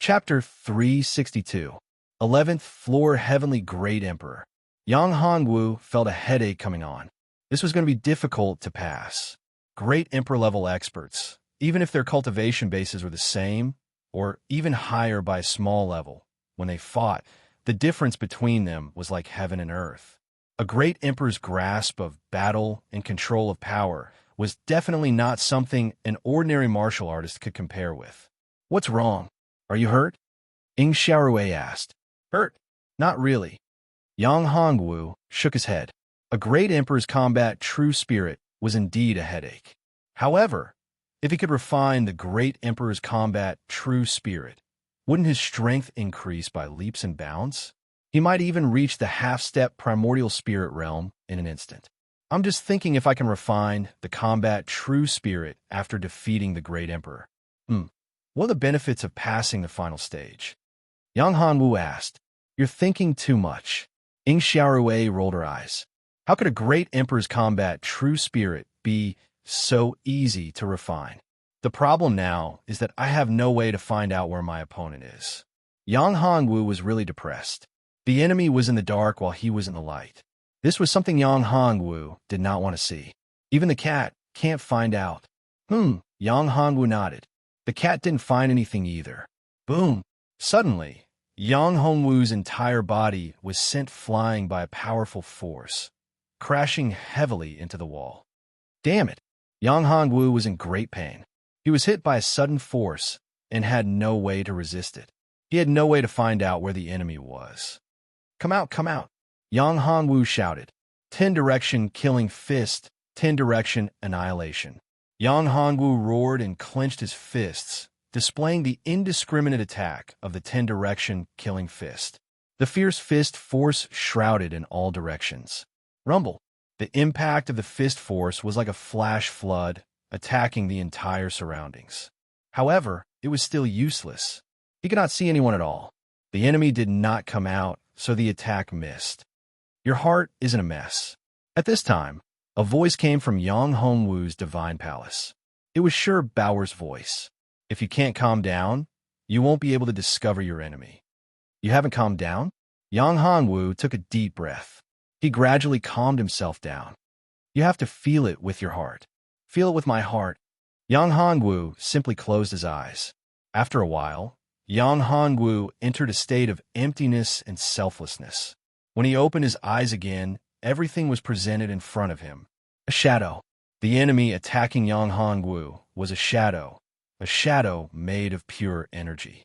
Chapter 362 11th Floor Heavenly Great Emperor. Yang Hongwu felt a headache coming on. This was going to be difficult to pass. Great Emperor-level experts, even if their cultivation bases were the same, or even higher by a small level, when they fought, the difference between them was like heaven and earth. A great emperor's grasp of battle and control of power was definitely not something an ordinary martial artist could compare with. "What's wrong? Are you hurt?" Ing Xiaorui asked. "Hurt? Not really." Yang Hongwu shook his head. A great emperor's combat true spirit was indeed a headache. However, if he could refine the great emperor's combat true spirit, wouldn't his strength increase by leaps and bounds? He might even reach the half-step primordial spirit realm in an instant. "I'm just thinking if I can refine the combat true spirit after defeating the great emperor. What are the benefits of passing the final stage?" Yang Hongwu asked. "You're thinking too much." Ing Xiaorui rolled her eyes. How could a great emperor's combat true spirit be so easy to refine? The problem now is that I have no way to find out where my opponent is. Yang Hongwu was really depressed. The enemy was in the dark while he was in the light. This was something Yang Hongwu did not want to see. Even the cat can't find out. Yang Hongwu nodded. The cat didn't find anything either. Boom! Suddenly, Yang Hongwu's entire body was sent flying by a powerful force, crashing heavily into the wall. Damn it! Yang Hongwu was in great pain. He was hit by a sudden force and had no way to resist it. He had no way to find out where the enemy was. Come out, come out! Yang Hongwu shouted. 10 direction killing fist, 10 direction annihilation. Yang Hongwu roared and clenched his fists, displaying the indiscriminate attack of the 10 direction killing fist. The fierce fist force shrouded in all directions. Rumble. The impact of the fist force was like a flash flood, attacking the entire surroundings. However, it was still useless. He could not see anyone at all. The enemy did not come out, so the attack missed. Your heart is in a mess. At this time, a voice came from Yang Hongwu's divine palace. It was sure Baoer's voice. If you can't calm down, you won't be able to discover your enemy. You haven't calmed down? Yang Hongwu took a deep breath. He gradually calmed himself down. You have to feel it with your heart. Feel it with my heart. Yang Hongwu simply closed his eyes. After a while, Yang Hongwu entered a state of emptiness and selflessness. When he opened his eyes again, everything was presented in front of him. A shadow. The enemy attacking Yang Hongwu was a shadow made of pure energy.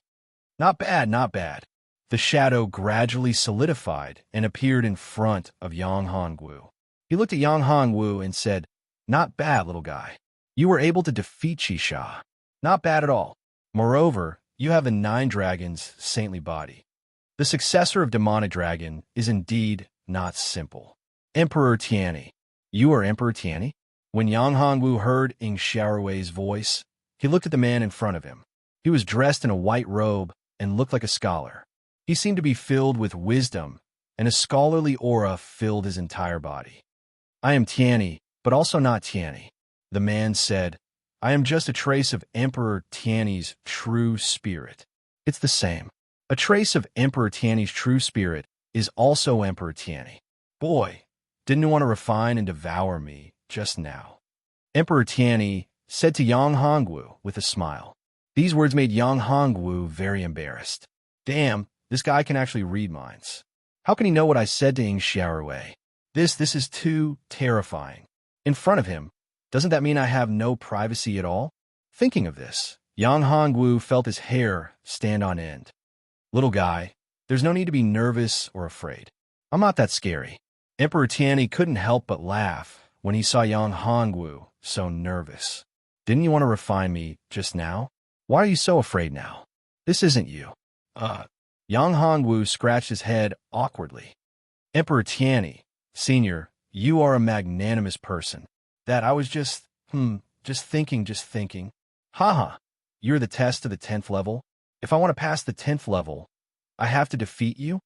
Not bad, not bad. The shadow gradually solidified and appeared in front of Yang Hongwu. He looked at Yang Hongwu and said, "Not bad, little guy. You were able to defeat Qisha. Not bad at all. Moreover, you have the 9 Dragons' saintly body. The successor of Demonic Dragon is indeed not simple. Emperor Tianni. You are Emperor Tianni?" When Yang Hongwu heard Ing Xiaorui's voice, he looked at the man in front of him. He was dressed in a white robe and looked like a scholar. He seemed to be filled with wisdom, and a scholarly aura filled his entire body. "I am Tianni, but also not Tianni." The man said, "I am just a trace of Emperor Tianni's true spirit." It's the same. A trace of Emperor Tianni's true spirit is also Emperor Tianni. Boy, didn't you want to refine and devour me just now? Emperor Tianni said to Yang Hongwu with a smile. These words made Yang Hongwu very embarrassed. Damn, this guy can actually read minds. How can he know what I said to Ing Xiaorui? This is too terrifying. In front of him, doesn't that mean I have no privacy at all? Thinking of this, Yang Hongwu felt his hair stand on end. Little guy, there's no need to be nervous or afraid. I'm not that scary. Emperor Tianni couldn't help but laugh when he saw Yang Hongwu so nervous. Didn't you want to refine me just now? Why are you so afraid now? This isn't you. Yang Hongwu scratched his head awkwardly. Emperor Tianni, Senior, you are a magnanimous person. That I was just thinking. Haha, you're the test to the 10th level? If I want to pass the 10th level, I have to defeat you?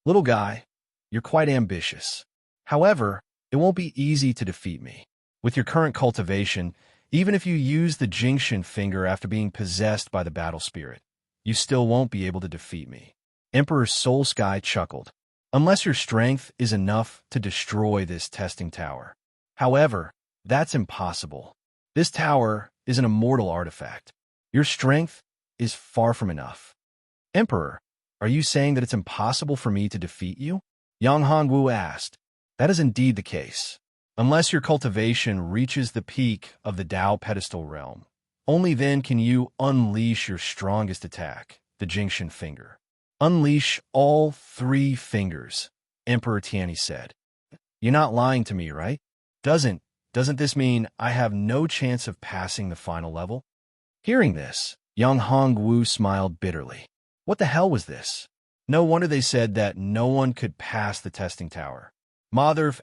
Little guy, you're quite ambitious. However, it won't be easy to defeat me. With your current cultivation, even if you use the Jingxin finger after being possessed by the battle spirit, you still won't be able to defeat me. Emperor Soul Sky chuckled. Unless your strength is enough to destroy this testing tower. However, that's impossible. This tower is an immortal artifact. Your strength is far from enough. Emperor, are you saying that it's impossible for me to defeat you? Yang Hongwu asked. That is indeed the case. Unless your cultivation reaches the peak of the Dao pedestal realm, only then can you unleash your strongest attack, the Jingshan finger. Unleash all 3 fingers, Emperor Tianyi said. You're not lying to me, right? Doesn't this mean I have no chance of passing the final level? Hearing this, Yang Hongwu smiled bitterly. What the hell was this? No wonder they said that no one could pass the testing tower. Motherf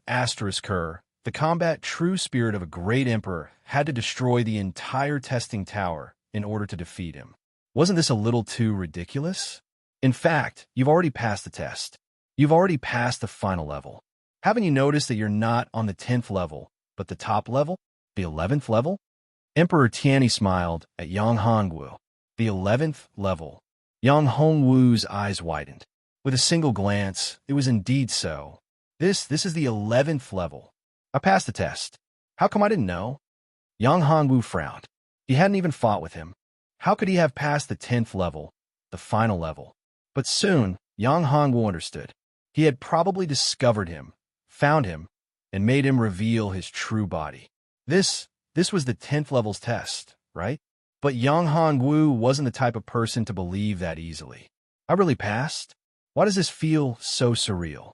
*Her, the combat true spirit of a great emperor, had to destroy the entire testing tower in order to defeat him. Wasn't this a little too ridiculous? In fact, you've already passed the test. You've already passed the final level. Haven't you noticed that you're not on the 10th level, but the top level? The 11th level? Emperor Tianyi smiled at Yang Hongwu. The 11th level. Yang Hongwu's eyes widened. With a single glance, it was indeed so. This is the 11th level. I passed the test. How come I didn't know? Yang Hongwu frowned. He hadn't even fought with him. How could he have passed the 10th level, the final level? But soon, Yang Hongwu understood. He had probably discovered him, found him, and made him reveal his true body. This was the 10th level's test, right? But Yang Hongwu wasn't the type of person to believe that easily. I really passed? Why does this feel so surreal?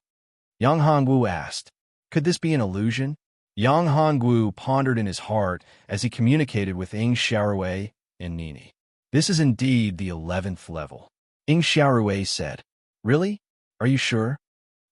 Yang Hongwu asked. Could this be an illusion? Yang Hongwu pondered in his heart as he communicated with Ing Xiaorui and Nini. This is indeed the 11th level. Ing Xiaorui said. Really? Are you sure?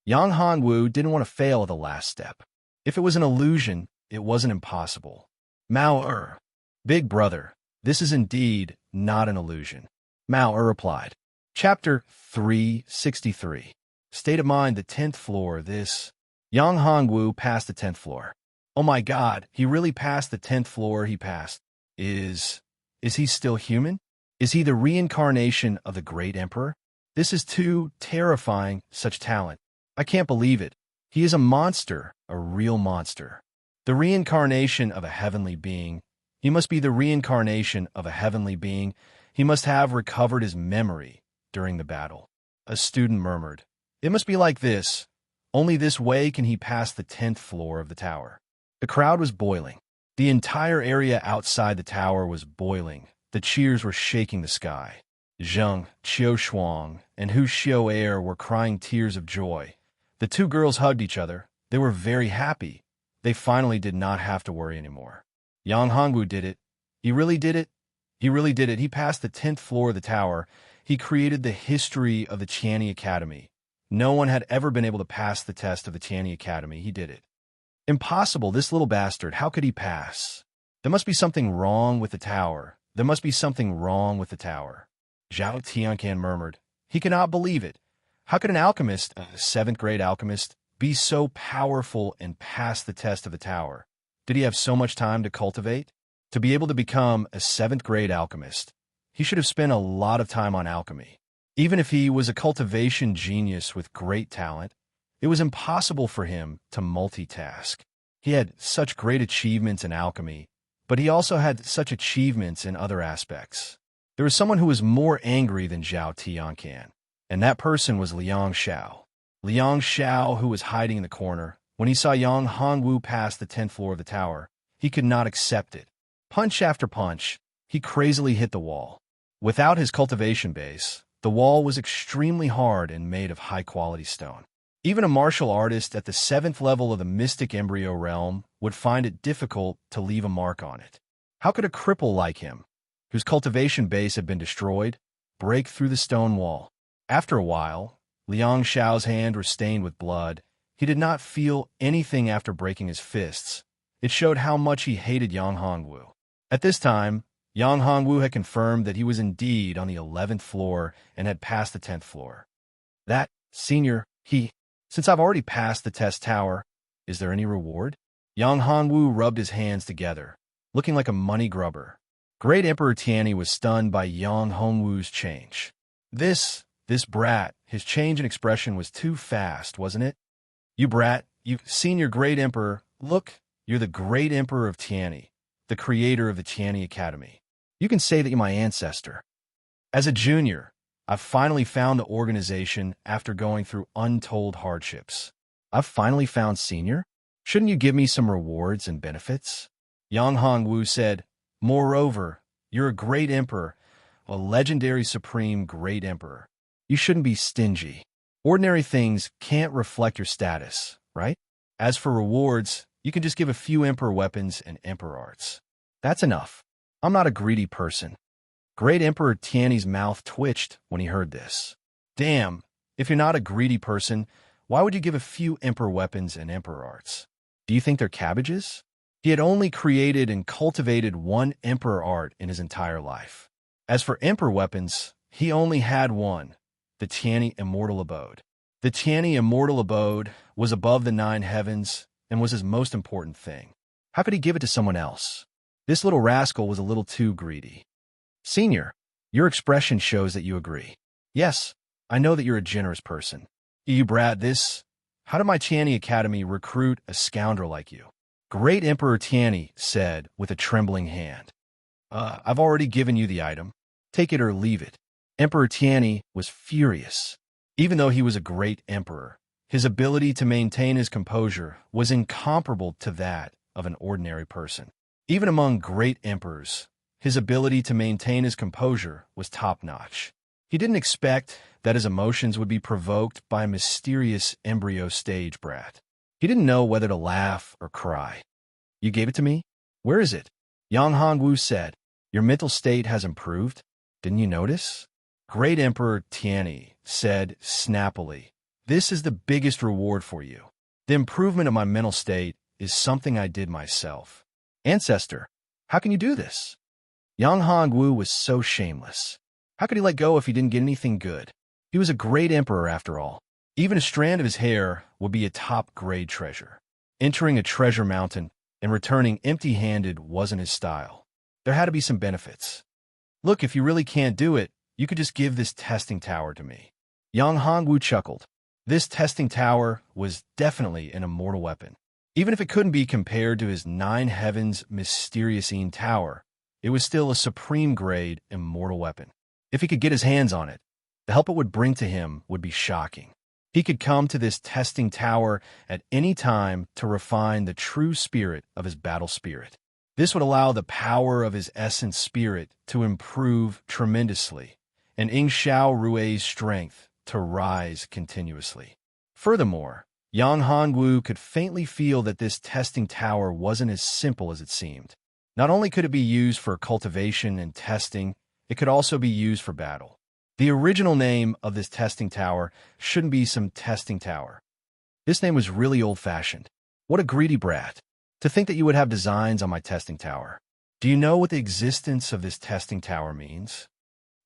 Yang Hongwu didn't want to fail at the last step. If it was an illusion, it wasn't impossible. Mao Big brother, this is indeed not an illusion. Mao replied. Chapter 363. State of mind, the 10th floor, this. Yang Hongwu passed the 10th floor. Oh my god, he really passed the 10th floor he passed. Is he still human? Is he the reincarnation of the great emperor? This is too terrifying, such talent. I can't believe it. He is a monster, a real monster. The reincarnation of a heavenly being. He must be the reincarnation of a heavenly being. He must have recovered his memory during the battle. A student murmured. It must be like this. Only this way can he pass the 10th floor of the tower. The crowd was boiling. The entire area outside the tower was boiling. The cheers were shaking the sky. Zheng, Qiu Shuang, and Hu Xiu'er were crying tears of joy. The 2 girls hugged each other. They were very happy. They finally did not have to worry anymore. Yang Hongwu did it. He really did it. He really did it. He passed the 10th floor of the tower. He created the history of the Tianyi Academy. No one had ever been able to pass the test of the Tianyi Academy. He did it. Impossible, this little bastard. How could he pass? There must be something wrong with the tower. There must be something wrong with the tower. Zhao Tianqian murmured. He cannot believe it. How could an alchemist, a 7th grade alchemist, be so powerful and pass the test of the tower? Did he have so much time to cultivate? To be able to become a 7th grade alchemist, he should have spent a lot of time on alchemy. Even if he was a cultivation genius with great talent, it was impossible for him to multitask. He had such great achievements in alchemy, but he also had such achievements in other aspects. There was someone who was more angry than Zhao Tianqian, and that person was Liang Xiao. Liang Xiao, who was hiding in the corner, when he saw Yang Hongwu pass the 10th floor of the tower, he could not accept it. Punch after punch, he crazily hit the wall. Without his cultivation base, the wall was extremely hard and made of high-quality stone. Even a martial artist at the 7th level of the mystic embryo realm would find it difficult to leave a mark on it. How could a cripple like him, whose cultivation base had been destroyed, break through the stone wall? After a while, Liang Xiao's hand was stained with blood. He did not feel anything after breaking his fists. It showed how much he hated Yang Hongwu. At this time, Yang Hongwu had confirmed that he was indeed on the 11th floor and had passed the 10th floor. That, senior, since I've already passed the test tower, is there any reward? Yang Hongwu rubbed his hands together, looking like a money grubber. Great Emperor Tianyi was stunned by Yang Hongwu's change. This brat, his change in expression was too fast, wasn't it? You brat, you've seen your great emperor. Look, you're the great emperor of Tianyi, the creator of the Tianyi Academy. You can say that you're my ancestor. As a junior, I've finally found the organization after going through untold hardships. I've finally found senior? Shouldn't you give me some rewards and benefits? Yang Hongwu said, moreover, you're a great emperor, a legendary supreme great emperor. You shouldn't be stingy. Ordinary things can't reflect your status, right? As for rewards, you can just give a few emperor weapons and emperor arts. That's enough. I'm not a greedy person. Great Emperor Tianyi's mouth twitched when he heard this. Damn, if you're not a greedy person, why would you give a few emperor weapons and emperor arts? Do you think they're cabbages? He had only created and cultivated one emperor art in his entire life. As for emperor weapons, he only had one, the Tianyi Immortal Abode. The Tianyi Immortal Abode was above the 9 heavens and was his most important thing. How could he give it to someone else? This little rascal was a little too greedy. Senior, your expression shows that you agree. Yes, I know that you're a generous person. You brat, how did my Tianyi Academy recruit a scoundrel like you? Great Emperor Tianyi said with a trembling hand. I've already given you the item. Take it or leave it. Emperor Tianyi was furious. Even though he was a great emperor, his ability to maintain his composure was incomparable to that of an ordinary person. Even among great emperors, his ability to maintain his composure was top-notch. He didn't expect that his emotions would be provoked by a mysterious embryo stage brat. He didn't know whether to laugh or cry. You gave it to me? Where is it? Yang Hongwu said, your mental state has improved. Didn't you notice? Great Emperor Tianyi said snappily, this is the biggest reward for you. The improvement of my mental state is something I did myself. Ancestor, how can you do this? Yang Hongwu was so shameless. How could he let go if he didn't get anything good? He was a great emperor after all. Even a strand of his hair would be a top-grade treasure. Entering a treasure mountain and returning empty-handed wasn't his style. There had to be some benefits. Look, if you really can't do it, you could just give this testing tower to me. Yang Hongwu chuckled. This testing tower was definitely an immortal weapon. Even if it couldn't be compared to his 9 heavens mysterious tower, it was still a supreme-grade immortal weapon. If he could get his hands on it, the help it would bring to him would be shocking. He could come to this testing tower at any time to refine the true spirit of his battle spirit. This would allow the power of his essence spirit to improve tremendously, and Ing Xiao Rui's strength to rise continuously. Furthermore, Yang Hongwu could faintly feel that this testing tower wasn't as simple as it seemed. Not only could it be used for cultivation and testing, it could also be used for battle. The original name of this testing tower shouldn't be some testing tower. This name was really old-fashioned. What a greedy brat. To think that you would have designs on my testing tower. Do you know what the existence of this testing tower means?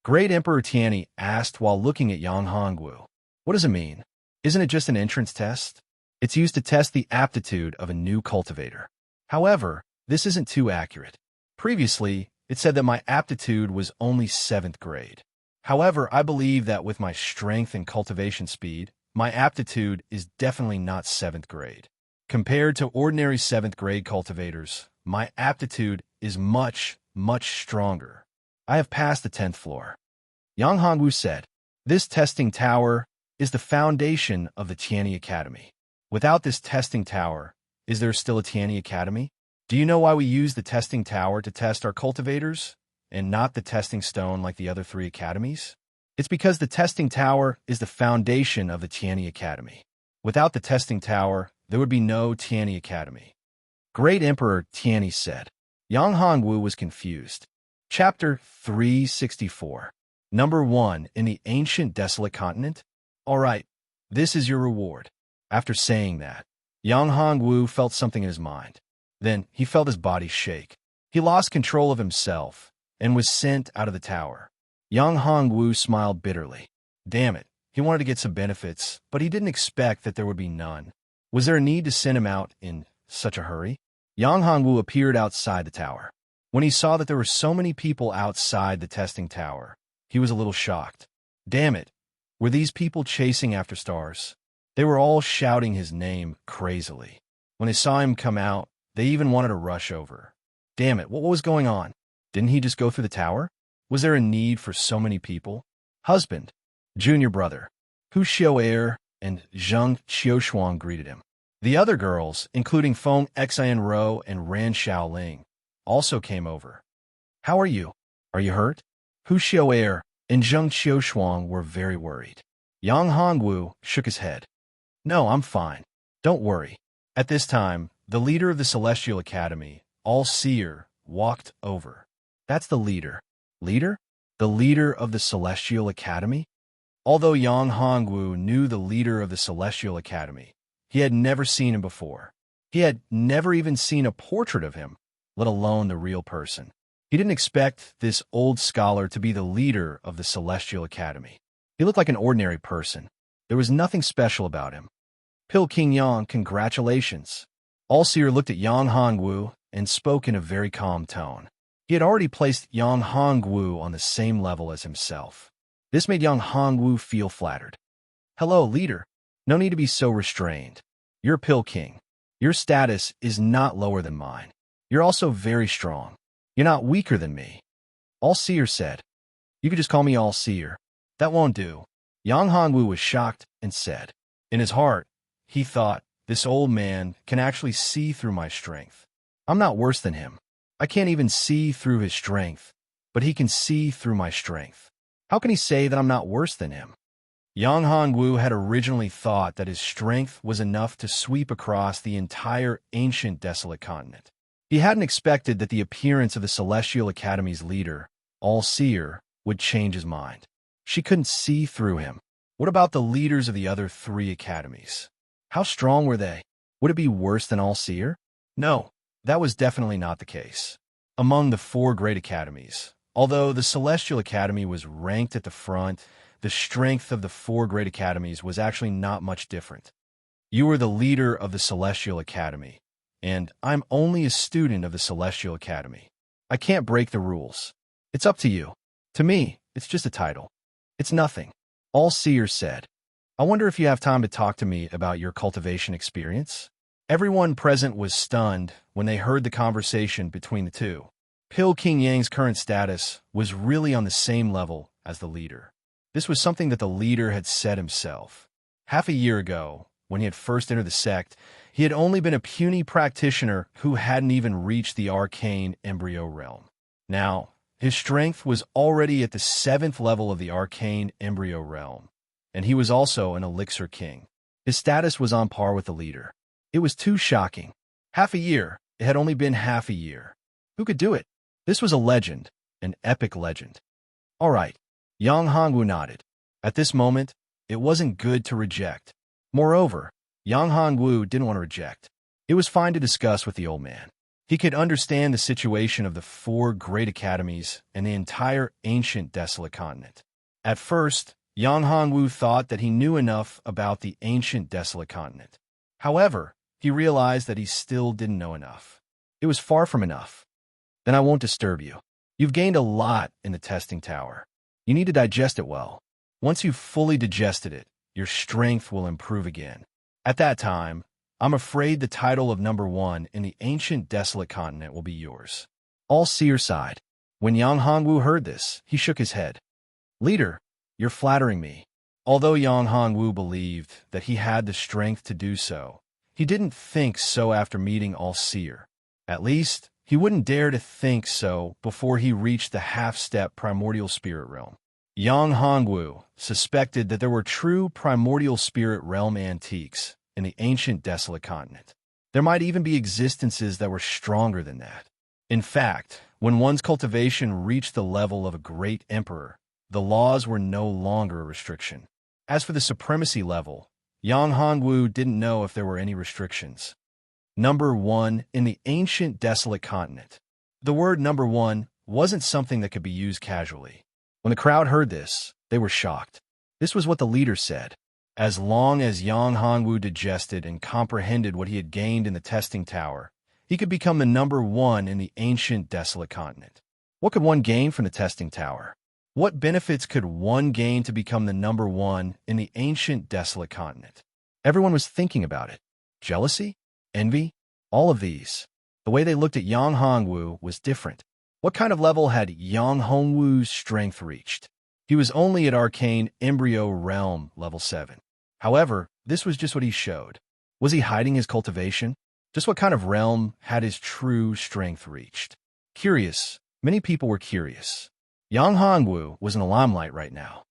Great Emperor Tianyi asked while looking at Yang Hongwu. What does it mean? Isn't it just an entrance test? It's used to test the aptitude of a new cultivator. However, this isn't too accurate. Previously, it said that my aptitude was only 7th grade. However, I believe that with my strength and cultivation speed, my aptitude is definitely not 7th grade. Compared to ordinary 7th grade cultivators, my aptitude is much, much stronger. I have passed the 10th floor. Yang Hongwu said, this testing tower is the foundation of the Tianyi Academy. Without this testing tower, is there still a Tianyi Academy? Do you know why we use the testing tower to test our cultivators, and not the testing stone like the other 3 academies? It's because the testing tower is the foundation of the Tianyi Academy. Without the testing tower, there would be no Tianyi Academy. Great Emperor Tianyi said. Yang Hongwu was confused. Chapter 364. Number 1 in the ancient desolate continent? All right, this is your reward. After saying that, Yang Hongwu felt something in his mind. Then he felt his body shake. He lost control of himself and was sent out of the tower. Yang Hongwu smiled bitterly. Damn it, he wanted to get some benefits, but he didn't expect that there would be none. Was there a need to send him out in such a hurry? Yang Hongwu appeared outside the tower. When he saw that there were so many people outside the testing tower, he was a little shocked. Damn it! Were these people chasing after stars? They were all shouting his name crazily. When they saw him come out, they even wanted to rush over. Damn it, what was going on? Didn't he just go through the tower? Was there a need for so many people? Husband, junior brother, Hu Xiao'er and Zheng Qiushuang greeted him. The other girls, including Feng Xianro and Ran Xiaoling, also came over. How are you? Are you hurt? Hu Xiao'er and Zheng Qiushuang were very worried. Yang Hongwu shook his head. No, I'm fine. Don't worry. At this time, the leader of the Celestial Academy, All-Seer, walked over. That's the leader. Leader? The leader of the Celestial Academy? Although Yang Hongwu knew the leader of the Celestial Academy, he had never seen him before. He had never even seen a portrait of him, let alone the real person. He didn't expect this old scholar to be the leader of the Celestial Academy. He looked like an ordinary person. There was nothing special about him. Pil Qingyang, congratulations. All-Seer looked at Yang Hongwu and spoke in a very calm tone. He had already placed Yang Hongwu on the same level as himself. This made Yang Hongwu feel flattered. Hello, leader. No need to be so restrained. You're Pil King. Your status is not lower than mine. You're also very strong. You're not weaker than me. All-Seer said. You could just call me All-Seer. That won't do. Yang Hongwu was shocked and said. In his heart, he thought, this old man can actually see through my strength. I'm not worse than him. I can't even see through his strength, but he can see through my strength. How can he say that I'm not worse than him? Yang Hongwu had originally thought that his strength was enough to sweep across the entire ancient desolate continent. He hadn't expected that the appearance of the Celestial Academy's leader, All-Seer, would change his mind. She couldn't see through him. What about the leaders of the other 3 academies? How strong were they? Would it be worse than All-Seer? No, that was definitely not the case. Among the 4 great academies, although the Celestial Academy was ranked at the front, the strength of the 4 great academies was actually not much different. You were the leader of the Celestial Academy, and I'm only a student of the Celestial Academy. I can't break the rules. It's up to you. To me, it's just a title. It's nothing. All-Seer said. I wonder if you have time to talk to me about your cultivation experience? Everyone present was stunned when they heard the conversation between the two. Pil Qingyang's current status was really on the same level as the leader. This was something that the leader had said himself. Half a year ago, when he had first entered the sect, he had only been a puny practitioner who hadn't even reached the arcane embryo realm. Now, his strength was already at the 7th level of the arcane embryo realm, and he was also an elixir king. His status was on par with the leader. It was too shocking. Half a year. It had only been half a year. Who could do it? This was a legend, an epic legend. All right. Yang Hongwu nodded. At this moment, it wasn't good to reject. Moreover, Yang Hongwu didn't want to reject. It was fine to discuss with the old man. He could understand the situation of the 4 great academies and the entire ancient desolate continent. At first, Yang Hongwu thought that he knew enough about the ancient desolate continent. However, he realized that he still didn't know enough. It was far from enough. Then I won't disturb you. You've gained a lot in the testing tower. You need to digest it well. Once you've fully digested it, your strength will improve again. At that time, I'm afraid the title of number 1 in the ancient desolate continent will be yours. All-Seer sighed. When Yang Hongwu heard this, he shook his head. Leader, you're flattering me. Although Yang Hongwu believed that he had the strength to do so, he didn't think so after meeting All-Seer. At least, he wouldn't dare to think so before he reached the half-step primordial spirit realm. Yang Hongwu suspected that there were true primordial spirit realm antiques in the ancient desolate continent. There might even be existences that were stronger than that. In fact, when one's cultivation reached the level of a great emperor, the laws were no longer a restriction. As for the supremacy level, Yang Hongwu didn't know if there were any restrictions. Number 1 in the ancient desolate continent. The word number 1 wasn't something that could be used casually. When the crowd heard this, they were shocked. This was what the leader said. As long as Yang Hongwu digested and comprehended what he had gained in the testing tower, He could become the number one in the ancient desolate continent. What could one gain from the testing tower? What benefits could one gain to become the number one in the ancient desolate continent? Everyone was thinking about it. Jealousy? Envy? All of these. The way they looked at Yang Hongwu was different. What kind of level had Yang Hongwu's strength reached? He was only at arcane embryo realm level 7. However, this was just what he showed. Was he hiding his cultivation? Just what kind of realm had his true strength reached? Curious. Many people were curious. Yang Hongwu was in the limelight right now.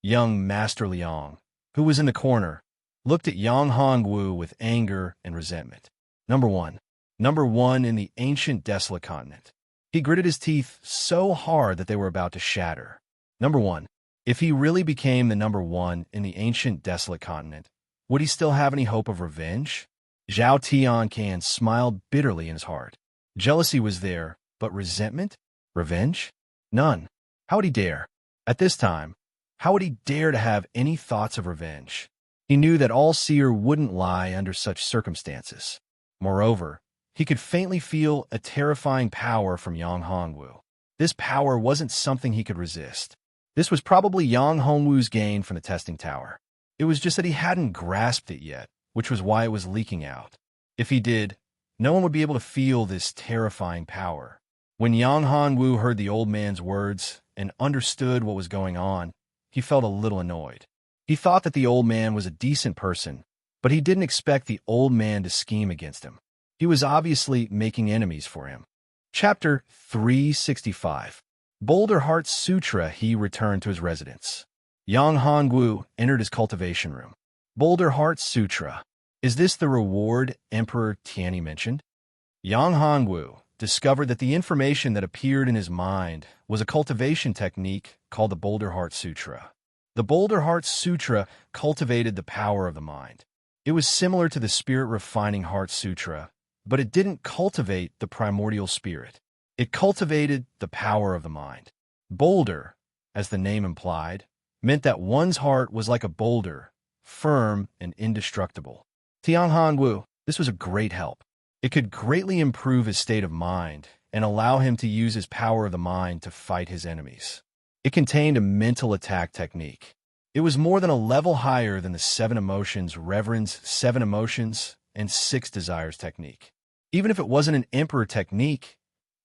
Young Master Liang, who was in the corner, looked at Yang Hongwu with anger and resentment. Number one in the ancient desolate continent. He gritted his teeth so hard that they were about to shatter. Number one, if he really became the number one in the ancient desolate continent, would he still have any hope of revenge? Zhao Tiancan smiled bitterly in his heart. Jealousy was there, but resentment? Revenge? None. How would he dare? At this time, how would he dare to have any thoughts of revenge? He knew that all seer wouldn't lie under such circumstances. Moreover, he could faintly feel a terrifying power from Yang Hongwu. This power wasn't something he could resist. This was probably Yang Hongwu's gain from the testing tower. It was just that he hadn't grasped it yet, which was why it was leaking out. If he did, no one would be able to feel this terrifying power. When Yang Hongwu heard the old man's words and understood what was going on, he felt a little annoyed. He thought that the old man was a decent person, but he didn't expect the old man to scheme against him. He was obviously making enemies for him. Chapter 365. Boulder Heart Sutra. He returned to his residence. Yang Hongwu entered his cultivation room. Boulder Heart Sutra. Is this the reward Emperor Tianyi mentioned? Yang Hongwu discovered that the information that appeared in his mind was a cultivation technique called the Boulder Heart Sutra. The Boulder Heart Sutra cultivated the power of the mind. It was similar to the Spirit Refining Heart Sutra, but it didn't cultivate the primordial spirit. It cultivated the power of the mind. Boulder, as the name implied, meant that one's heart was like a boulder, firm and indestructible. Tian Hongwu, this was a great help. It could greatly improve his state of mind and allow him to use his power of the mind to fight his enemies. It contained a mental attack technique. It was more than a level higher than the 7 emotions Reverend's 7 emotions and 6 desires technique. Even if it wasn't an emperor technique,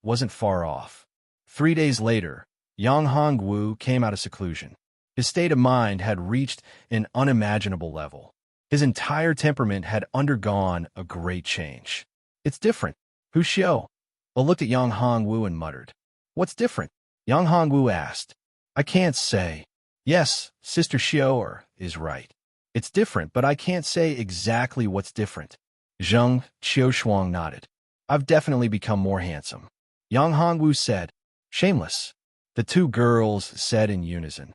it wasn't far off. 3 days later, Yang Hongwu came out of seclusion. His state of mind had reached an unimaginable level. His entire temperament had undergone a great change. It's different. Hu Xiao? I looked at Yang Hongwu and muttered. What's different? Yang Hongwu asked. I can't say. Yes, Sister Xiao is right. It's different, but I can't say exactly what's different. Zheng Qiushuang nodded. I've definitely become more handsome. Yang Hongwu said. Shameless. The 2 girls said in unison.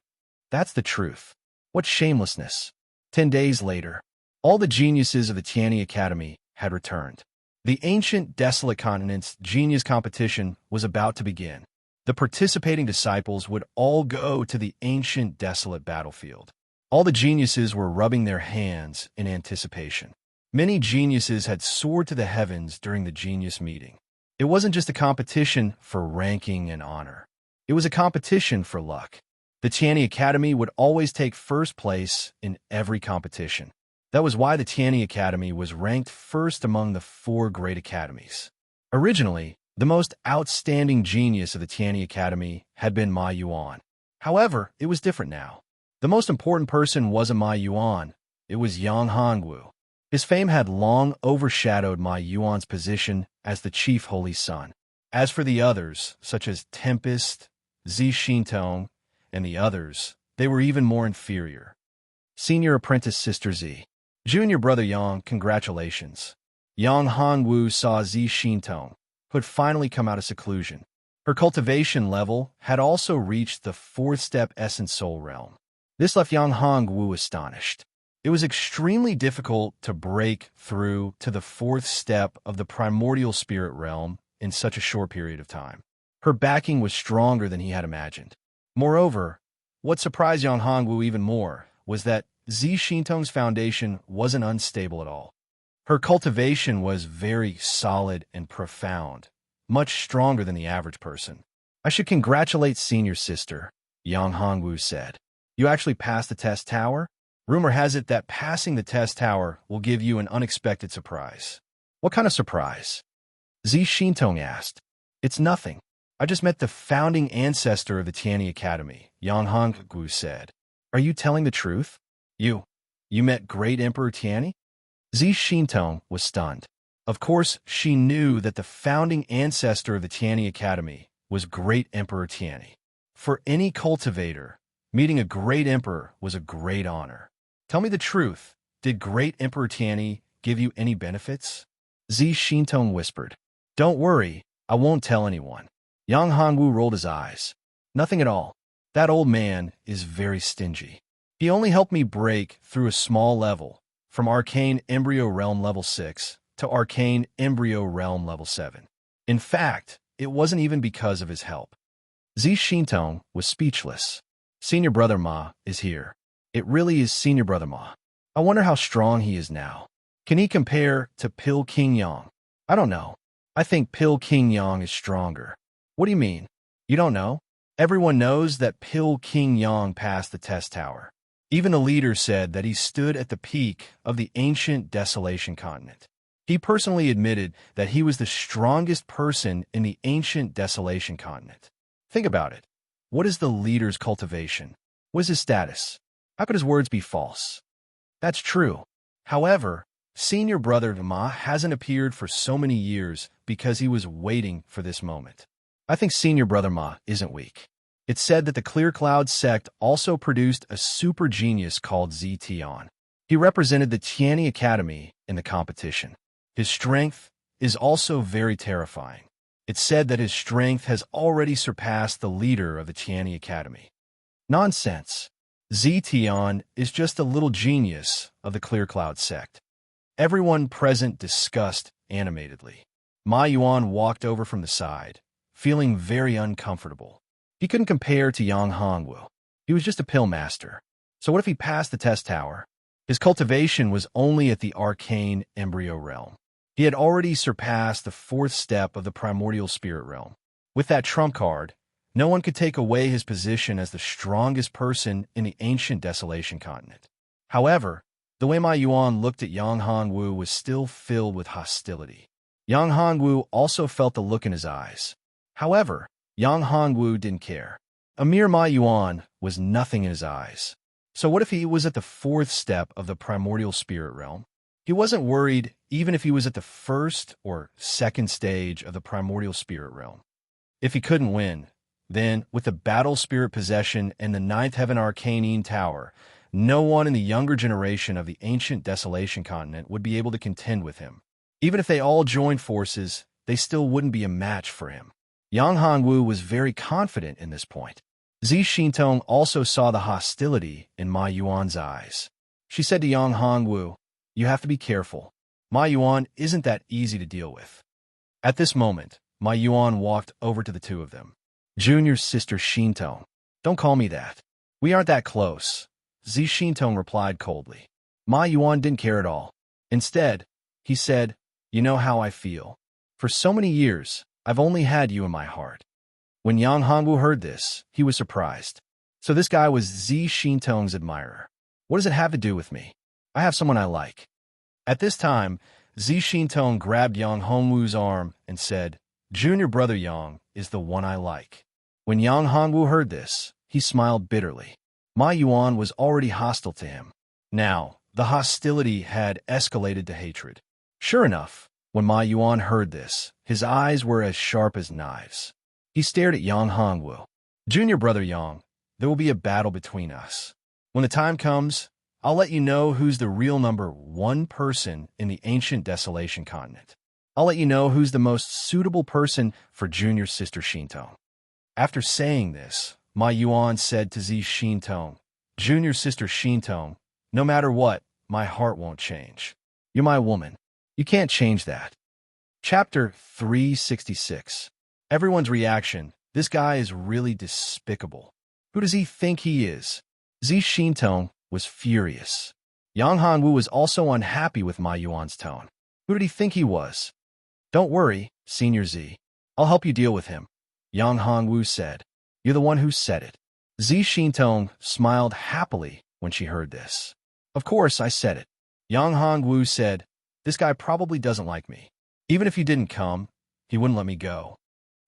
That's the truth. What shamelessness. 10 days later, all the geniuses of the Tianyi Academy had returned. The ancient desolate continent's genius competition was about to begin. The participating disciples would all go to the ancient desolate battlefield. All the geniuses were rubbing their hands in anticipation. Many geniuses had soared to the heavens during the genius meeting. It wasn't just a competition for ranking and honor. It was a competition for luck. The Tianyi Academy would always take first place in every competition. That was why the Tianyi Academy was ranked first among the 4 great academies. Originally, the most outstanding genius of the Tianyi Academy had been Ma Yuan. However, it was different now. The most important person wasn't Ma Yuan, it was Yang Hongwu. His fame had long overshadowed Ma Yuan's position as the chief holy son. As for the others, such as Tempest, Zi Xintong, and the others, they were even more inferior. Senior apprentice Sister Zi. Junior brother Yang, congratulations. Yang Hongwu saw Zi Xintong, who had finally come out of seclusion. Her cultivation level had also reached the 4th step Essence Soul realm. This left Yang Hongwu astonished. It was extremely difficult to break through to the 4th step of the primordial spirit realm in such a short period of time. Her backing was stronger than he had imagined. Moreover, what surprised Yang Hongwu even more was that Zi Xintong's foundation wasn't unstable at all. Her cultivation was very solid and profound, much stronger than the average person. I should congratulate senior sister, Yang Hongwu said. You actually passed the test tower? Rumor has it that passing the test tower will give you an unexpected surprise. What kind of surprise? Zi Xintong asked. It's nothing. I just met the founding ancestor of the Tianyi Academy, Yang Hongwu said. Are you telling the truth? You met Great Emperor Tianyi? Zi Xintong was stunned. Of course, she knew that the founding ancestor of the Tianyi Academy was Great Emperor Tianyi. For any cultivator, meeting a great emperor was a great honor. Tell me the truth. Did Great Emperor Tianyi give you any benefits? Zi Xintong whispered. Don't worry, I won't tell anyone. Yang Hongwu rolled his eyes. Nothing at all. That old man is very stingy. He only helped me break through a small level, from Arcane Embryo Realm Level 6 to Arcane Embryo Realm Level 7. In fact, it wasn't even because of his help. Zi Xintong was speechless. Senior Brother Ma is here. It really is Senior Brother Ma. I wonder how strong he is now. Can he compare to Pil King Yang? I don't know. I think Pil King Yang is stronger. What do you mean? You don't know? Everyone knows that Pil King Yang passed the test tower. Even the leader said that he stood at the peak of the ancient Desolation Continent. He personally admitted that he was the strongest person in the ancient Desolation Continent. Think about it. What is the leader's cultivation? What is his status? How could his words be false? That's true. However, Senior Brother Ma hasn't appeared for so many years because he was waiting for this moment. I think Senior Brother Ma isn't weak. It's said that the Clear Cloud sect also produced a super genius called Zi Tian. He represented the Tianyi Academy in the competition. His strength is also very terrifying. It's said that his strength has already surpassed the leader of the Tianyi Academy. Nonsense. Zi Tian is just a little genius of the Clear Cloud sect. Everyone present discussed animatedly. Ma Yuan walked over from the side, feeling very uncomfortable. He couldn't compare to Yang Hongwu. He was just a pill master. So what if he passed the test tower? His cultivation was only at the arcane embryo realm. He had already surpassed the 4th step of the primordial spirit realm. With that trump card, no one could take away his position as the strongest person in the ancient Desolation Continent. However, the way Ma Yuan looked at Yang Hongwu was still filled with hostility. Yang Hongwu also felt the look in his eyes. However, Yang Hongwu didn't care. A mere Ma Yuan was nothing in his eyes. So what if he was at the 4th step of the primordial spirit realm? He wasn't worried even if he was at the 1st or 2nd stage of the primordial spirit realm. If he couldn't win, then with the battle spirit possession and the 9th heaven arcanine tower, no one in the younger generation of the ancient Desolation Continent would be able to contend with him. Even if they all joined forces, they still wouldn't be a match for him. Yang Hongwu was very confident in this point. Zi Xintong also saw the hostility in Ma Yuan's eyes. She said to Yang Hongwu, "You have to be careful. Ma Yuan isn't that easy to deal with." At this moment, Ma Yuan walked over to the two of them. "Junior sister Xintong, don't call me that. We aren't that close," Zi Xintong replied coldly. Ma Yuan didn't care at all. Instead, he said, "You know how I feel. For so many years, I've only had you in my heart." When Yang Hongwu heard this, he was surprised. So this guy was Zi Xintong's admirer. What does it have to do with me? I have someone I like. At this time, Zi Xintong grabbed Yang Hongwu's arm and said, "Junior Brother Yang is the one I like." When Yang Hongwu heard this, he smiled bitterly. Ma Yuan was already hostile to him. Now, the hostility had escalated to hatred. Sure enough, when Ma Yuan heard this, his eyes were as sharp as knives. He stared at Yang Hongwu. "Junior Brother Yang, there will be a battle between us. When the time comes, I'll let you know who's the real number 1 person in the ancient Desolation Continent. I'll let you know who's the most suitable person for junior sister Xintong." After saying this, Ma Yuan said to Zi Xintong, "Junior sister Xintong, no matter what, my heart won't change. You're my woman. You can't change that." Chapter 366. Everyone's reaction. This guy is really despicable. Who does he think he is? Zi Xintong was furious. Yang Hongwu was also unhappy with Ma Yuan's tone. Who did he think he was? Don't worry, Senior Z. I'll help you deal with him, Yang Hongwu said. You're the one who said it. Z Shintong smiled happily when she heard this. Of course, I said it. Yang Hongwu said, this guy probably doesn't like me. Even if he didn't come, he wouldn't let me go.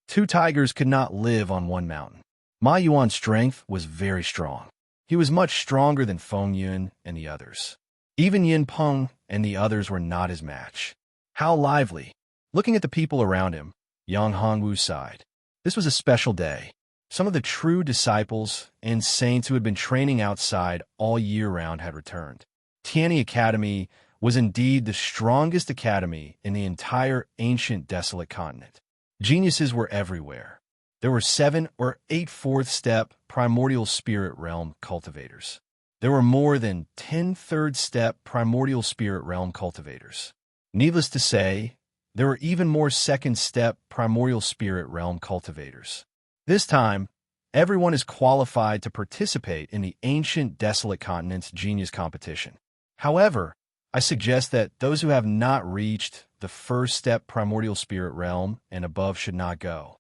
Two tigers could not live on one mountain. Ma Yuan's strength was very strong. He was much stronger than Feng Yun and the others. Even Yin Peng and the others were not his match. How lively! Looking at the people around him, Yang Hongwu sighed. This was a special day. Some of the true disciples and saints who had been training outside all year round had returned. Tianyi Academy was indeed the strongest academy in the entire ancient desolate continent. Geniuses were everywhere. There were 7 or 8 fourth-step primordial spirit realm cultivators. There were more than 10 third-step primordial spirit realm cultivators. Needless to say, there were even more second-step primordial spirit realm cultivators. This time, everyone is qualified to participate in the ancient desolate continent's genius competition. However, I suggest that those who have not reached the first step primordial spirit realm and above should not go.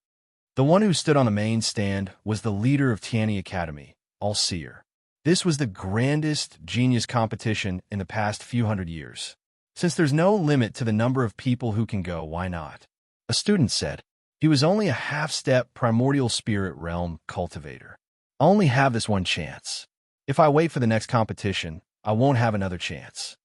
The one who stood on the main stand was the leader of Tianyi Academy, All-Seer. This was the grandest genius competition in the past few hundred years. Since there's no limit to the number of people who can go, why not? A student said. He was only a half-step primordial spirit realm cultivator. I only have this one chance. If I wait for the next competition, I won't have another chance.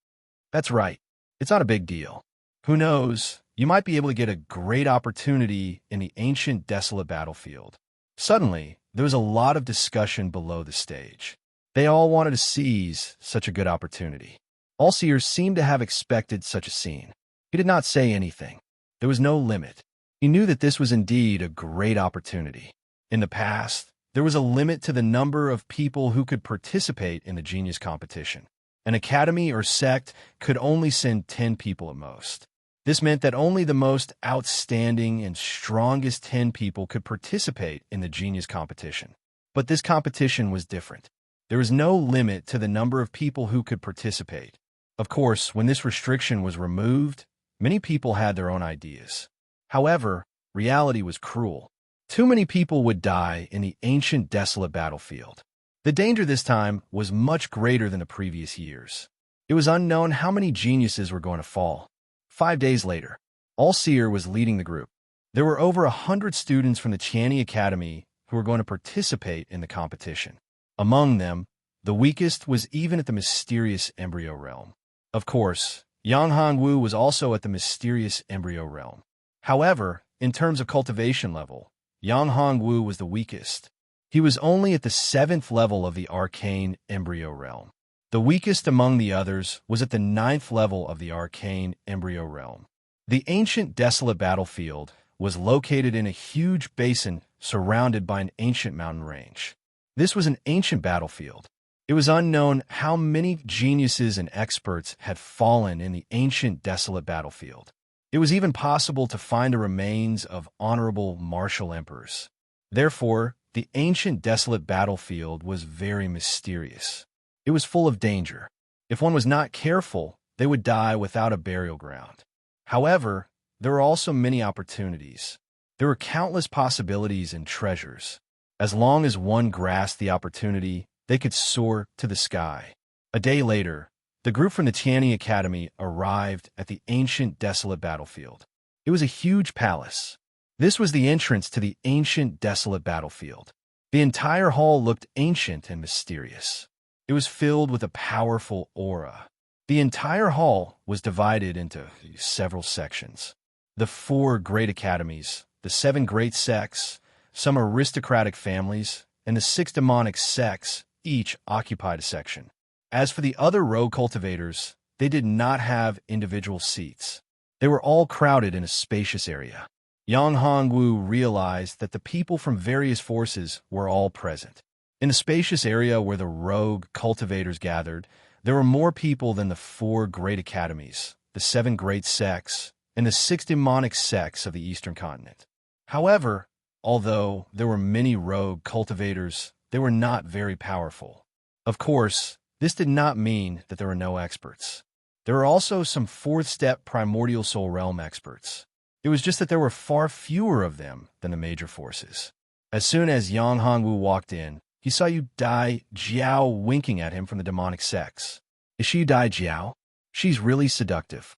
That's right. It's not a big deal. Who knows? You might be able to get a great opportunity in the ancient desolate battlefield. Suddenly, there was a lot of discussion below the stage. They all wanted to seize such a good opportunity. All-Seers seemed to have expected such a scene. He did not say anything. There was no limit. He knew that this was indeed a great opportunity. In the past, there was a limit to the number of people who could participate in the genius competition. An academy or sect could only send 10 people at most. This meant that only the most outstanding and strongest 10 people could participate in the genius competition. But this competition was different. There was no limit to the number of people who could participate. Of course, when this restriction was removed, many people had their own ideas. However, reality was cruel. Too many people would die in the ancient desolate battlefield. The danger this time was much greater than the previous years. It was unknown how many geniuses were going to fall. 5 days later, All-Seer was leading the group. There were over 100 students from the Tianyi Academy who were going to participate in the competition. Among them, the weakest was even at the mysterious embryo realm. Of course, Yang Hongwu was also at the mysterious embryo realm. However, in terms of cultivation level, Yang Hongwu was the weakest. He was only at the 7th level of the arcane embryo realm. The weakest among the others was at the 9th level of the arcane embryo realm. The ancient desolate battlefield was located in a huge basin surrounded by an ancient mountain range. This was an ancient battlefield. It was unknown how many geniuses and experts had fallen in the ancient desolate battlefield. It was even possible to find the remains of honorable martial emperors. Therefore, the ancient desolate battlefield was very mysterious. It was full of danger. If one was not careful, they would die without a burial ground. However, there were also many opportunities. There were countless possibilities and treasures. As long as one grasped the opportunity, they could soar to the sky. A day later, the group from the Tianyi Academy arrived at the ancient desolate battlefield. It was a huge palace. This was the entrance to the ancient desolate battlefield. The entire hall looked ancient and mysterious. It was filled with a powerful aura. The entire hall was divided into several sections. The 4 great academies, the 7 great sects, some aristocratic families, and the 6 demonic sects each occupied a section. As for the other rogue cultivators, they did not have individual seats. They were all crowded in a spacious area. Yang Hongwu realized that the people from various forces were all present. In the spacious area where the rogue cultivators gathered, there were more people than the 4 great academies, the 7 great sects, and the 6 demonic sects of the eastern continent. However, although there were many rogue cultivators, they were not very powerful. Of course, this did not mean that there were no experts. There were also some fourth-step primordial soul realm experts. It was just that there were far fewer of them than the major forces. As soon as Yang Hongwu walked in, he saw Yu Dai Jiao winking at him from the demonic sects. Is she Yu Dai Jiao? She's really seductive.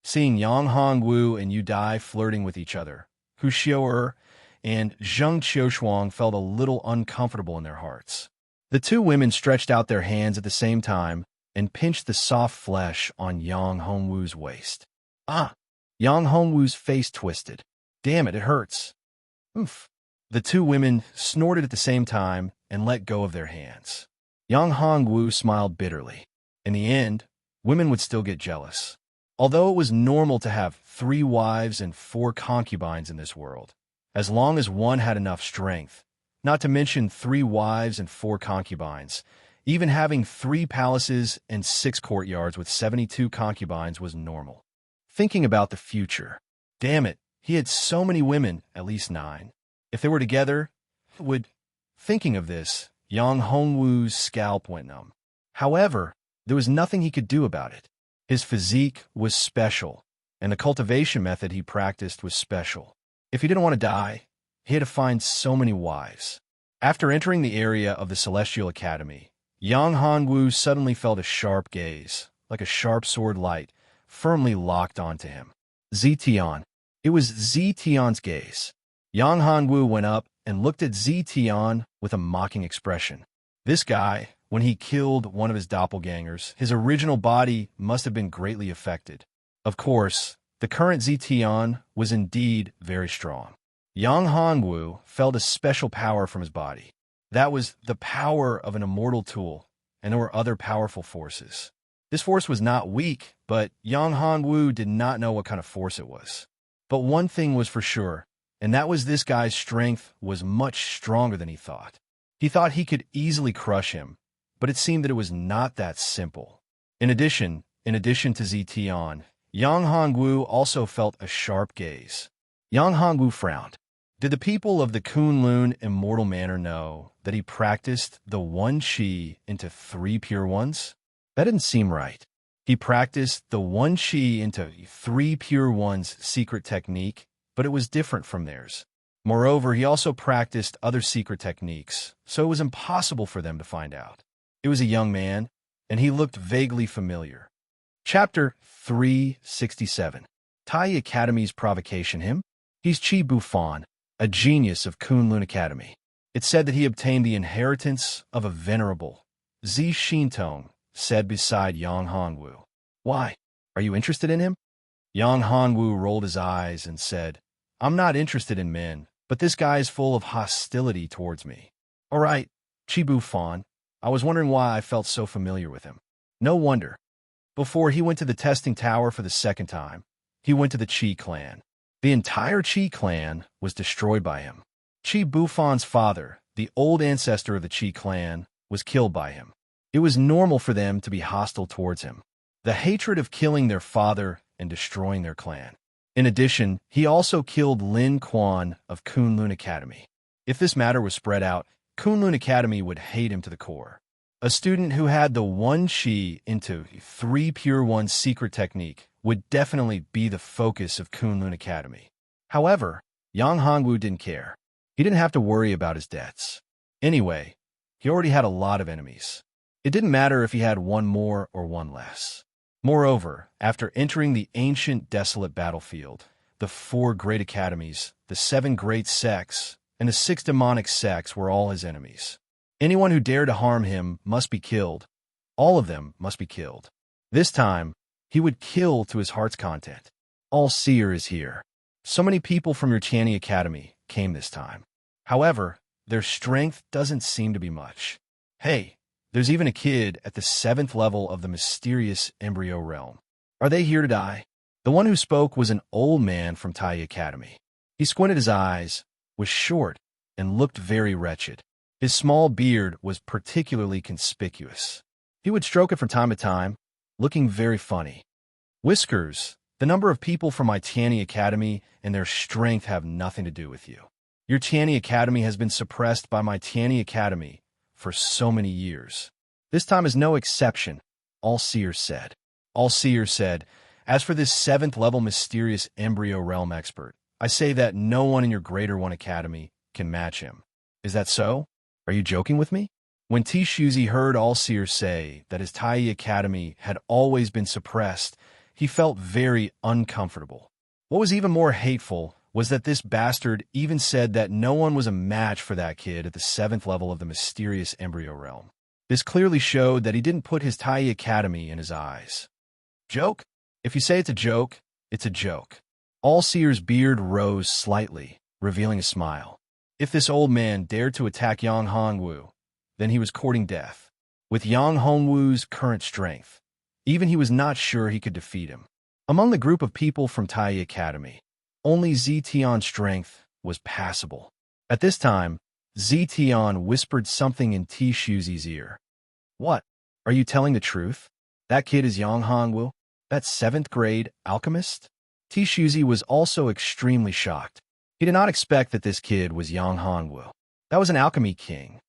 Seeing Yang Hongwu and Yu Dai flirting with each other, Hu Xiu'er and Zheng Qiushuang felt a little uncomfortable in their hearts. The two women stretched out their hands at the same time and pinched the soft flesh on Yang Hongwu's waist. Ah! Yang Hongwu's face twisted. Damn it, it hurts. Oof. The two women snorted at the same time and let go of their hands. Yang Hongwu smiled bitterly. In the end, women would still get jealous. Although it was normal to have 3 wives and 4 concubines in this world, as long as one had enough strength, not to mention 3 wives and 4 concubines, even having 3 palaces and 6 courtyards with 72 concubines was normal. Thinking about the future. Damn it, he had so many women, at least 9. If they were together, would... Thinking of this, Yang Hongwu's scalp went numb. However, there was nothing he could do about it. His physique was special, and the cultivation method he practiced was special. If he didn't want to die, he had to find so many wives. After entering the area of the Celestial Academy, Yang Hongwu suddenly felt a sharp gaze, like a sharp sword light, firmly locked onto him. Zetian. It was Zetian's gaze. Yang Hongwu went up and looked at Zetian with a mocking expression. This guy, when he killed one of his doppelgangers, his original body must have been greatly affected. Of course, the current Zetian was indeed very strong. Yang Hongwu felt a special power from his body. That was the power of an immortal tool, and there were other powerful forces. This force was not weak, but Yang Hongwu did not know what kind of force it was. But one thing was for sure, and that was this guy's strength was much stronger than he thought. He thought he could easily crush him, but it seemed that it was not that simple. In addition to Zetian, Yang Hongwu also felt a sharp gaze. Yang Hongwu frowned. Did the people of the Kunlun Immortal Manor know that he practiced the 1 Qi into 3 pure ones? That didn't seem right. He practiced the 1 Qi into 3 pure ones secret technique, but it was different from theirs. Moreover, he also practiced other secret techniques, so it was impossible for them to find out. It was a young man, and he looked vaguely familiar. Chapter 367. Tai Academy's Provocation Hymn. He's Qi Bufan, a genius of Kunlun Academy. It said that he obtained the inheritance of a venerable. Zi Xintong said beside Yang Hongwu. Why? Are you interested in him? Yang Hongwu rolled his eyes and said, I'm not interested in men, but this guy is full of hostility towards me. All right, Qi Bufan. I was wondering why I felt so familiar with him. No wonder. Before he went to the testing tower for the 2nd time, he went to the Qi clan. The entire Qi clan was destroyed by him. Qi Bufan's father, the old ancestor of the Qi clan, was killed by him. It was normal for them to be hostile towards him. The hatred of killing their father and destroying their clan. In addition, he also killed Lin Quan of Kunlun Academy. If this matter was spread out, Kunlun Academy would hate him to the core. A student who had the 1 Qi into 3 pure ones secret technique would definitely be the focus of Kunlun Academy. However, Yang Hongwu didn't care. He didn't have to worry about his debts. Anyway, he already had a lot of enemies. It didn't matter if he had 1 more or 1 less. Moreover, after entering the ancient desolate battlefield, the 4 great academies, the 7 great sects, and the 6 demonic sects were all his enemies. Anyone who dared to harm him must be killed. All of them must be killed. This time, he would kill to his heart's content. All seer is here. So many people from your Tianyi Academy came this time. However, their strength doesn't seem to be much. Hey, there's even a kid at the 7th level of the mysterious embryo realm. Are they here to die? The one who spoke was an old man from Tai Academy. He squinted his eyes, was short, and looked very wretched. His small beard was particularly conspicuous. He would stroke it from time to time, looking very funny. Whiskers, the number of people from my Tianyi Academy and their strength have nothing to do with you. Your Tianyi Academy has been suppressed by my Tianyi Academy for so many years. This time is no exception, all seers said. All-Seer said, "As for this 7th level mysterious embryo realm expert, I say that no one in your Greater One Academy can match him. Is that so? Are you joking with me?" When Tishuzi heard All-Seer say that his Tai Academy had always been suppressed, he felt very uncomfortable. What was even more hateful was that this bastard even said that no one was a match for that kid at the 7th level of the mysterious embryo realm. This clearly showed that he didn't put his Tai Academy in his eyes. Joke? If you say it's a joke, it's a joke. All-Seer's beard rose slightly, revealing a smile. If this old man dared to attack Yang Hongwu, then he was courting death. With Yang Hongwu's current strength, even he was not sure he could defeat him. Among the group of people from Tai Academy, only Zetian's strength was passable. At this time, Zetian whispered something in Tishuzi's ear. "What? Are you telling the truth? That kid is Yang Hongwu? That 7th grade alchemist?" Tishuzi was also extremely shocked. He did not expect that this kid was Yang Hongwu. That was an alchemy king.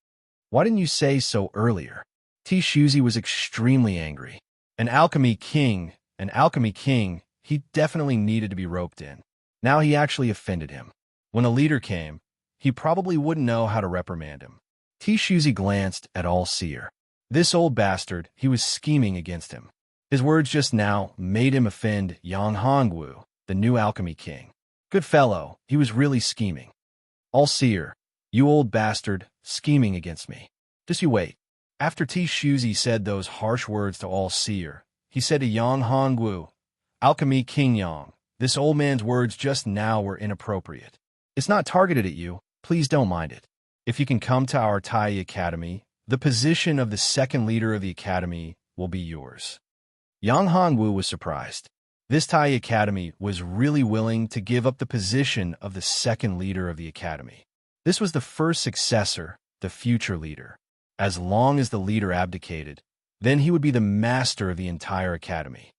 Why didn't you say so earlier? Tishuzi was extremely angry. An alchemy king, he definitely needed to be roped in. Now he actually offended him. When the leader came, he probably wouldn't know how to reprimand him. Tishuzi glanced at All-Seer. This old bastard, he was scheming against him. His words just now made him offend Yang Hongwu, the new alchemy king. Good fellow, he was really scheming. All-Seer, you old bastard, scheming against me. Just you wait. After Tishuzi said those harsh words to All-Seer, he said to Yang Hongwu, "Alchemy King Yang, this old man's words just now were inappropriate. It's not targeted at you. Please don't mind it. If you can come to our Tai Academy, the position of the 2nd leader of the academy will be yours." Yang Hongwu was surprised. This Tai Academy was really willing to give up the position of the 2nd leader of the academy. This was the first successor, the future leader. As long as the leader abdicated, then he would be the master of the entire academy.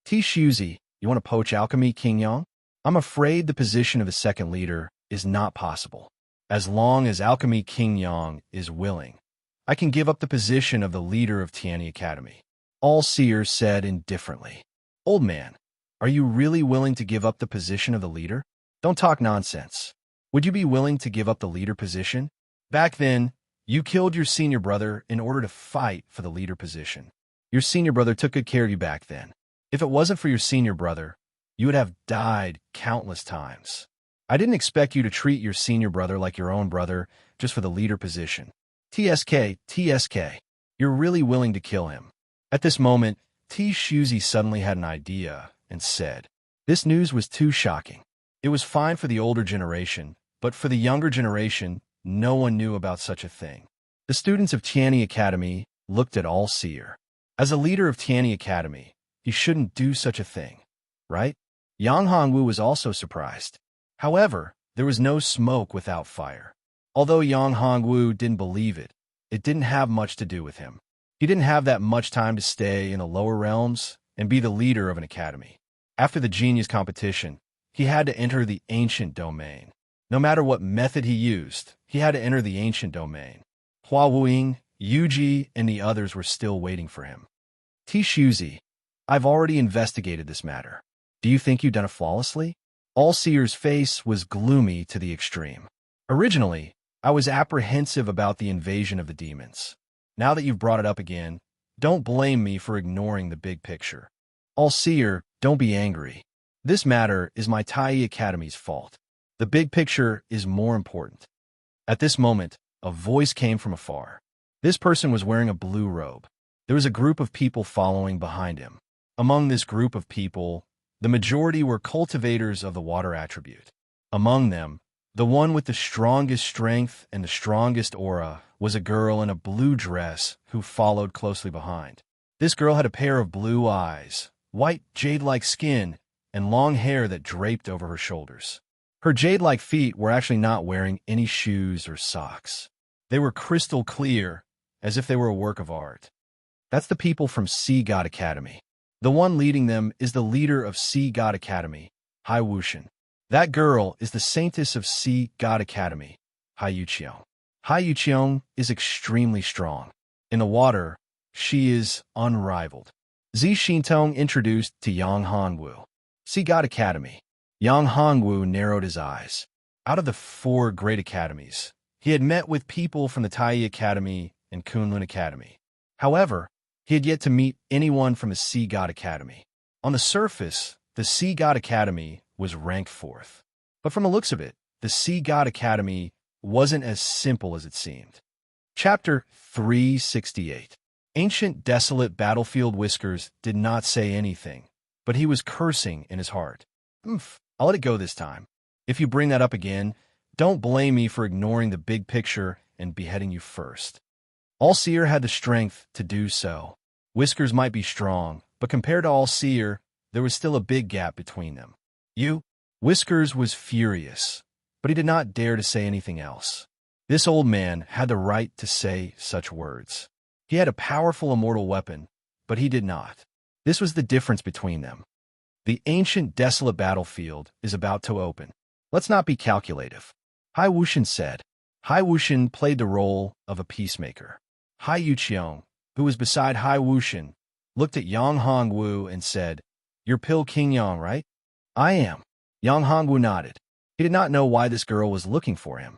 Tishuzi, you want to poach Alchemy King Yang? I'm afraid the position of the 2nd leader is not possible. As long as Alchemy King Yang is willing, I can give up the position of the leader of Tianyi Academy. All-Seer said indifferently. Old man, are you really willing to give up the position of the leader? Don't talk nonsense. Would you be willing to give up the leader position? Back then, you killed your senior brother in order to fight for the leader position. Your senior brother took good care of you back then. If it wasn't for your senior brother, you would have died countless times. I didn't expect you to treat your senior brother like your own brother just for the leader position. TSK, you're really willing to kill him. At this moment, Tishuzi suddenly had an idea and said, this news was too shocking. It was fine for the older generation, but for the younger generation, no one knew about such a thing. The students of Tianyi Academy looked at All-Seer. As a leader of Tianyi Academy, he shouldn't do such a thing, right? Yang Hongwu was also surprised. However, there was no smoke without fire. Although Yang Hongwu didn't believe it, it didn't have much to do with him. He didn't have that much time to stay in the lower realms and be the leader of an academy. After the genius competition, he had to enter the ancient domain. No matter what method he used, he had to enter the ancient domain. Hua Wuying, Yuji, and the others were still waiting for him. Tishuzi, I've already investigated this matter. Do you think you've done it flawlessly? All-Seer's face was gloomy to the extreme. Originally, I was apprehensive about the invasion of the demons. Now that you've brought it up again, don't blame me for ignoring the big picture. All-Seer, don't be angry. This matter is my Tai Academy's fault. The big picture is more important. At this moment, a voice came from afar. This person was wearing a blue robe. There was a group of people following behind him. Among this group of people, the majority were cultivators of the water attribute. Among them, the one with the strongest strength and the strongest aura was a girl in a blue dress who followed closely behind. This girl had a pair of blue eyes, white jade-like skin, and long hair that draped over her shoulders. Her jade-like feet were actually not wearing any shoes or socks. They were crystal clear, as if they were a work of art. That's the people from Sea God Academy. The one leading them is the leader of Sea God Academy, Hai Wuxian. That girl is the saintess of Sea God Academy, Hai Yuqiang. Hai Yuqiang is extremely strong. In the water, she is unrivaled. Zi Xintong introduced to Yang Hongwu. Sea God Academy. Yang Hongwu narrowed his eyes. Out of the 4 great academies, he had met with people from the Tai Academy and Kunlun Academy. However, he had yet to meet anyone from the Sea God Academy. On the surface, the Sea God Academy was ranked 4th. But from the looks of it, the Sea God Academy wasn't as simple as it seemed. Chapter 368. Ancient desolate battlefield. Whiskers did not say anything, but he was cursing in his heart. I'll let it go this time. If you bring that up again, don't blame me for ignoring the big picture and beheading you first. All-Seer had the strength to do so. Whiskers might be strong, but compared to All-Seer, there was still a big gap between them. Whiskers was furious, but he did not dare to say anything else. This old man had the right to say such words. He had a powerful immortal weapon, but he did not. This was the difference between them. The ancient desolate battlefield is about to open. Let's not be calculative. Hai Wuxian said. Hai Wuxian played the role of a peacemaker. Hai Yuqiong, who was beside Hai Wuxian, looked at Yang Hongwu and said, "You're Pil King Yang, right?" "I am." Yang Hongwu nodded. He did not know why this girl was looking for him.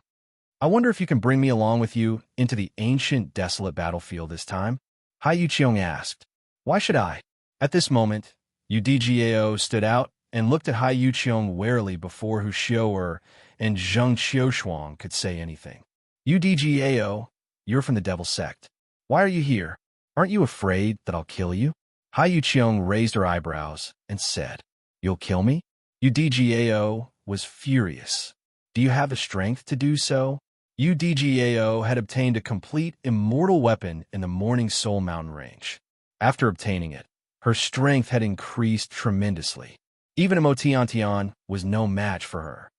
"I wonder if you can bring me along with you into the ancient desolate battlefield this time?" Hai Yuqiong asked. "Why should I?" At this moment, Udgao stood out and looked at Hai Yuqiong warily before Hu Xiu'er and Zheng Qiushuang could say anything. "Udgao, you're from the Devil Sect. Why are you here? Aren't you afraid that I'll kill you?" Hai Yuqiong raised her eyebrows and said, "You'll kill me?" Udgao was furious. "Do you have the strength to do so?" Udgao had obtained a complete immortal weapon in the Morning Soul Mountain Range. After obtaining it, her strength had increased tremendously. Even Emotiantian was no match for her.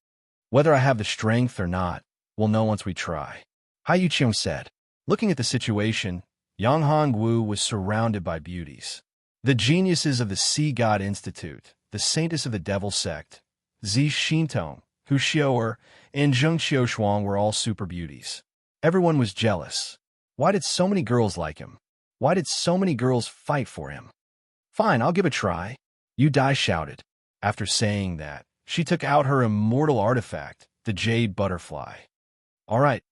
"Whether I have the strength or not, we'll know once we try," Hai Yuqiong said. Looking at the situation, Yang Hongwu was surrounded by beauties. The geniuses of the Sea God Institute, the saintess of the Devil Sect, Zi Xintong, Hu Xiu'er, and Zheng Qiushuang were all super beauties. Everyone was jealous. Why did so many girls like him? Why did so many girls fight for him? "Fine, I'll give it a try," Yu Dai shouted. After saying that, she took out her immortal artifact, the Jade Butterfly. All right,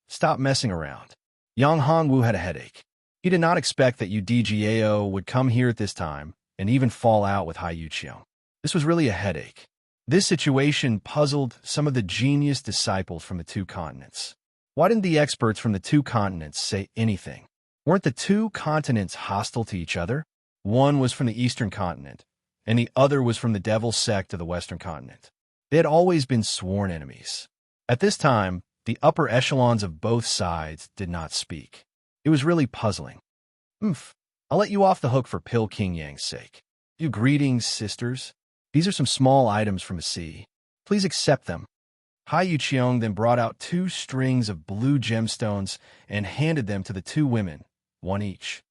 stop messing around." Yang Hongwu had a headache. He did not expect that Udgao would come here at this time and even fall out with Hai Yuqiong. This was really a headache. This situation puzzled some of the genius disciples from the 2 continents. Why didn't the experts from the 2 continents say anything? Weren't the 2 continents hostile to each other? One was from the Eastern continent, and the other was from the Devil Sect of the Western continent. They had always been sworn enemies. At this time, the upper echelons of both sides did not speak. It was really puzzling. I'll let you off the hook for Pil King Yang's sake. Greetings, sisters. These are some small items from the sea. Please accept them." Hai Yuqiong then brought out 2 strings of blue gemstones and handed them to the 2 women, one each.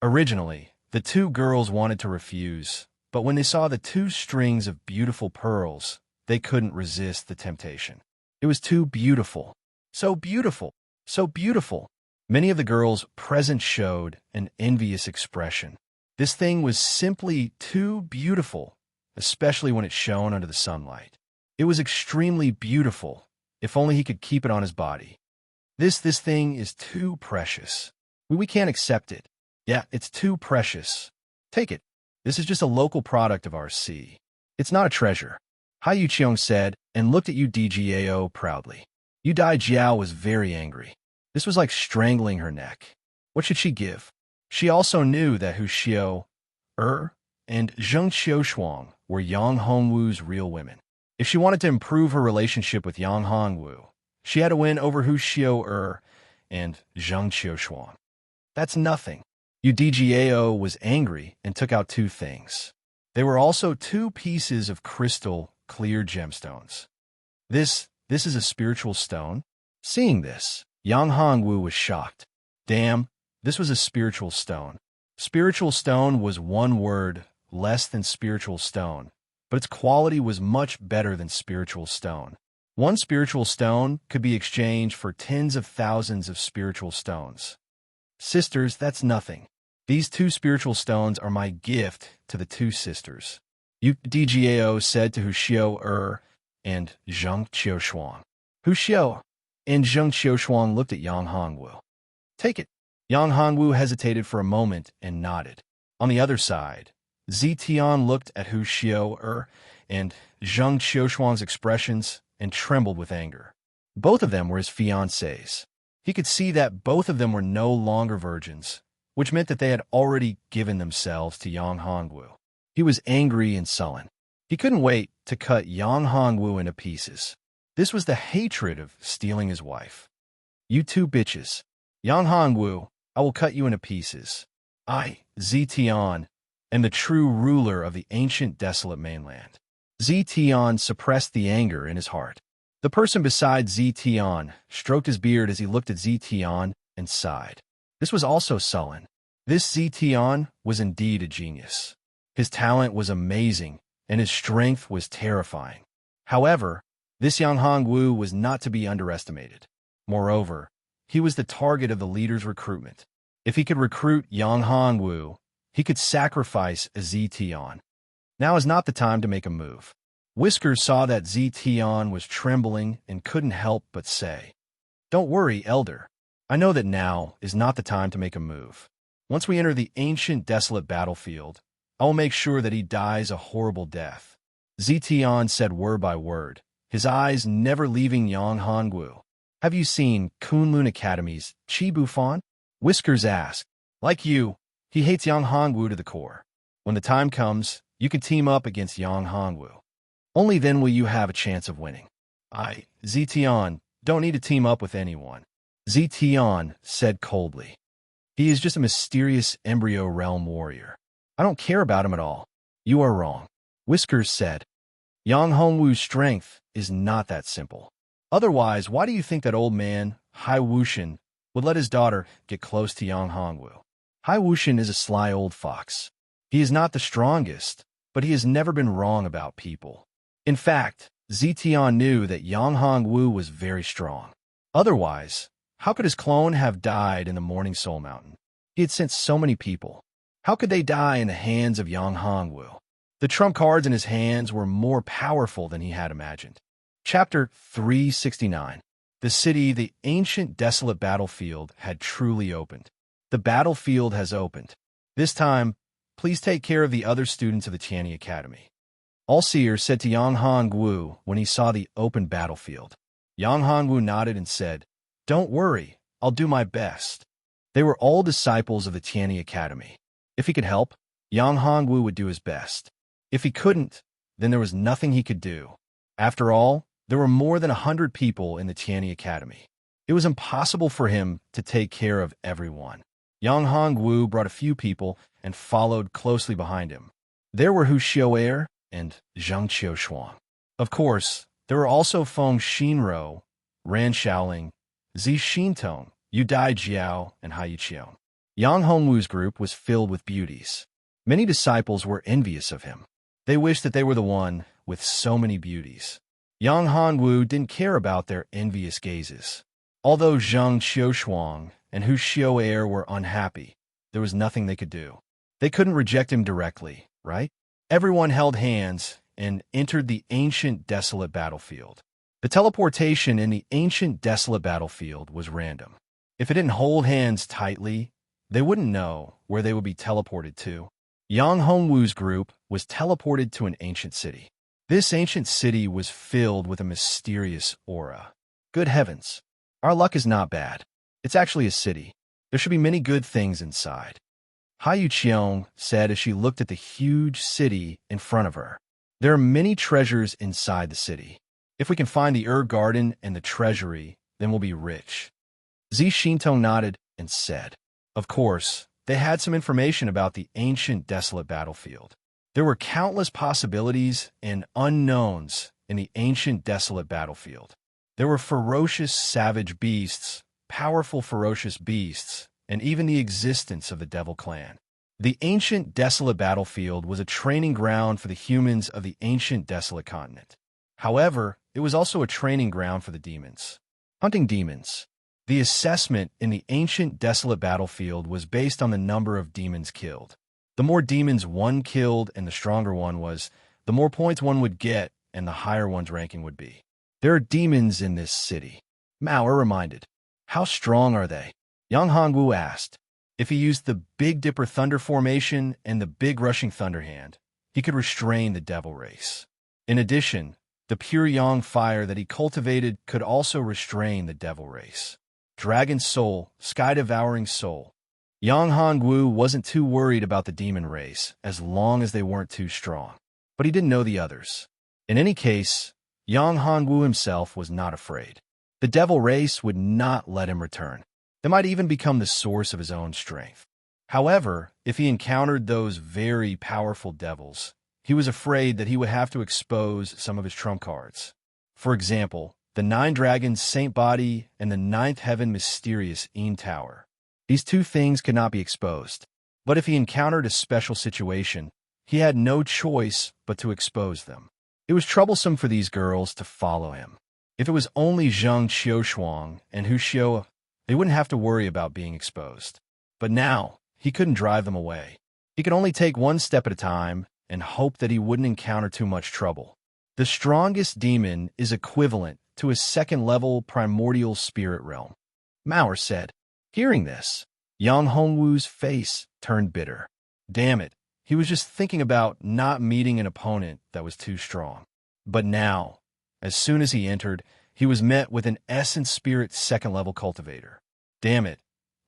Originally, the 2 girls wanted to refuse, but when they saw the 2 strings of beautiful pearls, they couldn't resist the temptation. It was too beautiful. So beautiful. So beautiful. Many of the girls present showed an envious expression. This thing was simply too beautiful, especially when it shone under the sunlight. It was extremely beautiful, if only he could keep it on his body. This thing is too precious. We can't accept it. Yeah, it's too precious. Take it. This is just a local product of our sea. It's not a treasure," Hai Yuqiong said and looked at Udgao proudly. Yu Dai Jiao was very angry. This was like strangling her neck. What should she give? She also knew that Hu Xiu'er and Zheng Qiushuang were Yang Hongwu's real women. If she wanted to improve her relationship with Yang Hongwu, she had to win over Hu Xiu'er and Zheng Qiushuang. That's nothing. Udgao was angry and took out 2 things. There were also 2 pieces of crystal clear gemstones. This is a spiritual stone? Seeing this, Yang Hongwu was shocked. Damn, this was a spiritual stone. Spiritual stone was one word less than spiritual stone, but its quality was much better than spiritual stone. One spiritual stone could be exchanged for tens of thousands of spiritual stones. Sisters, that's nothing. These two spiritual stones are my gift to the two sisters. Yu Dgao said to Hu Xiao and Zheng Qiushuang. Hu Xiao and Zheng Qiushuang looked at Yang Hongwu. Take it. Yang Hongwu hesitated for a moment and nodded. On the other side, Zitian looked at Hu Xiao and Zheng Qiushuang's expressions and trembled with anger. Both of them were his fiancées. He could see that both of them were no longer virgins, which meant that they had already given themselves to Yang Hongwu. He was angry and sullen. He couldn't wait to cut Yang Hongwu into pieces. This was the hatred of stealing his wife. You two bitches. Yang Hongwu, I will cut you into pieces. I, Zitian, am the true ruler of the ancient desolate mainland. Zitian suppressed the anger in his heart. The person beside Zitian stroked his beard as he looked at Zitian and sighed. This was also sullen. This Zitian was indeed a genius. His talent was amazing, and his strength was terrifying. However, this Yang Hongwu was not to be underestimated. Moreover, he was the target of the leader's recruitment. If he could recruit Yang Hongwu, he could sacrifice a Zitian. Now is not the time to make a move. Whiskers saw that Zitian was trembling and couldn't help but say, "Don't worry, Elder. I know that now is not the time to make a move. Once we enter the ancient desolate battlefield, I will make sure that he dies a horrible death." Zitian said word by word, his eyes never leaving Yang Hongwu. Have you seen Kunlun Academy's Chi Bufan? Whiskers asked. Like you, he hates Yang Hongwu to the core. When the time comes, you can team up against Yang Hongwu. Only then will you have a chance of winning. I, Zitian, don't need to team up with anyone. Zitian said coldly. He is just a mysterious embryo realm warrior. I don't care about him at all. You are wrong. Whiskers said. Yang Hongwu's strength is not that simple. Otherwise, why do you think that old man, Hai Wuxian, would let his daughter get close to Yang Hongwu? Hai Wuxian is a sly old fox. He is not the strongest, but he has never been wrong about people. In fact, Zitian knew that Yang Hongwu was very strong. Otherwise, how could his clone have died in the Morning Soul Mountain? He had sent so many people. How could they die in the hands of Yang Hongwu? The trump cards in his hands were more powerful than he had imagined. Chapter 369. The city, the ancient desolate battlefield, had truly opened. The battlefield has opened. This time, please take care of the other students of the Tianyi Academy. All-Seer said to Yang Hongwu when he saw the open battlefield. Yang Hongwu nodded and said, "Don't worry, I'll do my best." They were all disciples of the Tianyi Academy. If he could help, Yang Hongwu would do his best. If he couldn't, then there was nothing he could do. After all, there were more than 100 people in the Tianyi Academy. It was impossible for him to take care of everyone. Yang Hongwu brought a few people and followed closely behind him. There were Hu Xiao and Zheng Qiushuang. Of course, there were also Feng Xinro, Ran Xiaoling, Zi Xintong, Yu Dai Jiao, and Hai Yiqian. Yang Hongwu's group was filled with beauties. Many disciples were envious of him. They wished that they were the one with so many beauties. Yang Hongwu didn't care about their envious gazes. Although Zheng Qiushuang and Hu Xiao were unhappy, there was nothing they could do. They couldn't reject him directly, right? Everyone held hands and entered the ancient desolate battlefield. The teleportation in the ancient desolate battlefield was random. If it didn't hold hands tightly, they wouldn't know where they would be teleported to. Yang Hongwu's group was teleported to an ancient city. This ancient city was filled with a mysterious aura. Good heavens, our luck is not bad. It's actually a city. There should be many good things inside. Hai Yiqian said as she looked at the huge city in front of her. There are many treasures inside the city. If we can find the Garden and the treasury, then we'll be rich. Zi Xintong nodded and said, of course, they had some information about the ancient desolate battlefield. There were countless possibilities and unknowns in the ancient desolate battlefield. There were ferocious savage beasts, powerful ferocious beasts, and even the existence of the Devil Clan. The ancient desolate battlefield was a training ground for the humans of the ancient desolate continent. However, it was also a training ground for the demons. Hunting demons. The assessment in the ancient desolate battlefield was based on the number of demons killed. The more demons one killed and the stronger one was, the more points one would get and the higher one's ranking would be. There are demons in this city, Mao reminded. How strong are they? Yang Hongwu asked. If he used the Big Dipper Thunder Formation and the Big Rushing Thunder Hand, he could restrain the devil race. In addition, the pure Yang fire that he cultivated could also restrain the devil race. Dragon Soul, Sky-Devouring Soul. Yang Hongwu wasn't too worried about the demon race as long as they weren't too strong. But he didn't know the others. In any case, Yang Hongwu himself was not afraid. The devil race would not let him return. They might even become the source of his own strength. However, if he encountered those very powerful devils, he was afraid that he would have to expose some of his trump cards. For example, the 9 Dragons Saint Body and the 9th Heaven Mysterious Een Tower. These two things could not be exposed. But if he encountered a special situation, he had no choice but to expose them. It was troublesome for these girls to follow him. If it was only Zheng Qiushuang and Hu Xiu, they wouldn't have to worry about being exposed. But now, he couldn't drive them away. He could only take one step at a time and hope that he wouldn't encounter too much trouble. The strongest demon is equivalent to a second-level primordial spirit realm, Mao said. Hearing this, Yang Hongwu's face turned bitter. Damn it, he was just thinking about not meeting an opponent that was too strong. But now, as soon as he entered, he was met with an Essence Spirit second-level cultivator. Damn it,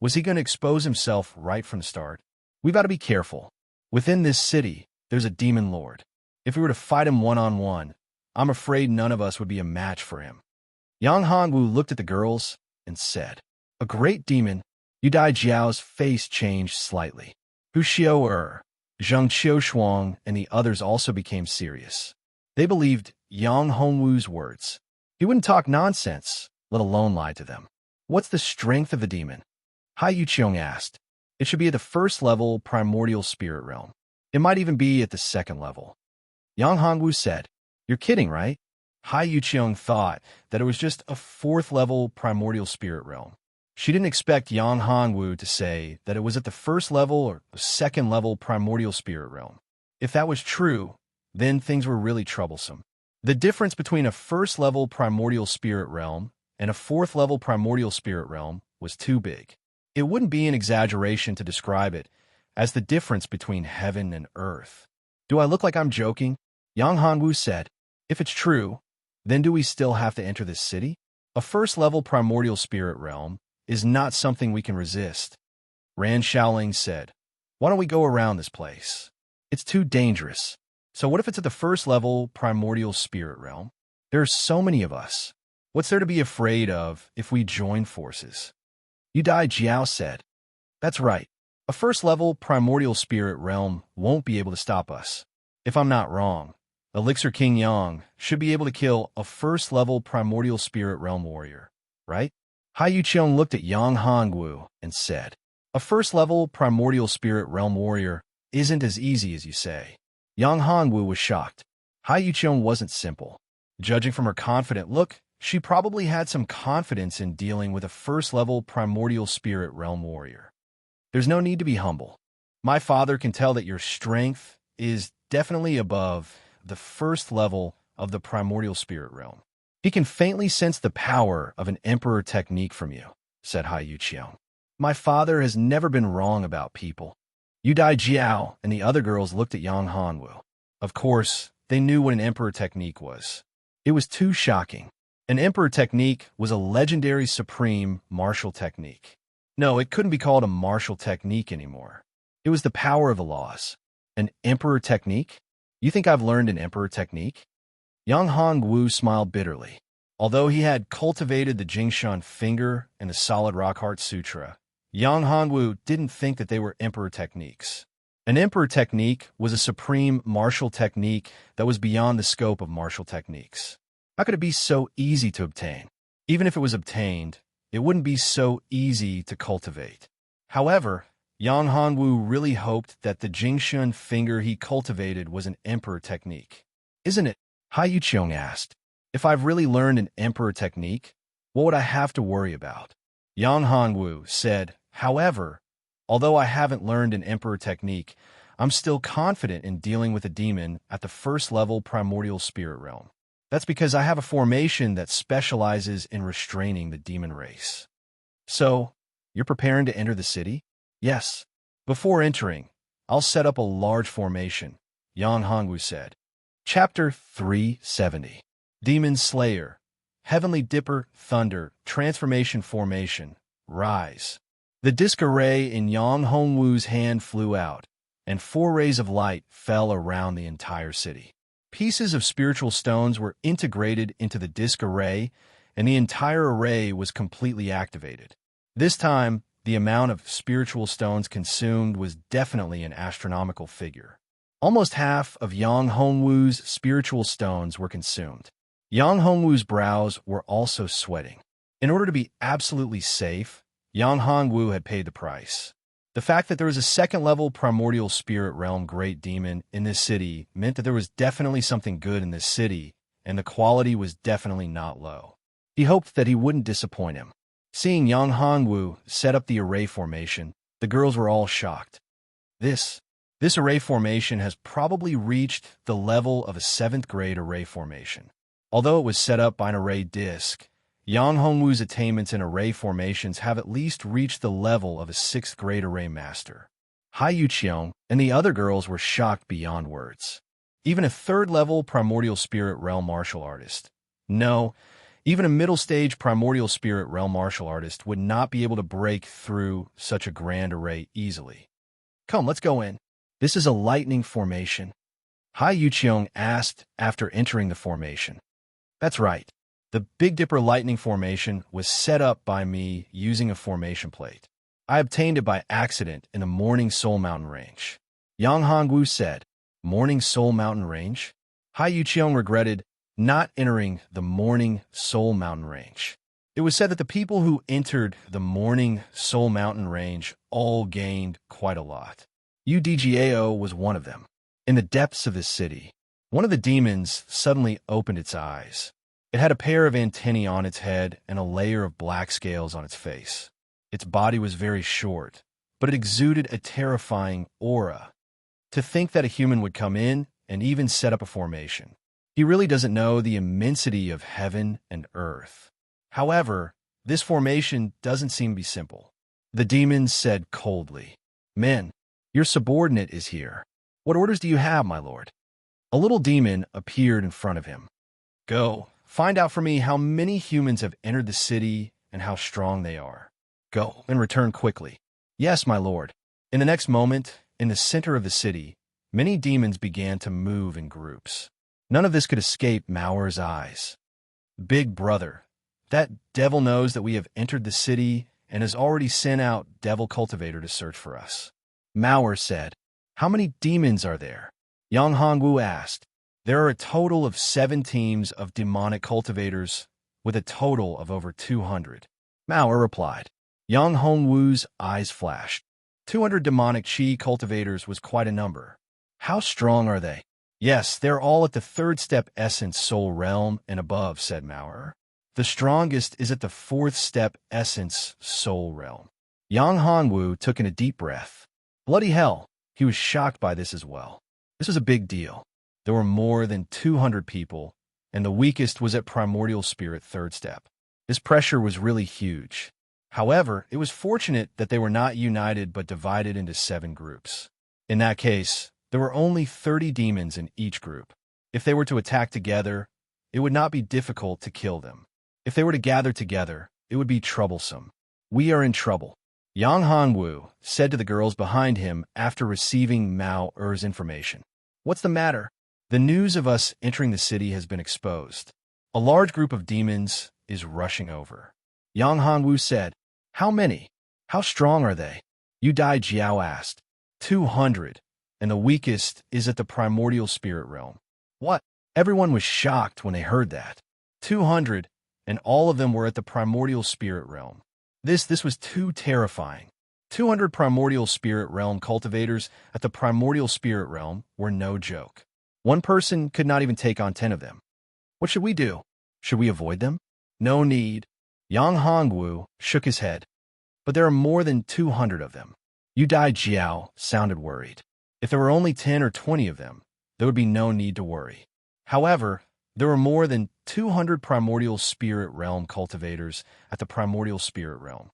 was he going to expose himself right from the start? We've got to be careful. Within this city, there's a demon lord. If we were to fight him one-on-one, I'm afraid none of us would be a match for him. Yang Hongwu looked at the girls and said, A great demon. Yudai Jiao's face changed slightly. Hu Xiu, Zheng Qiushuang, and the others also became serious. They believed Yang Hongwu's words. He wouldn't talk nonsense, let alone lie to them. What's the strength of a demon? Hai Yuqiong asked. It should be at the first level primordial spirit realm. It might even be at the second level. Yang Hongwu said, You're kidding, right? Hai Yuqiong thought that it was just a fourth level primordial spirit realm. She didn't expect Yang Hongwu to say that it was at the first level or the second level primordial spirit realm. If that was true, then things were really troublesome. The difference between a first level primordial spirit realm and a fourth level primordial spirit realm was too big. It wouldn't be an exaggeration to describe it as the difference between heaven and earth. Do I look like I'm joking? Yang Hongwu said. If it's true, then do we still have to enter this city? A first-level primordial spirit realm is not something we can resist. Ran Shaoling said, Why don't we go around this place? It's too dangerous. So what if it's at the first-level primordial spirit realm? There are so many of us. What's there to be afraid of if we join forces? Yudai Jiao said, That's right. A first-level primordial spirit realm won't be able to stop us. If I'm not wrong, Elixir King Yang should be able to kill a first-level primordial spirit realm warrior, right? Hai Yuqiong looked at Yang Hongwu and said, A first-level primordial spirit realm warrior isn't as easy as you say. Yang Hongwu was shocked. Hai Yuqiong wasn't simple. Judging from her confident look, she probably had some confidence in dealing with a first-level primordial spirit realm warrior. There's no need to be humble. My father can tell that your strength is definitely above the first level of the primordial spirit realm. He can faintly sense the power of an emperor technique from you, said Hai Yuqiong. My father has never been wrong about people. Yudai Jiao and the other girls looked at Yang Hongwu. Of course, they knew what an emperor technique was. It was too shocking. An emperor technique was a legendary supreme martial technique. No, it couldn't be called a martial technique anymore. It was the power of the laws. An emperor technique? You think I've learned an emperor technique? Yang Hongwu smiled bitterly. Although he had cultivated the Jingshan finger and the solid rock heart sutra, Yang Hongwu didn't think that they were emperor techniques. An emperor technique was a supreme martial technique that was beyond the scope of martial techniques. How could it be so easy to obtain? Even if it was obtained, it wouldn't be so easy to cultivate. However, Yang Hongwu really hoped that the Jingshan finger he cultivated was an emperor technique. Isn't it? Hai Yuqiong asked. If I've really learned an emperor technique, what would I have to worry about? Yang Hongwu said, however, although I haven't learned an emperor technique, I'm still confident in dealing with a demon at the first level primordial spirit realm. That's because I have a formation that specializes in restraining the demon race. So, you're preparing to enter the city? Yes. Before entering, I'll set up a large formation, Yang Hongwu said. Chapter 370. Demon Slayer. Heavenly Dipper, Thunder, Transformation Formation, Rise. The disc array in Yang Hongwu's hand flew out, and 4 rays of light fell around the entire city. Pieces of spiritual stones were integrated into the disc array, and the entire array was completely activated. This time, the amount of spiritual stones consumed was definitely an astronomical figure. Almost half of Yang Hongwu's spiritual stones were consumed. Yang Hongwu's brows were also sweating. In order to be absolutely safe, Yang Hongwu had paid the price. The fact that there was a second-level primordial spirit realm great demon in this city meant that there was definitely something good in this city, and the quality was definitely not low. He hoped that he wouldn't disappoint him. Seeing Yang Hongwu set up the array formation, the girls were all shocked. This array formation has probably reached the level of a 7th grade array formation. Although it was set up by an array disc, Yang Hongwu's attainments in array formations have at least reached the level of a 6th grade array master. Hai Yuqiong and the other girls were shocked beyond words. Even a 3rd-level primordial spirit realm martial artist. No, even a middle-stage primordial spirit realm martial artist would not be able to break through such a grand array easily. Come, let's go in. This is a lightning formation. Hai Yuqiong asked after entering the formation. That's right. The Big Dipper lightning formation was set up by me using a formation plate. I obtained it by accident in the Morning Soul Mountain Range. Yang Hongwu said, Morning Soul Mountain Range? Hai Yuqiong regretted not entering the Morning Soul Mountain Range. It was said that the people who entered the Morning Soul Mountain Range all gained quite a lot. UDGAO was one of them. In the depths of this city, one of the demons suddenly opened its eyes. It had a pair of antennae on its head and a layer of black scales on its face. Its body was very short, but it exuded a terrifying aura. To think that a human would come in and even set up a formation. He really doesn't know the immensity of heaven and earth. However, this formation doesn't seem to be simple. The demon said coldly, Men, your subordinate is here. What orders do you have, my lord? A little demon appeared in front of him. Go, find out for me how many humans have entered the city and how strong they are. Go, and return quickly. Yes, my lord. In the next moment, in the center of the city, many demons began to move in groups. None of this could escape Maur's eyes. Big brother, that devil knows that we have entered the city and has already sent out Devil Cultivator to search for us. Maur said, How many demons are there? Yang Hongwu asked. There are a total of 7 teams of demonic cultivators with a total of over 200. Maur replied. Yang Hongwu's eyes flashed. 200 demonic chi cultivators was quite a number. How strong are they? Yes, they're all at the 3rd step essence soul realm and above, said Maur. The strongest is at the 4th step essence soul realm. Yang Hongwu took in a deep breath. Bloody hell, he was shocked by this as well. This was a big deal. There were more than 200 people, and the weakest was at primordial spirit 3rd step. This pressure was really huge. However, it was fortunate that they were not united but divided into 7 groups. In that case, there were only 30 demons in each group. If they were to attack together, it would not be difficult to kill them. If they were to gather together, it would be troublesome. We are in trouble. Yang Hongwu said to the girls behind him after receiving Maur's information. What's the matter? The news of us entering the city has been exposed. A large group of demons is rushing over. Yang Hongwu said, How many? How strong are they? Yudai Jiao asked. 200, and the weakest is at the primordial spirit realm. What? Everyone was shocked when they heard that. 200, and all of them were at the primordial spirit realm. This was too terrifying. 200 primordial spirit realm cultivators at the primordial spirit realm were no joke. One person could not even take on 10 of them. What should we do? Should we avoid them? No need. Yang Hongwu shook his head. But there are more than 200 of them. Yu Dai Jiao sounded worried. If there were only 10 or 20 of them, there would be no need to worry. However, there were more than 200 primordial spirit realm cultivators at the primordial spirit realm.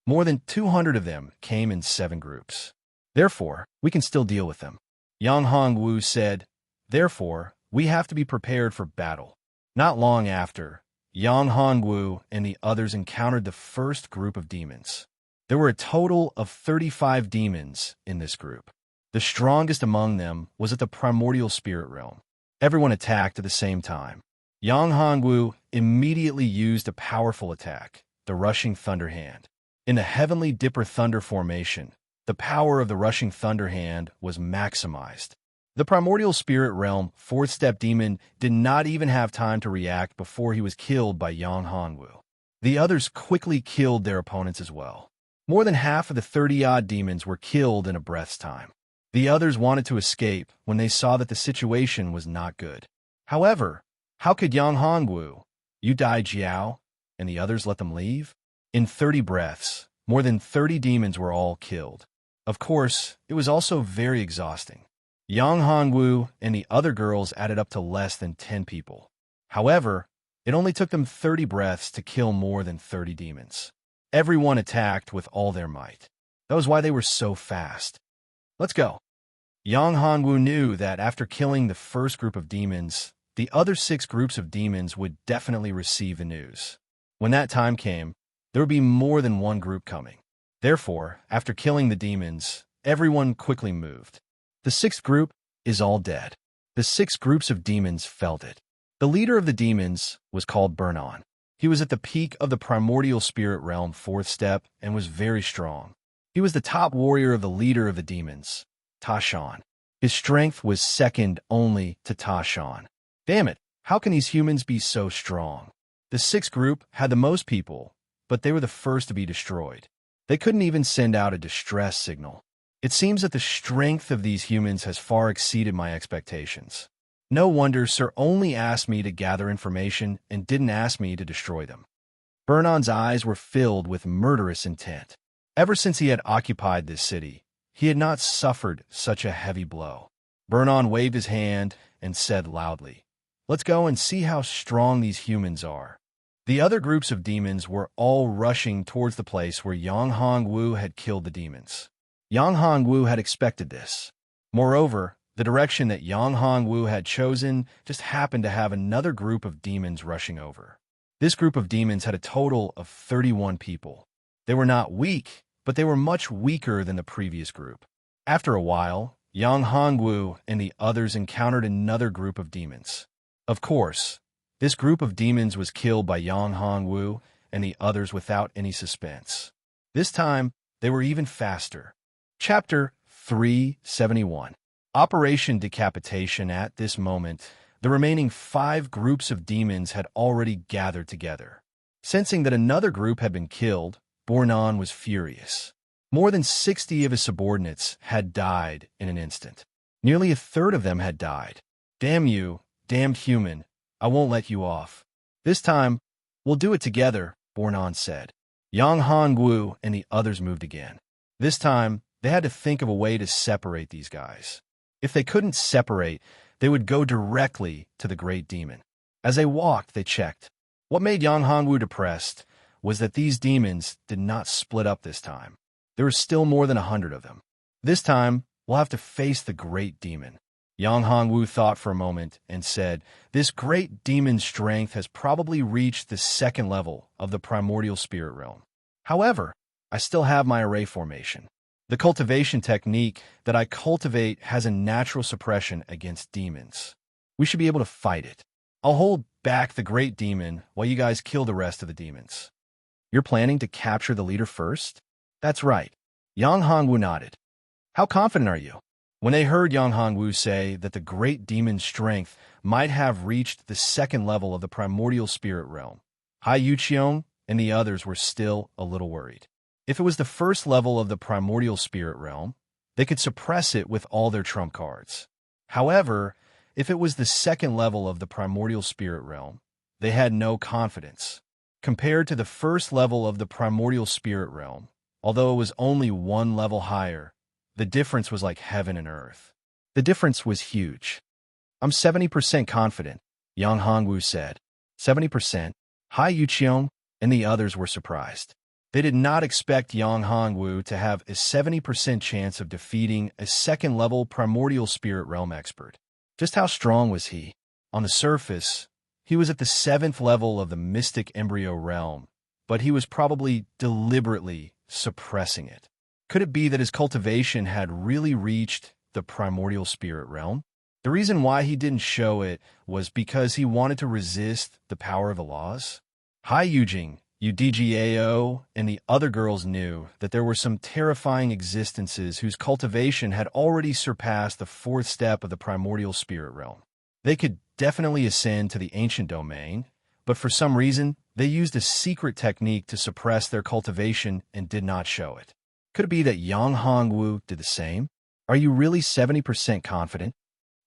More than 200 of them came in 7 groups. Therefore, we can still deal with them. Yang Hongwu said, therefore, we have to be prepared for battle. Not long after, Yang Hongwu and the others encountered the first group of demons. There were a total of 35 demons in this group. The strongest among them was at the primordial spirit realm. Everyone attacked at the same time. Yang Hongwu immediately used a powerful attack, the Rushing Thunder Hand. In the Heavenly Dipper Thunder formation, the power of the Rushing Thunder Hand was maximized. The primordial spirit realm 4th-step demon did not even have time to react before he was killed by Yang Hongwu. The others quickly killed their opponents as well. More than half of the 30-odd demons were killed in a breath's time. The others wanted to escape when they saw that the situation was not good. However, how could Yang Hongwu, Yu Dai Jiao, and the others let them leave? In 30 breaths, more than 30 demons were all killed. Of course, it was also very exhausting. Yang Hongwu and the other girls added up to less than 10 people. However, it only took them 30 breaths to kill more than 30 demons. Everyone attacked with all their might. That was why they were so fast. Let's go. Yang Hongwu knew that after killing the first group of demons, the other 6 groups of demons would definitely receive the news. When that time came, there would be more than one group coming. Therefore, after killing the demons, everyone quickly moved. The 6th group is all dead. The 6 groups of demons felt it. The leader of the demons was called Burnon. He was at the peak of the primordial spirit realm 4th step and was very strong. He was the top warrior of the leader of the demons, Ta Shan. His strength was second only to Ta Shan. Damn it, how can these humans be so strong? The 6th group had the most people, but they were the first to be destroyed. They couldn't even send out a distress signal. It seems that the strength of these humans has far exceeded my expectations. No wonder Sir only asked me to gather information and didn't ask me to destroy them. Burnon's eyes were filled with murderous intent. Ever since he had occupied this city, he had not suffered such a heavy blow. Burnon waved his hand and said loudly, "Let's go and see how strong these humans are." The other groups of demons were all rushing towards the place where Yang Hongwu had killed the demons. Yang Hongwu had expected this. Moreover, the direction that Yang Hongwu had chosen just happened to have another group of demons rushing over. This group of demons had a total of 31 people. They were not weak, but they were much weaker than the previous group. After a while, Yang Hongwu and the others encountered another group of demons. Of course, this group of demons was killed by Yang Hongwu and the others without any suspense. This time, they were even faster. Chapter 371. Operation Decapitation. At this moment, the remaining 5 groups of demons had already gathered together. Sensing that another group had been killed, Burnon was furious. More than 60 of his subordinates had died in an instant. Nearly a third of them had died. Damn you, damned human, I won't let you off. This time, we'll do it together, Burnon said. Yang Hongwu and the others moved again. This time, they had to think of a way to separate these guys. If they couldn't separate, they would go directly to the great demon. As they walked, they checked. What made Yang Hongwu depressed was that these demons did not split up this time. There were still more than 100 of them. This time, we'll have to face the great demon. Yang Hongwu thought for a moment and said, "This great demon's strength has probably reached the 2nd level of the primordial spirit realm. However, I still have my array formation. The cultivation technique that I cultivate has a natural suppression against demons. We should be able to fight it. I'll hold back the great demon while you guys kill the rest of the demons." You're planning to capture the leader first? That's right. Yang Hongwu nodded. How confident are you? When they heard Yang Hongwu say that the great demon's strength might have reached the 2nd level of the primordial spirit realm, Hai Yuqiong and the others were still a little worried. If it was the 1st level of the primordial spirit realm, they could suppress it with all their trump cards. However, if it was the 2nd level of the primordial spirit realm, they had no confidence. Compared to the first level of the primordial spirit realm, although it was only one level higher, the difference was like heaven and earth. The difference was huge. I'm 70% confident, Yang Hongwu said. 70%? Hai Yuqiong and the others were surprised. They did not expect Yang Hongwu to have a 70% chance of defeating a second-level primordial spirit realm expert. Just how strong was he? On the surface, he was at the 7th level of the mystic embryo realm, but he was probably deliberately suppressing it. Could it be that his cultivation had really reached the primordial spirit realm? The reason why he didn't show it was because he wanted to resist the power of the laws. Hai Yujing, UDGAO, and the other girls knew that there were some terrifying existences whose cultivation had already surpassed the 4th step of the primordial spirit realm. They could definitely ascend to the ancient domain, but for some reason, they used a secret technique to suppress their cultivation and did not show it. Could it be that Yang Hongwu did the same? Are you really 70% confident?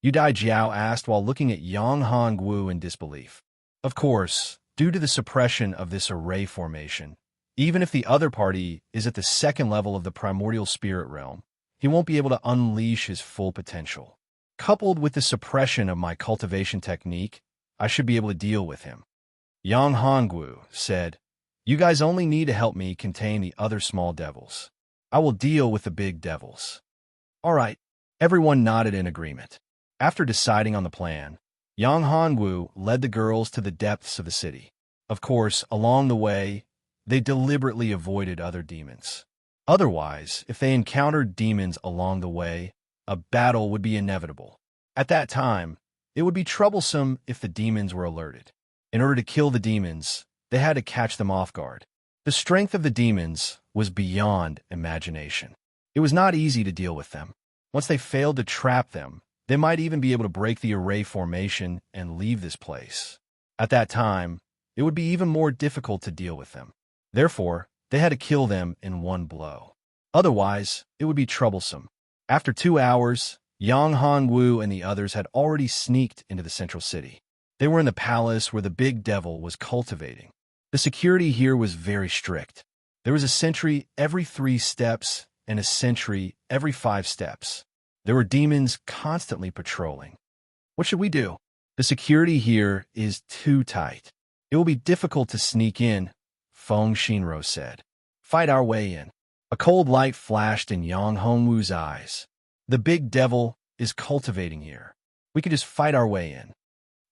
Yudai Jiao asked while looking at Yang Hongwu in disbelief. Of course, due to the suppression of this array formation, even if the other party is at the 2nd level of the primordial spirit realm, he won't be able to unleash his full potential. Coupled with the suppression of my cultivation technique, I should be able to deal with him. Yang Hongwu said, "You guys only need to help me contain the other small devils. I will deal with the big devils." All right, everyone nodded in agreement. After deciding on the plan, Yang Hongwu led the girls to the depths of the city. Of course, along the way, they deliberately avoided other demons. Otherwise, if they encountered demons along the way, a battle would be inevitable. At that time, it would be troublesome if the demons were alerted. In order to kill the demons, they had to catch them off guard. The strength of the demons was beyond imagination. It was not easy to deal with them. Once they failed to trap them, they might even be able to break the array formation and leave this place. At that time, it would be even more difficult to deal with them. Therefore, they had to kill them in one blow. Otherwise, it would be troublesome. After 2 hours, Yang Hongwu and the others had already sneaked into the central city. They were in the palace where the big devil was cultivating. The security here was very strict. There was a sentry every 3 steps and a sentry every 5 steps. There were demons constantly patrolling. What should we do? The security here is too tight. It will be difficult to sneak in, Feng Shinro said. Fight our way in. A cold light flashed in Yang Hongwu's eyes. The big devil is cultivating here. We could just fight our way in.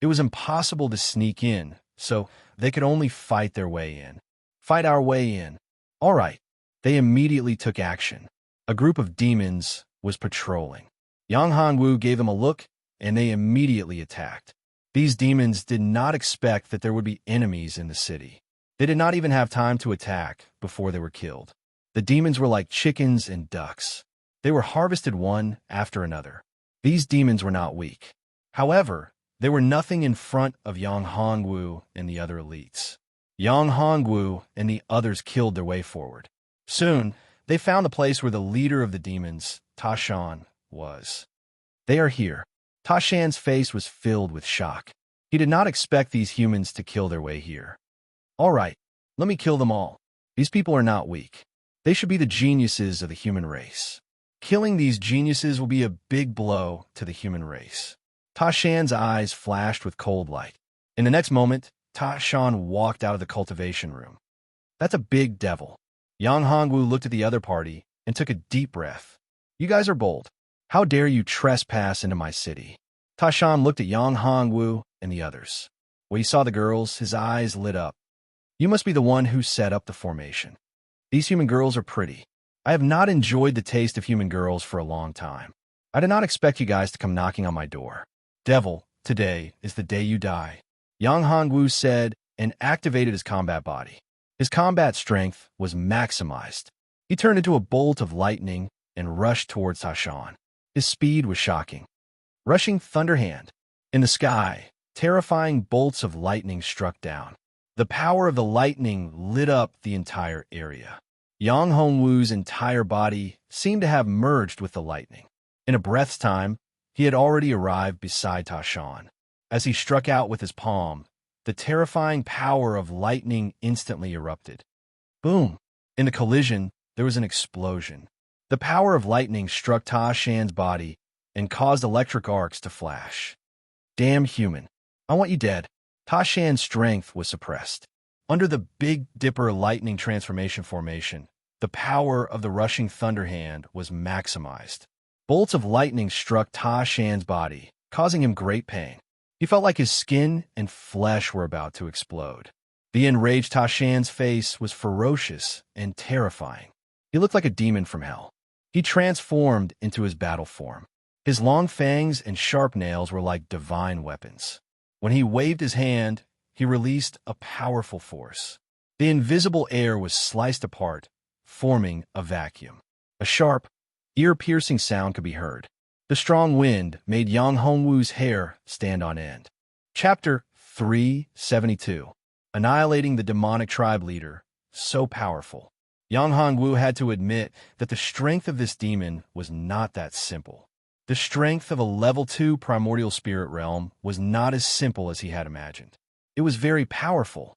It was impossible to sneak in, so they could only fight their way in. Fight our way in. All right. They immediately took action. A group of demons was patrolling. Yang Hongwu gave them a look, and they immediately attacked. These demons did not expect that there would be enemies in the city. They did not even have time to attack before they were killed. The demons were like chickens and ducks. They were harvested one after another. These demons were not weak. However, they were nothing in front of Yang Hongwu and the other elites. Yang Hongwu and the others killed their way forward. Soon, they found the place where the leader of the demons, Ta Shan, was. They are here. Ta Shan's face was filled with shock. He did not expect these humans to kill their way here. All right, let me kill them all. These people are not weak. They should be the geniuses of the human race. Killing these geniuses will be a big blow to the human race. Ta Shan's eyes flashed with cold light. In the next moment, Ta Shan walked out of the cultivation room. That's a big devil. Yang Hongwu looked at the other party and took a deep breath. You guys are bold. How dare you trespass into my city? Ta Shan looked at Yang Hongwu and the others. When he saw the girls, his eyes lit up. You must be the one who set up the formation. These human girls are pretty. I have not enjoyed the taste of human girls for a long time. I did not expect you guys to come knocking on my door. Devil, today is the day you die, Yang Hongwu said and activated his combat body. His combat strength was maximized. He turned into a bolt of lightning and rushed towards Ta Shan. His speed was shocking. Rushing Thunderhand. In the sky, terrifying bolts of lightning struck down. The power of the lightning lit up the entire area. Yang Hongwu's entire body seemed to have merged with the lightning. In a breath's time, he had already arrived beside Ta Shan. As he struck out with his palm, the terrifying power of lightning instantly erupted. Boom! In the collision, there was an explosion. The power of lightning struck Ta Shan's body and caused electric arcs to flash. Damn human. I want you dead. Ta Shan's strength was suppressed. Under the Big Dipper lightning transformation formation, the power of the rushing thunder hand was maximized. Bolts of lightning struck Ta Shan's body, causing him great pain. He felt like his skin and flesh were about to explode. The enraged Ta Shan's face was ferocious and terrifying. He looked like a demon from hell. He transformed into his battle form. His long fangs and sharp nails were like divine weapons. When he waved his hand, he released a powerful force. The invisible air was sliced apart, forming a vacuum. A sharp, ear-piercing sound could be heard. The strong wind made Yang Hongwu's hair stand on end. Chapter 372. Annihilating the demonic tribe leader. So powerful. Yang Hongwu had to admit that the strength of this demon was not that simple. The strength of a level 2 primordial spirit realm was not as simple as he had imagined. It was very powerful.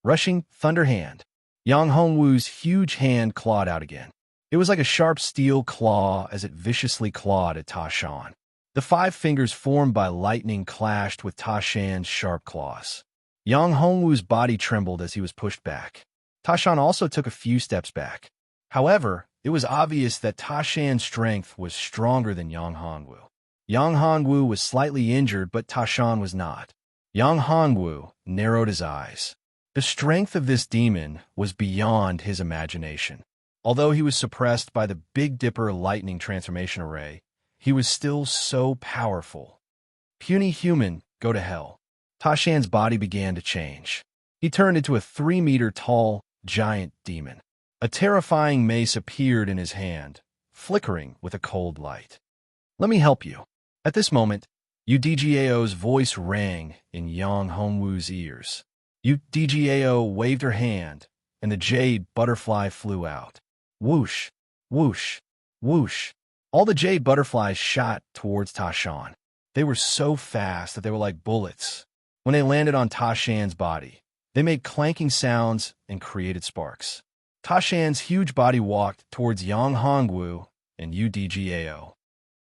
Rushing thunder hand. Yang Hongwu's huge hand clawed out again. It was like a sharp steel claw as it viciously clawed at Ta Shan. The 5 fingers formed by lightning clashed with Ta Shan's sharp claws. Yang Hongwu's body trembled as he was pushed back. Ta Shan also took a few steps back. However, it was obvious that Ta Shan's strength was stronger than Yang Hongwu. Yang Hongwu was slightly injured, but Ta Shan was not. Yang Hongwu narrowed his eyes. The strength of this demon was beyond his imagination. Although he was suppressed by the Big Dipper lightning transformation array, he was still so powerful. Puny human, go to hell. Ta Shan's body began to change. He turned into a 3-meter-tall, giant demon. A terrifying mace appeared in his hand, flickering with a cold light. Let me help you. At this moment, UDGAO's voice rang in Yang Hongwu's ears. UDGAO waved her hand, and the jade butterfly flew out. Whoosh, whoosh, whoosh. All the jade butterflies shot towards Ta Shan. They were so fast that they were like bullets. When they landed on Ta Shan's body, they made clanking sounds and created sparks. Ta Shan's huge body walked towards Yang Hongwu and UDGAO.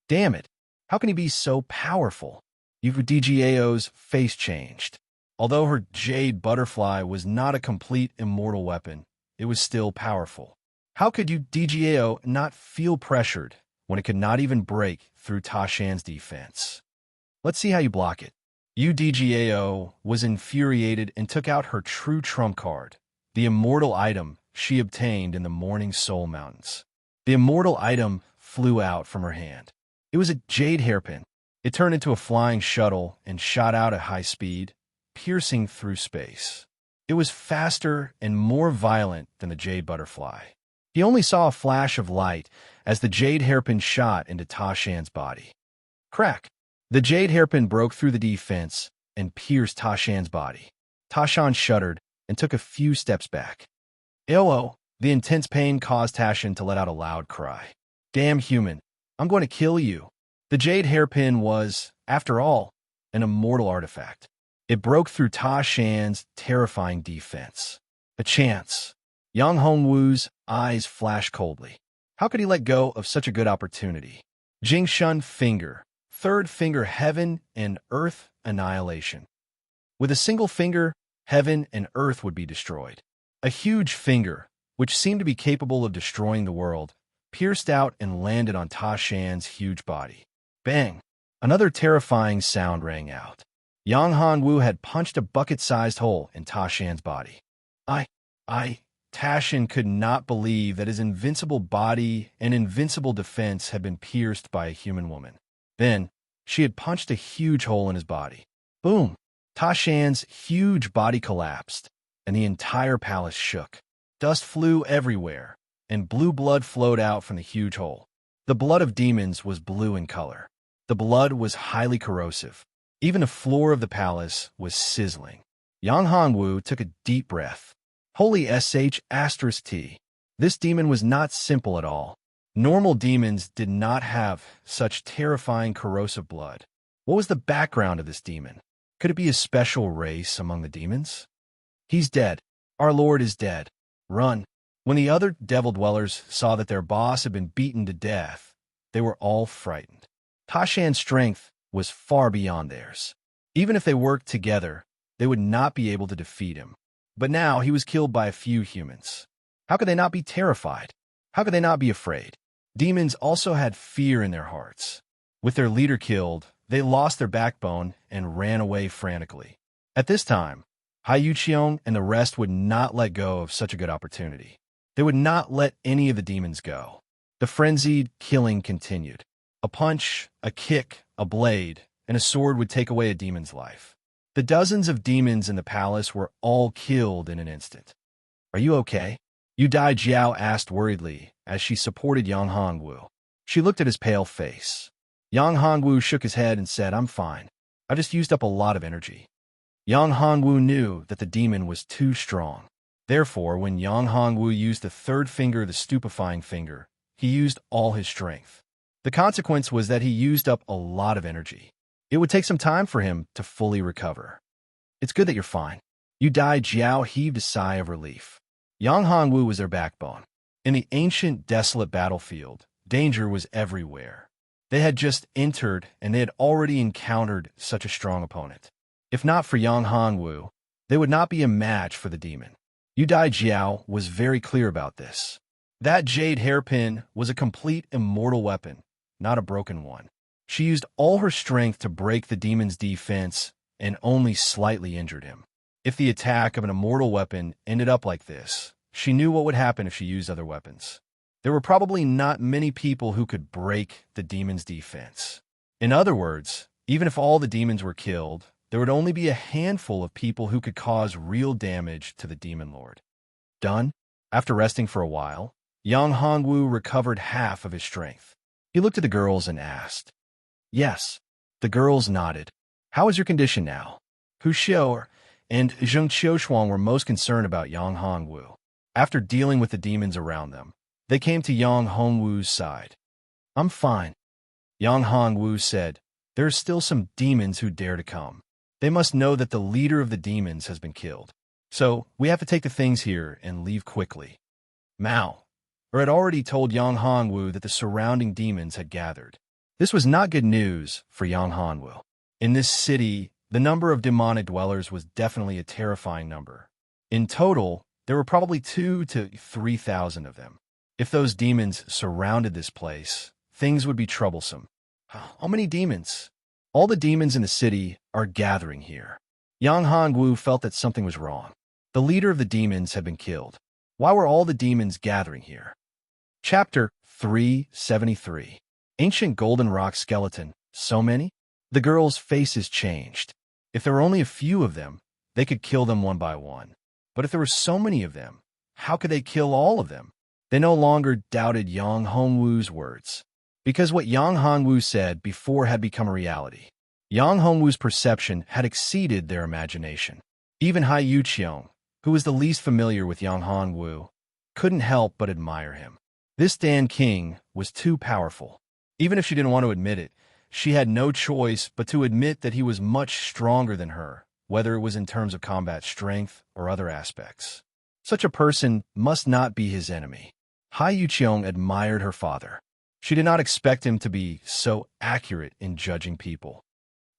Damn it! How can he be so powerful? UDGAO's face changed. Although her jade butterfly was not a complete immortal weapon, it was still powerful. How could UDGAO not feel pressured when it could not even break through Ta Shan's defense? Let's see how you block it. UDGAO was infuriated and took out her true trump card, the immortal item she obtained in the Morning Soul Mountains. The immortal item flew out from her hand. It was a jade hairpin. It turned into a flying shuttle and shot out at high speed, piercing through space. It was faster and more violent than the jade butterfly. He only saw a flash of light as the jade hairpin shot into Ta Shan's body. Crack! The jade hairpin broke through the defense and pierced Ta Shan's body. Ta Shan shuddered and took a few steps back. Ew! The intense pain caused Ta Shan to let out a loud cry. Damn human! I'm going to kill you! The jade hairpin was, after all, an immortal artifact. It broke through Ta Shan's terrifying defense. A chance. Yang Hongwu's eyes flashed coldly. How could he let go of such a good opportunity? Jingshun finger. Third finger heaven and earth annihilation. With a single finger, heaven and earth would be destroyed. A huge finger, which seemed to be capable of destroying the world, pierced out and landed on Ta Shan's huge body. Bang! Another terrifying sound rang out. Yang Hongwu had punched a bucket-sized hole in Ta Shan's body. Ta Shan could not believe that his invincible body and invincible defense had been pierced by a human woman. Then, she had punched a huge hole in his body. Boom! Ta Shan's huge body collapsed, and the entire palace shook. Dust flew everywhere, and blue blood flowed out from the huge hole. The blood of demons was blue in color. The blood was highly corrosive. Even the floor of the palace was sizzling. Yang Hongwu took a deep breath. Holy **T. This demon was not simple at all. Normal demons did not have such terrifying corrosive blood. What was the background of this demon? Could it be a special race among the demons? He's dead. Our lord is dead. Run. When the other devil dwellers saw that their boss had been beaten to death, they were all frightened. Tashan's strength was far beyond theirs. Even if they worked together, they would not be able to defeat him. But now he was killed by a few humans. How could they not be terrified? How could they not be afraid? Demons also had fear in their hearts. With their leader killed, they lost their backbone and ran away frantically. At this time, Hai Yuqiong and the rest would not let go of such a good opportunity. They would not let any of the demons go. The frenzied killing continued. A punch, a kick, a blade, and a sword would take away a demon's life. The dozens of demons in the palace were all killed in an instant. Are you okay? Yu Dai Jiao asked worriedly as she supported Yang Hongwu. She looked at his pale face. Yang Hongwu shook his head and said, I'm fine. I just used up a lot of energy. Yang Hongwu knew that the demon was too strong. Therefore, when Yang Hongwu used the third finger, the stupefying finger, he used all his strength. The consequence was that he used up a lot of energy. It would take some time for him to fully recover. It's good that you're fine. Yu Dai Jiao heaved a sigh of relief. Yang Hongwu was their backbone. In the ancient, desolate battlefield, danger was everywhere. They had just entered, and they had already encountered such a strong opponent. If not for Yang Hongwu, they would not be a match for the demon. Yu Dai Jiao was very clear about this. That jade hairpin was a complete immortal weapon, not a broken one. She used all her strength to break the demon's defense and only slightly injured him. If the attack of an immortal weapon ended up like this, she knew what would happen if she used other weapons. There were probably not many people who could break the demon's defense. In other words, even if all the demons were killed, there would only be a handful of people who could cause real damage to the demon lord. Done? After resting for a while, Yang Hongwu recovered half of his strength. He looked at the girls and asked. Yes. The girls nodded. How is your condition now? Hu Xiao and Zheng Qiushuang were most concerned about Yang Hongwu. After dealing with the demons around them, they came to Yang Hongwu's side. I'm fine. Yang Hongwu said, there are still some demons who dare to come. They must know that the leader of the demons has been killed. So, we have to take the things here and leave quickly. Mao had already told Yang Hongwu that the surrounding demons had gathered. This was not good news for Yang Hongwu. In this city, the number of demonic dwellers was definitely a terrifying number. In total, there were probably 2,000 to 3,000 of them. If those demons surrounded this place, things would be troublesome. How many demons? All the demons in the city are gathering here. Yang Hongwu felt that something was wrong. The leader of the demons had been killed. Why were all the demons gathering here? Chapter 373. Ancient Golden Rock Skeleton. So many? The girls' faces changed. If there were only a few of them, they could kill them one by one. But if there were so many of them, how could they kill all of them? They no longer doubted Yang Hongwu's words, because what Yang Hongwu said before had become a reality. Yang Hongwu's perception had exceeded their imagination. Even Hai Yuqiong, who was the least familiar with Yang Hongwu, couldn't help but admire him. This Dan King was too powerful. Even if she didn't want to admit it, she had no choice but to admit that he was much stronger than her, whether it was in terms of combat strength or other aspects. Such a person must not be his enemy. Hai Yuqiong admired her father. She did not expect him to be so accurate in judging people.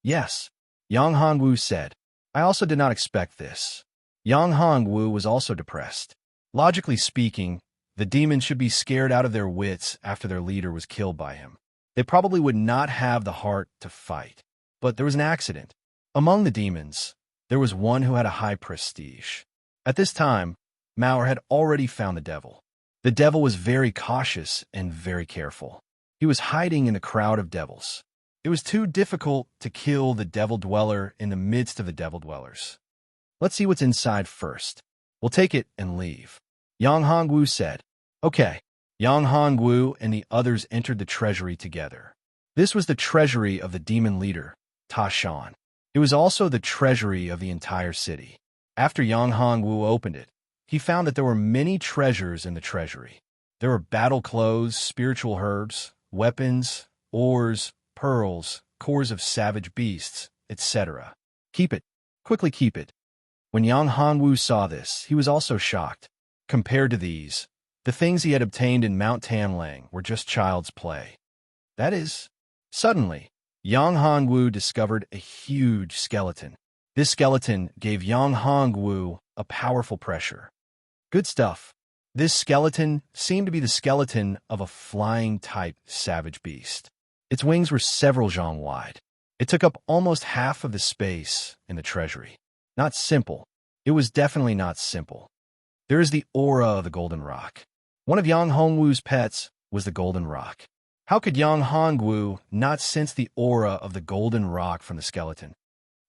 Yes, Yang Hongwu said. I also did not expect this. Yang Hongwu was also depressed. Logically speaking, the demons should be scared out of their wits after their leader was killed by him. They probably would not have the heart to fight. But there was an accident. Among the demons, there was one who had a high prestige. At this time, Mao had already found the devil. The devil was very cautious and very careful. He was hiding in a crowd of devils. It was too difficult to kill the devil dweller in the midst of the devil dwellers. Let's see what's inside first. We'll take it and leave. Yang Hongwu said. Okay. Yang Hongwu and the others entered the treasury together. This was the treasury of the demon leader, Ta Shan. It was also the treasury of the entire city. After Yang Hongwu opened it, he found that there were many treasures in the treasury. There were battle clothes, spiritual herbs, weapons, ores, pearls, cores of savage beasts, etc. Keep it. Quickly keep it. When Yang Hongwu saw this, he was also shocked. Compared to these, the things he had obtained in Mount Tanlang were just child's play. That is, suddenly, Yang Hongwu discovered a huge skeleton. This skeleton gave Yang Hongwu a powerful pressure. Good stuff. This skeleton seemed to be the skeleton of a flying-type savage beast. Its wings were several zhang wide. It took up almost half of the space in the treasury. Not simple. It was definitely not simple. There is the aura of the golden rock. One of Yang Hongwu's pets was the golden rock. How could Yang Hongwu not sense the aura of the golden rock from the skeleton?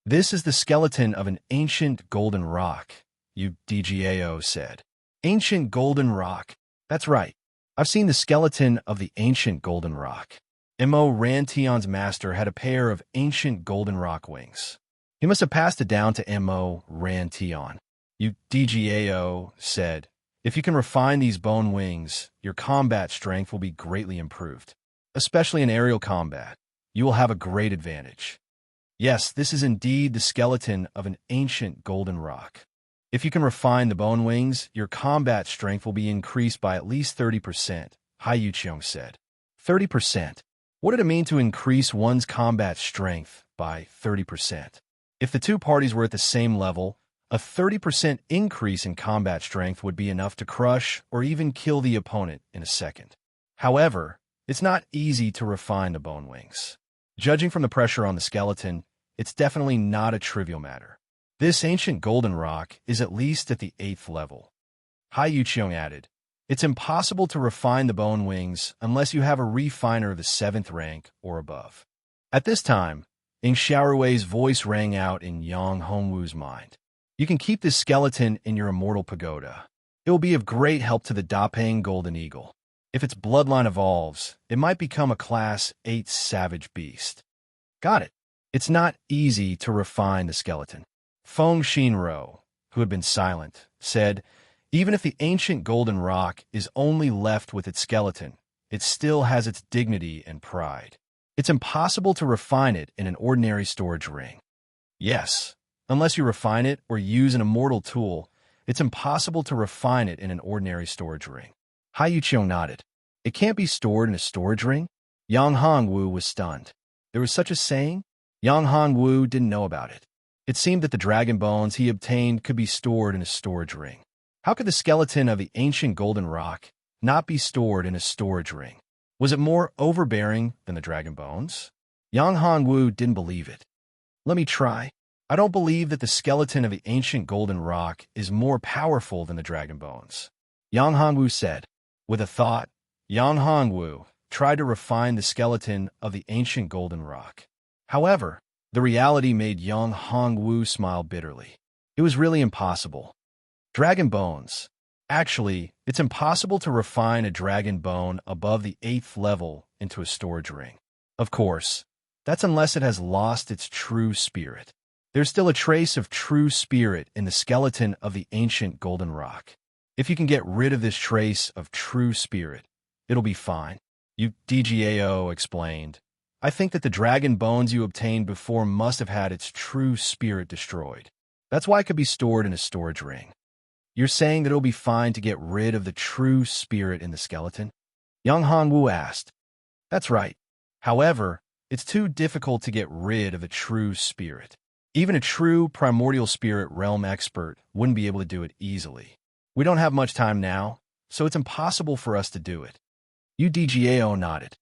This is the skeleton of an ancient golden rock, UDGAO said. Ancient golden rock. That's right. I've seen the skeleton of the ancient golden rock. Mo Rantion's master had a pair of ancient golden rock wings. He must have passed it down to Mo Rantion. UDGAO said, if you can refine these bone wings, your combat strength will be greatly improved. Especially in aerial combat, you will have a great advantage. Yes, this is indeed the skeleton of an ancient golden rock. If you can refine the bone wings, your combat strength will be increased by at least 30%, Hai Yuqiong said. 30%? What did it mean to increase one's combat strength by 30%? If the two parties were at the same level, a 30% increase in combat strength would be enough to crush or even kill the opponent in a second. However, it's not easy to refine the bone wings. Judging from the pressure on the skeleton, it's definitely not a trivial matter. This ancient golden rock is at least at the 8th level. Hai Yuqiong added, it's impossible to refine the bone wings unless you have a refiner of the 7th rank or above. At this time, Ing Xiaorui's voice rang out in Yang Hongwu's mind. You can keep this skeleton in your immortal pagoda. It will be of great help to the Dapeng Golden Eagle. If its bloodline evolves, it might become a Class 8 savage beast. Got it. It's not easy to refine the skeleton. Feng Xinro, who had been silent, said, even if the ancient golden rock is only left with its skeleton, it still has its dignity and pride. It's impossible to refine it in an ordinary storage ring. Yes, unless you refine it or use an immortal tool, it's impossible to refine it in an ordinary storage ring. Hai Yuqiong nodded. It can't be stored in a storage ring? Yang Hongwu was stunned. There was such a saying? Yang Hongwu didn't know about it. It seemed that the dragon bones he obtained could be stored in a storage ring. How could the skeleton of the ancient golden rock not be stored in a storage ring? Was it more overbearing than the dragon bones? Yang Hongwu didn't believe it. Let me try. I don't believe that the skeleton of the ancient golden rock is more powerful than the dragon bones. Yang Hongwu said. With a thought, Yang Hongwu tried to refine the skeleton of the ancient golden rock. However, the reality made Yang Hongwu smile bitterly. It was really impossible. Dragon bones. Actually, it's impossible to refine a dragon bone above the 8th level into a storage ring. Of course, that's unless it has lost its true spirit. There's still a trace of true spirit in the skeleton of the ancient golden rock. If you can get rid of this trace of true spirit, it'll be fine. UDGAO explained. I think that the dragon bones you obtained before must have had its true spirit destroyed. That's why it could be stored in a storage ring. You're saying that it'll be fine to get rid of the true spirit in the skeleton? Yang Hongwu asked. That's right. However, it's too difficult to get rid of the true spirit. Even a true primordial spirit realm expert wouldn't be able to do it easily. We don't have much time now, so it's impossible for us to do it. UDGAO nodded.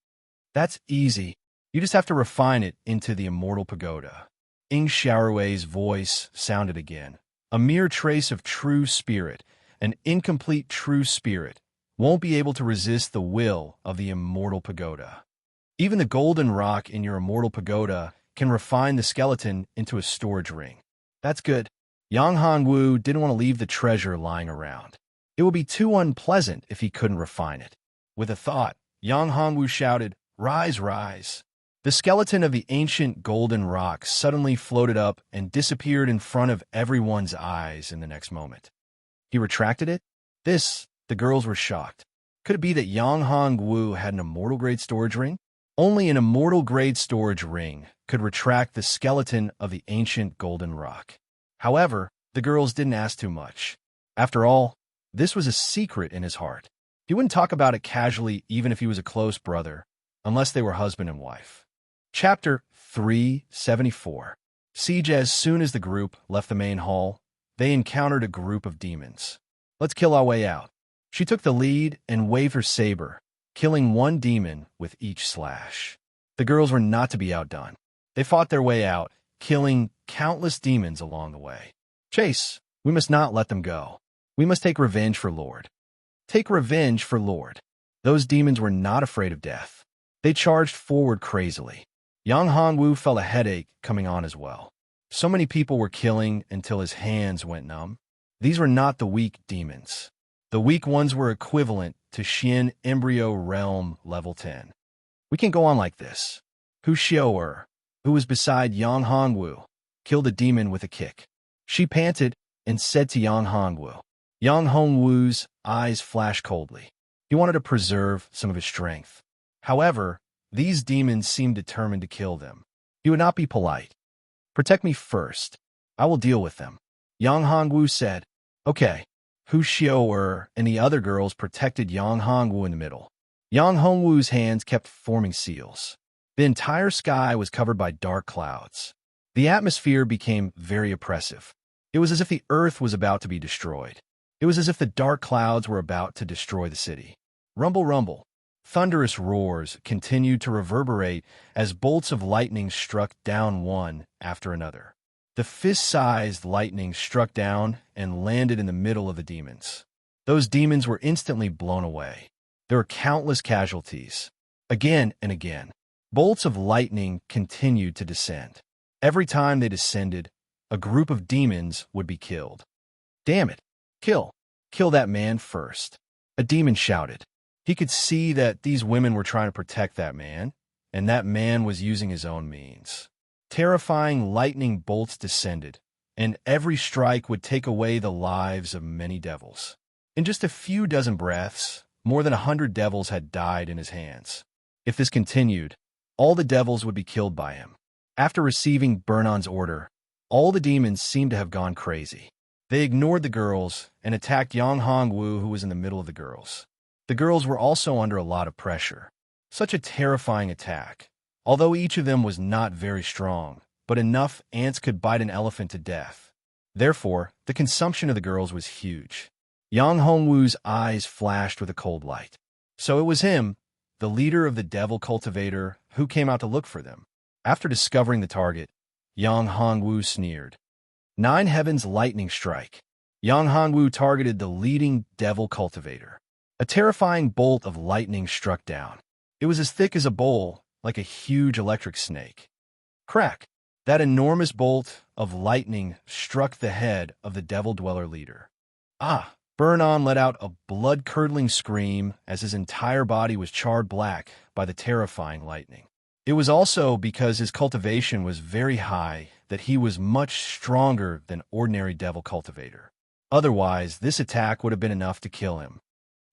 That's easy. You just have to refine it into the immortal pagoda. Ing Xiaorui's voice sounded again. A mere trace of true spirit, an incomplete true spirit, won't be able to resist the will of the immortal pagoda. Even the golden rock in your immortal pagoda can refine the skeleton into a storage ring. That's good. Yang Hongwu didn't want to leave the treasure lying around. It would be too unpleasant if he couldn't refine it. With a thought, Yang Hongwu shouted, "Rise, rise!" The skeleton of the ancient golden rock suddenly floated up and disappeared in front of everyone's eyes in the next moment. He retracted it? The girls were shocked. Could it be that Yang Hongwu had an immortal-grade storage ring? Only an immortal-grade storage ring could retract the skeleton of the ancient golden rock. However, the girls didn't ask too much. After all, this was a secret in his heart. He wouldn't talk about it casually even if he was a close brother, unless they were husband and wife. Chapter 374. Siege. As soon as the group left the main hall, they encountered a group of demons. Let's kill our way out. She took the lead and waved her saber, killing one demon with each slash. The girls were not to be outdone. They fought their way out, killing countless demons along the way. Chase, we must not let them go. We must take revenge for Lord. Take revenge for Lord. Those demons were not afraid of death. They charged forward crazily. Yang Hongwu felt a headache coming on as well. So many people were killing until his hands went numb. These were not the weak demons. The weak ones were equivalent to Xian Embryo Realm Level 10. We can't go on like this. Hu Xiao'er, who was beside Yang Hongwu, killed a demon with a kick. She panted and said to Yang Hongwu. Yang Hongwu's eyes flashed coldly. He wanted to preserve some of his strength. However, these demons seemed determined to kill them. He would not be polite. Protect me first. I will deal with them. Yang Hongwu said. Okay. Hu Xiao'er and the other girls protected Yang Hongwu in the middle. Yang Hongwu's hands kept forming seals. The entire sky was covered by dark clouds. The atmosphere became very oppressive. It was as if the earth was about to be destroyed. It was as if the dark clouds were about to destroy the city. Rumble, rumble. Thunderous roars continued to reverberate as bolts of lightning struck down one after another. The fist-sized lightning struck down and landed in the middle of the demons. Those demons were instantly blown away. There were countless casualties. Again and again, bolts of lightning continued to descend. Every time they descended, a group of demons would be killed. Damn it! Kill! Kill that man first. A demon shouted. He could see that these women were trying to protect that man, and that man was using his own means. Terrifying lightning bolts descended, and every strike would take away the lives of many devils. In just a few dozen breaths, more than 100 devils had died in his hands. If this continued, all the devils would be killed by him. After receiving Burnon's order, all the demons seemed to have gone crazy. They ignored the girls and attacked Yang Hongwu, who was in the middle of the girls. The girls were also under a lot of pressure. Such a terrifying attack. Although each of them was not very strong, but enough ants could bite an elephant to death. Therefore, the consumption of the girls was huge. Yang Hongwu's eyes flashed with a cold light. So it was him, the leader of the devil cultivator, who came out to look for them. After discovering the target, Yang Hongwu sneered. 9 Heavens Lightning Strike. Yang Hongwu targeted the leading devil cultivator. A terrifying bolt of lightning struck down. It was as thick as a bowl, like a huge electric snake. Crack! That enormous bolt of lightning struck the head of the devil dweller leader. Ah! Burnon let out a blood-curdling scream as his entire body was charred black by the terrifying lightning. It was also because his cultivation was very high that he was much stronger than ordinary devil cultivator. Otherwise, this attack would have been enough to kill him.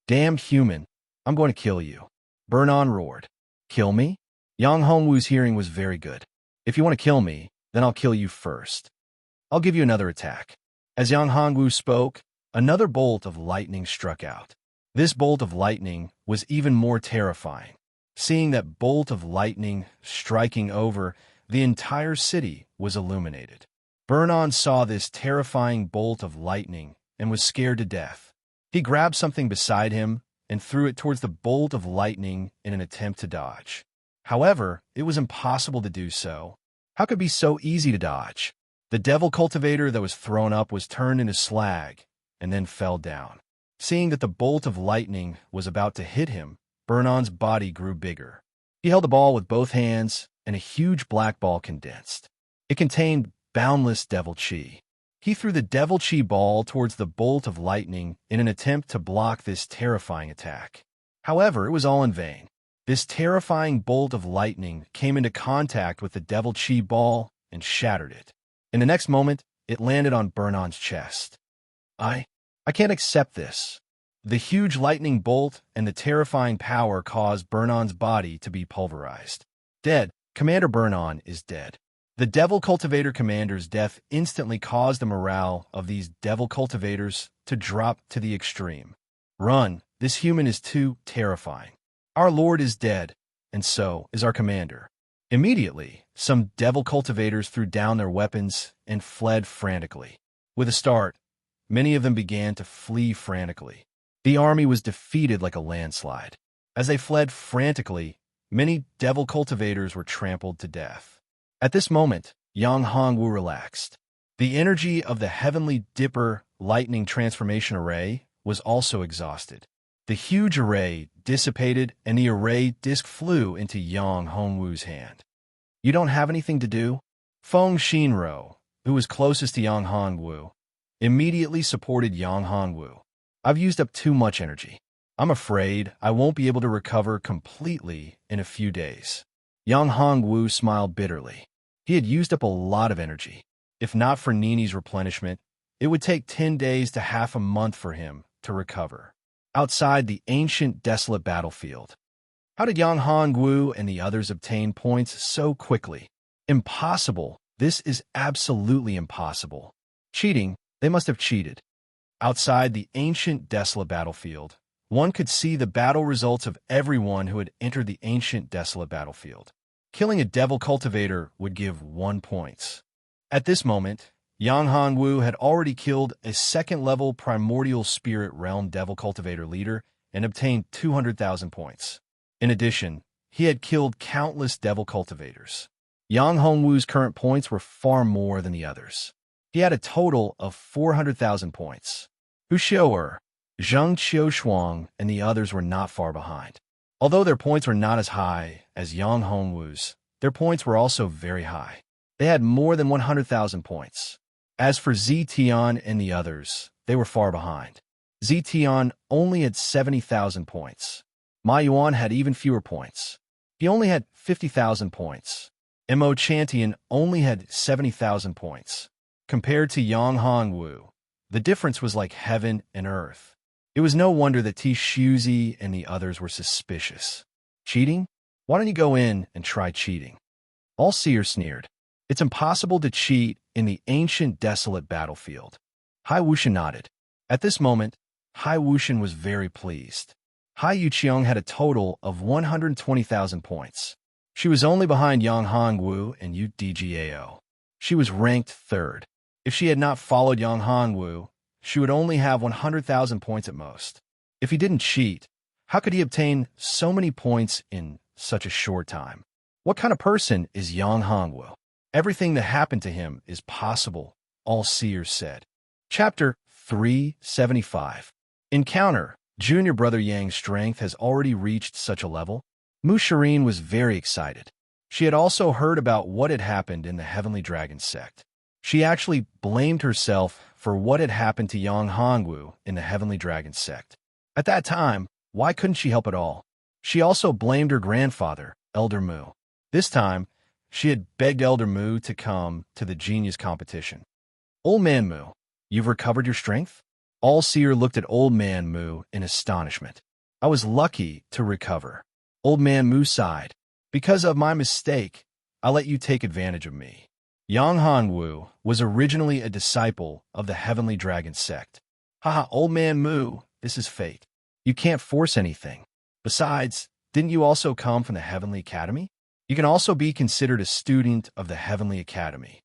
Damn human, I'm going to kill you. Burnon roared. Kill me? Yang Hongwu's hearing was very good. If you want to kill me, then I'll kill you first. I'll give you another attack. As Yang Hongwu spoke, another bolt of lightning struck out. This bolt of lightning was even more terrifying. Seeing that bolt of lightning striking over, the entire city was illuminated. Burnon saw this terrifying bolt of lightning and was scared to death. He grabbed something beside him and threw it towards the bolt of lightning in an attempt to dodge. However, it was impossible to do so. How could it be so easy to dodge? The devil cultivator that was thrown up was turned into slag and then fell down. Seeing that the bolt of lightning was about to hit him, Burnon's body grew bigger. He held the ball with both hands, and a huge black ball condensed. It contained boundless devil chi. He threw the devil chi ball towards the bolt of lightning in an attempt to block this terrifying attack. However, it was all in vain. This terrifying bolt of lightning came into contact with the devil chi ball and shattered it. In the next moment, it landed on Burnon's chest. I can't accept this. The huge lightning bolt and the terrifying power caused Burnon's body to be pulverized. Dead, Commander Burnon is dead. The Devil Cultivator commander's death instantly caused the morale of these Devil Cultivators to drop to the extreme. Run, this human is too terrifying. Our lord is dead, and so is our commander. Immediately, some Devil Cultivators threw down their weapons and fled frantically. With a start, many of them began to flee frantically. The army was defeated like a landslide. As they fled frantically, many Devil Cultivators were trampled to death. At this moment, Yang Hongwu relaxed. The energy of the Heavenly Dipper lightning transformation array was also exhausted. The huge array dissipated and the array disc flew into Yang Hongwu's hand. You don't have anything to do? Feng Xinro, who was closest to Yang Hongwu, immediately supported Yang Hongwu. I've used up too much energy. I'm afraid I won't be able to recover completely in a few days. Yang Hongwu smiled bitterly. He had used up a lot of energy. If not for Nini's replenishment, it would take 10 days to half a month for him to recover. Outside the ancient, desolate battlefield. How did Yang Hongwu and the others obtain points so quickly? Impossible. This is absolutely impossible. Cheating. They must have cheated. Outside the ancient, desolate battlefield, one could see the battle results of everyone who had entered the ancient, desolate battlefield. Killing a Devil Cultivator would give 1 point. At this moment, Yang Hongwu had already killed a second-level Primordial Spirit Realm Devil Cultivator leader and obtained 200,000 points. In addition, he had killed countless Devil Cultivators. Yang Hongwu's current points were far more than the others. He had a total of 400,000 points. Hu Xiu'er, Zheng Qiushuang, and the others were not far behind. Although their points were not as high as Yang Hongwu's, their points were also very high. They had more than 100,000 points. As for Zetian and the others, they were far behind. Zetian only had 70,000 points. Ma Yuan had even fewer points. He only had 50,000 points. Mo Chantian only had 70,000 points. Compared to Yang Hongwu, the difference was like heaven and earth. It was no wonder that Ti Shuzi and the others were suspicious. Cheating? Why don't you go in and try cheating? All Seer sneered. It's impossible to cheat in the ancient, desolate battlefield. Hai Wuxian nodded. At this moment, Hai Wuxian was very pleased. Hai Yuqiang had a total of 120,000 points. She was only behind Yang Hongwu and Yu Dgao. She was ranked third. If she had not followed Yang Hongwu, she would only have 100,000 points at most. If he didn't cheat, how could he obtain so many points in such a short time? What kind of person is Yang Hongwu? Everything that happened to him is possible, all seers said. Chapter 375. Encounter. Junior brother Yang's strength has already reached such a level. Serene was very excited. She had also heard about what had happened in the Heavenly Dragon sect. She actually blamed herself for what had happened to Yang Hongwu in the Heavenly Dragon sect. At that time, why couldn't she help at all? She also blamed her grandfather, Elder Mu. This time, she had begged Elder Mu to come to the genius competition. Old Man Mu, you've recovered your strength? All Seer looked at Old Man Mu in astonishment. I was lucky to recover. Old Man Mu sighed. Because of my mistake, I let you take advantage of me. Yang Hongwu was originally a disciple of the Heavenly Dragon sect. Haha, Old Man Mu, this is fate. You can't force anything. Besides, didn't you also come from the Heavenly Academy? You can also be considered a student of the Heavenly Academy.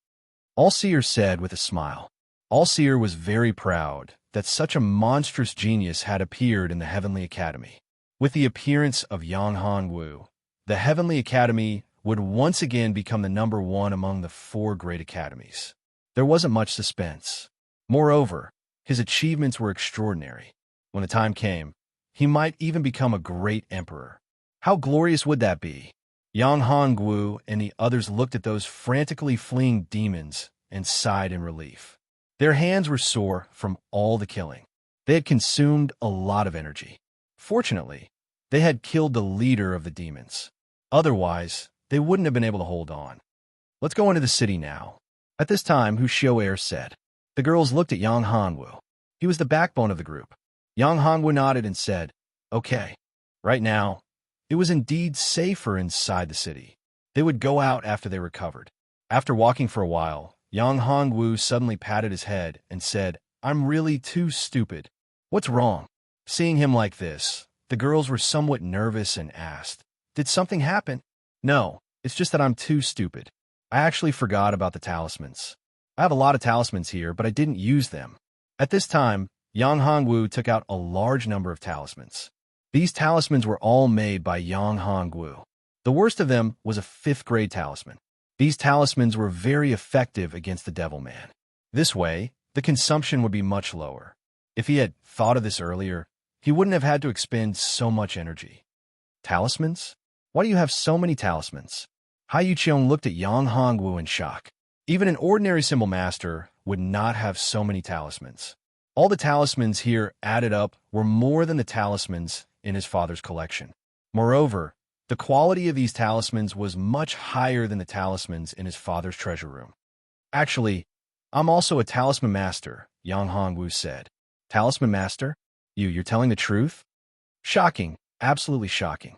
Allseer said with a smile. Allseer was very proud that such a monstrous genius had appeared in the Heavenly Academy. With the appearance of Yang Hongwu, the Heavenly Academy would once again become the number one among the 4 great academies. There wasn't much suspense. Moreover, his achievements were extraordinary. When the time came, he might even become a great emperor. How glorious would that be? Yang Hongwu and the others looked at those frantically fleeing demons and sighed in relief. Their hands were sore from all the killing. They had consumed a lot of energy. Fortunately, they had killed the leader of the demons. Otherwise, they wouldn't have been able to hold on. Let's go into the city now. At this time, Hu Xiu'er said. The girls looked at Yang Hongwu. He was the backbone of the group. Yang Hongwu nodded and said, Okay. Right now, it was indeed safer inside the city. They would go out after they recovered. After walking for a while, Yang Hongwu suddenly patted his head and said, "I'm really too stupid." "What's wrong?" Seeing him like this, the girls were somewhat nervous and asked, "Did something happen?" "No, it's just that I'm too stupid. I actually forgot about the talismans. I have a lot of talismans here, but I didn't use them." At this time, Yang Hongwu took out a large number of talismans. These talismans were all made by Yang Hongwu. The worst of them was a 5th grade talisman. These talismans were very effective against the Devil Man. This way, the consumption would be much lower. If he had thought of this earlier, he wouldn't have had to expend so much energy. "Talismans? Why do you have so many talismans?" Hai Yuqiong looked at Yang Hongwu in shock. Even an ordinary symbol master would not have so many talismans. All the talismans here added up were more than the talismans in his father's collection. Moreover, the quality of these talismans was much higher than the talismans in his father's treasure room. "Actually, I'm also a talisman master," Yang Hongwu said. "Talisman master? You're telling the truth?" Shocking, absolutely shocking.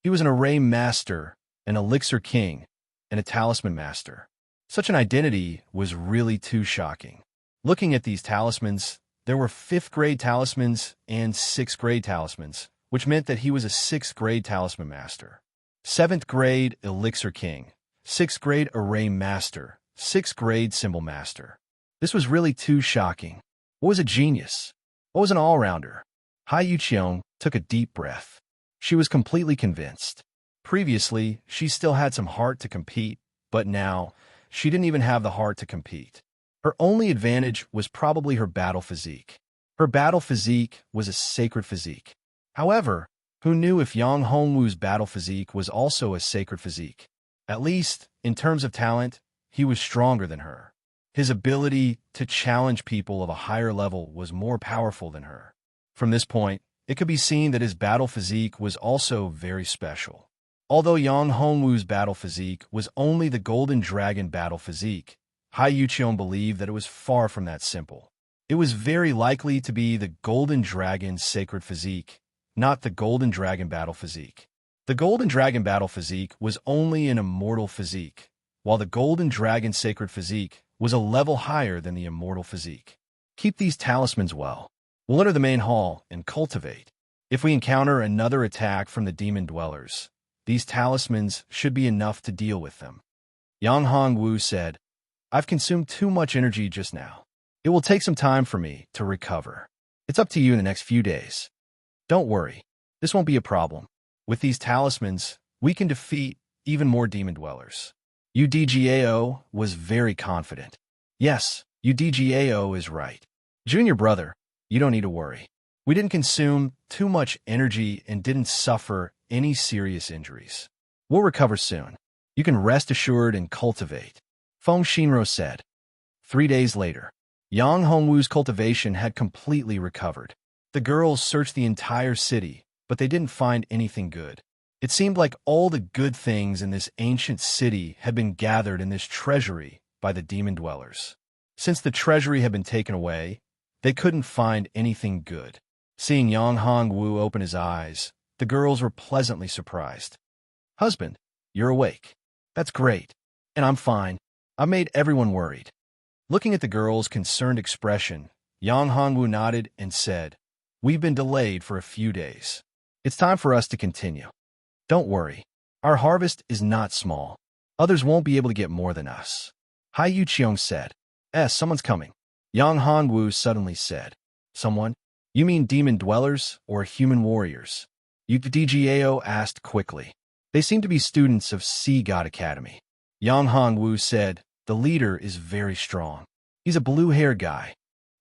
He was an array master, an elixir king, and a talisman master. Such an identity was really too shocking. Looking at these talismans, there were 5th grade talismans and 6th grade talismans, which meant that he was a 6th grade talisman master. 7th grade elixir king, 6th grade array master, 6th grade symbol master. This was really too shocking. What was a genius? What was an all-rounder? Hai Yuqiong took a deep breath. She was completely convinced. Previously, she still had some heart to compete, but now, she didn't even have the heart to compete. Her only advantage was probably her battle physique. Her battle physique was a sacred physique. However, who knew if Yang Hongwu's battle physique was also a sacred physique? At least, in terms of talent, he was stronger than her. His ability to challenge people of a higher level was more powerful than her. From this point, it could be seen that his battle physique was also very special. Although Yang Hongwu's battle physique was only the Golden Dragon battle physique, Hai Yuqiong believed that it was far from that simple. It was very likely to be the Golden Dragon's sacred physique, not the Golden Dragon battle physique. The Golden Dragon battle physique was only an immortal physique, while the Golden Dragon sacred physique was a level higher than the immortal physique. Keep these talismans well. We'll enter the main hall and cultivate. If we encounter another attack from the demon dwellers, these talismans should be enough to deal with them. Yang Hongwu said, "I've consumed too much energy just now. It will take some time for me to recover. It's up to you in the next few days. Don't worry, this won't be a problem. With these talismans, we can defeat even more demon dwellers." UDGAO was very confident. "Yes, UDGAO is right. Junior brother, you don't need to worry. We didn't consume too much energy and didn't suffer any serious injuries. We'll recover soon. You can rest assured and cultivate," Feng Shinro said. 3 days later, Yang Hongwu's cultivation had completely recovered. The girls searched the entire city, but they didn't find anything good. It seemed like all the good things in this ancient city had been gathered in this treasury by the demon dwellers. Since the treasury had been taken away, they couldn't find anything good. Seeing Yang Hongwu open his eyes, the girls were pleasantly surprised. "Husband, you're awake. That's great. And I'm fine. I made everyone worried." Looking at the girl's concerned expression, Yang Hongwu nodded and said, "We've been delayed for a few days. It's time for us to continue. Don't worry. Our harvest is not small. Others won't be able to get more than us." Hai Yuqiong said, Someone's coming." Yang Hongwu suddenly said, "Someone? You mean demon dwellers or human warriors?" UDGAO asked quickly. "They seem to be students of Sea God Academy." Yang Hongwu said, "The leader is very strong. He's a blue-haired guy.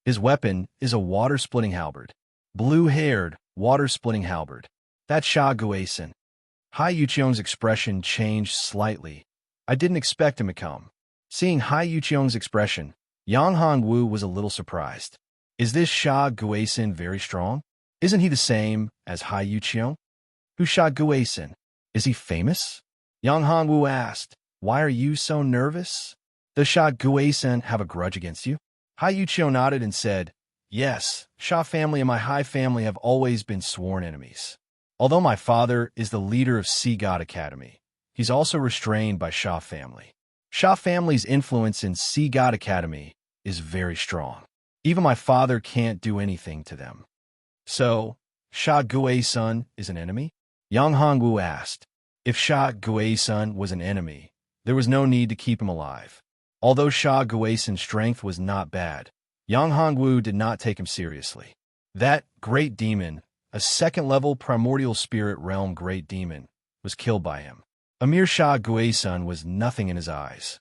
His weapon is a water-splitting halberd." Blue-haired, water-splitting halberd. That's Sha Guaisen. Hai Yuqiong's expression changed slightly. I didn't expect him to come. Seeing Hai Yuqiong's expression, Yang Hongwu was a little surprised. Is this Sha Guaisen very strong? Isn't he the same as Hai Yuqiong? Who's Sha Guaisen? Is he famous? Yang Hongwu asked, "Why are you so nervous? Does Sha Guaisen have a grudge against you?" Hai Yuqiong nodded and said, "Yes, Sha family and my Hai family have always been sworn enemies. Although my father is the leader of Sea God Academy, he's also restrained by Sha family. Sha family's influence in Sea God Academy is very strong. Even my father can't do anything to them. So, Sha Gui-sun is an enemy? Yang Hongwu asked. If Sha Gui-sun was an enemy, there was no need to keep him alive. Although Sha Gui-sun's strength was not bad, Yang Hongwu did not take him seriously. That great demon, a second-level primordial spirit realm great demon, was killed by him. A mere Sha Gui-sun was nothing in his eyes.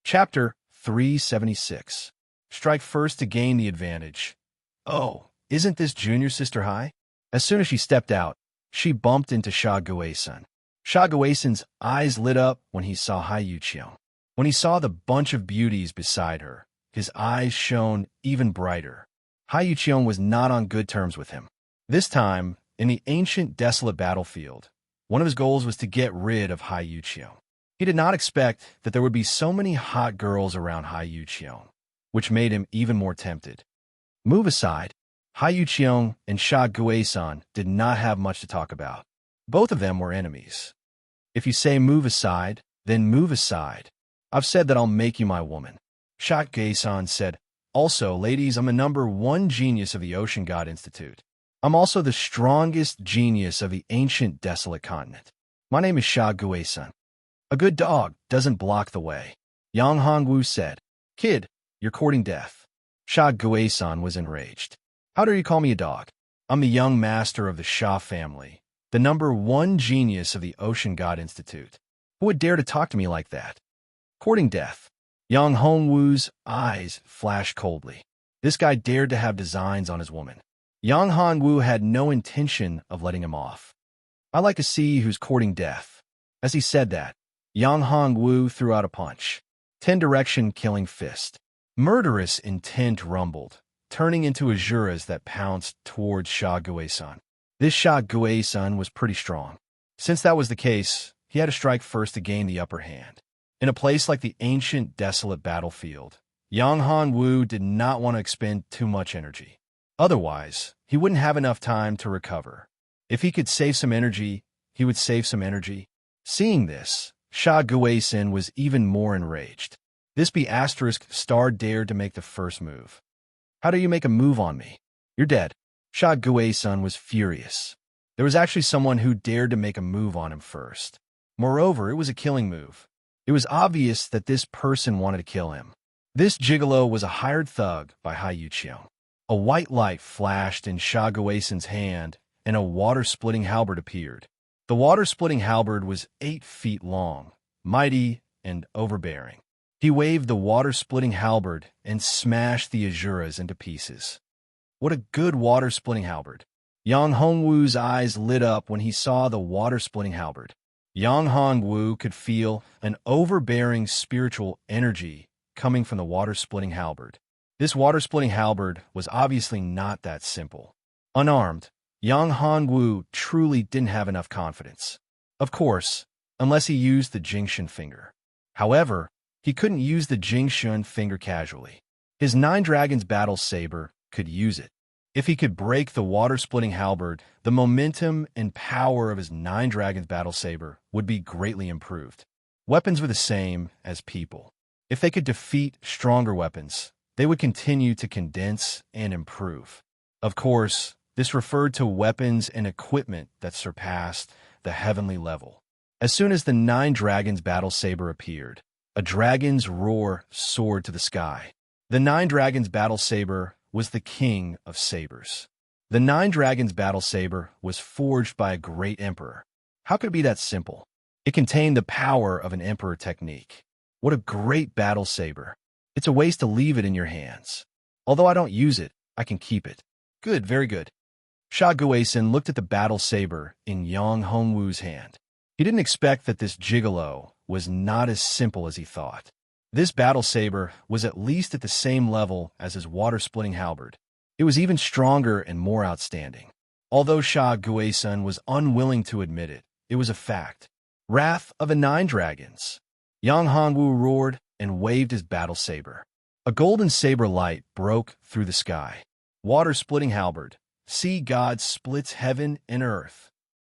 Chapter 376. Strike first to gain the advantage. Oh, isn't this junior sister Hai? As soon as she stepped out, she bumped into Sha Gui-sun. Sha Gui-sun's eyes lit up when he saw Hai Yuqiong. When he saw the bunch of beauties beside her, his eyes shone even brighter. Hai Yuqiong was not on good terms with him. This time, in the ancient desolate battlefield, one of his goals was to get rid of Hai Yuqiong. He did not expect that there would be so many hot girls around Hai Yuqiong, which made him even more tempted. Move aside. Hai Yuqiong and Sha Gui-sun did not have much to talk about. Both of them were enemies. If you say move aside, then move aside. I've said that I'll make you my woman. Sha Gui-sun said, also, ladies, I'm the #1 genius of the Ocean God Institute. I'm also the strongest genius of the ancient desolate continent. My name is Sha Gui-sun. A good dog doesn't block the way. Yang Hongwu said, Kid, you're courting death. Sha Gui-sun was enraged. How dare you call me a dog? I'm the young master of the Sha family, the #1 genius of the Ocean God Institute. Who would dare to talk to me like that? Courting death. Yang Hongwu's eyes flashed coldly. This guy dared to have designs on his woman. Yang Hongwu had no intention of letting him off. I like to see who's courting death. As he said that, Yang Hongwu threw out a punch. 10-direction killing fist. Murderous intent rumbled, turning into azuras that pounced towards Sha Gui-sun. This Sha Gui-sun was pretty strong. Since that was the case, he had to strike first to gain the upper hand. In a place like the ancient desolate battlefield, Yang Hongwu did not want to expend too much energy. Otherwise, he wouldn't have enough time to recover. If he could save some energy, he would save some energy. Seeing this, Sha Gui-sun was even more enraged. This *** dared to make the first move. How do you make a move on me? You're dead. Sha Gui-sun was furious. There was actually someone who dared to make a move on him first. Moreover, it was a killing move. It was obvious that this person wanted to kill him. This gigolo was a hired thug by Hai Yuqiong. A white light flashed in Sha Gui-sun's hand, and a water-splitting halberd appeared. The water-splitting halberd was 8 feet long, mighty and overbearing. He waved the water-splitting halberd and smashed the azuras into pieces. What a good water-splitting halberd! Yang Hongwu's eyes lit up when he saw the water-splitting halberd. Yang Hongwu could feel an overbearing spiritual energy coming from the water-splitting halberd. This water-splitting halberd was obviously not that simple. Unarmed, Yang Hongwu truly didn't have enough confidence. Of course, unless he used the Jingshun finger. However, he couldn't use the Jingshun finger casually. His 9 Dragons battle saber could use it. If he could break the water-splitting halberd, the momentum and power of his 9 Dragons battle saber would be greatly improved. Weapons were the same as people. If they could defeat stronger weapons, they would continue to condense and improve. Of course, this referred to weapons and equipment that surpassed the heavenly level. As soon as the 9 Dragons battle saber appeared, a dragon's roar soared to the sky. The 9 Dragons battle saber was the king of sabers. The 9 Dragons battle saber was forged by a great emperor. How could it be that simple? It contained the power of an emperor technique. What a great battle saber. It's a waste to leave it in your hands. Although I don't use it, I can keep it. Good, very good. Sha Gui-sun looked at the battle saber in Yang Hongwu's hand. He didn't expect that this gigolo was not as simple as he thought. This battle saber was at least at the same level as his water-splitting halberd. It was even stronger and more outstanding. Although Sha Gui-sun was unwilling to admit it, it was a fact. Wrath of the 9 Dragons. Yang Hongwu roared and waved his battle saber. A golden saber light broke through the sky. Water-splitting halberd. Sea God splits heaven and earth.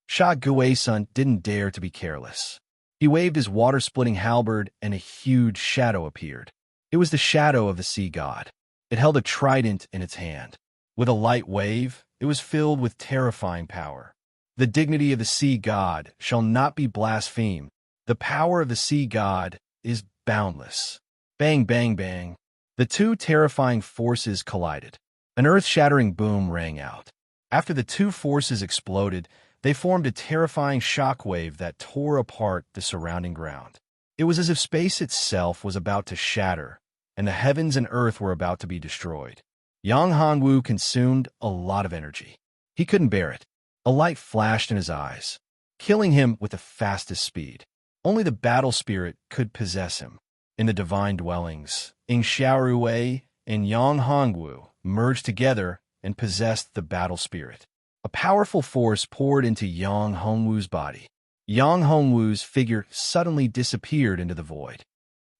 Sha Gui-sun didn't dare to be careless. He waved his water-splitting halberd, and a huge shadow appeared. It was the shadow of the sea god. It held a trident in its hand. With a light wave, it was filled with terrifying power. The dignity of the sea god shall not be blasphemed. The power of the sea god is boundless. Bang, bang, bang. The two terrifying forces collided. An earth-shattering boom rang out. After the two forces exploded, they formed a terrifying shockwave that tore apart the surrounding ground. It was as if space itself was about to shatter, and the heavens and earth were about to be destroyed. Yang Hongwu consumed a lot of energy. He couldn't bear it. A light flashed in his eyes, killing him with the fastest speed. Only the battle spirit could possess him. In the divine dwellings, Ing Xiaorui and Yang Hongwu merged together and possessed the battle spirit. A powerful force poured into Yang Hongwu's body. Yang Hongwu's figure suddenly disappeared into the void.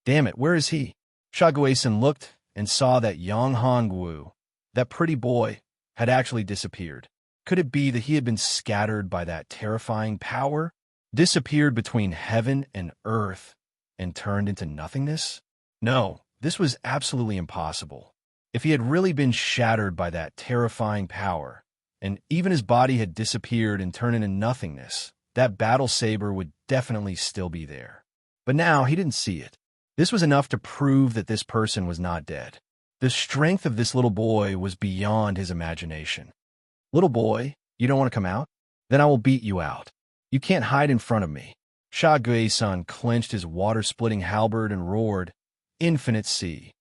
Damn it, where is he? Sha Guisun looked and saw that Yang Hongwu, that pretty boy, had actually disappeared. Could it be that he had been scattered by that terrifying power? Disappeared between heaven and earth and turned into nothingness? No, this was absolutely impossible. If he had really been shattered by that terrifying power, and even his body had disappeared and turned into nothingness, that battle saber would definitely still be there. But now he didn't see it. This was enough to prove that this person was not dead. The strength of this little boy was beyond his imagination. Little boy, you don't want to come out? Then I will beat you out. You can't hide in front of me. Sha Guisun clenched his water-splitting halberd and roared, "Infinite sea."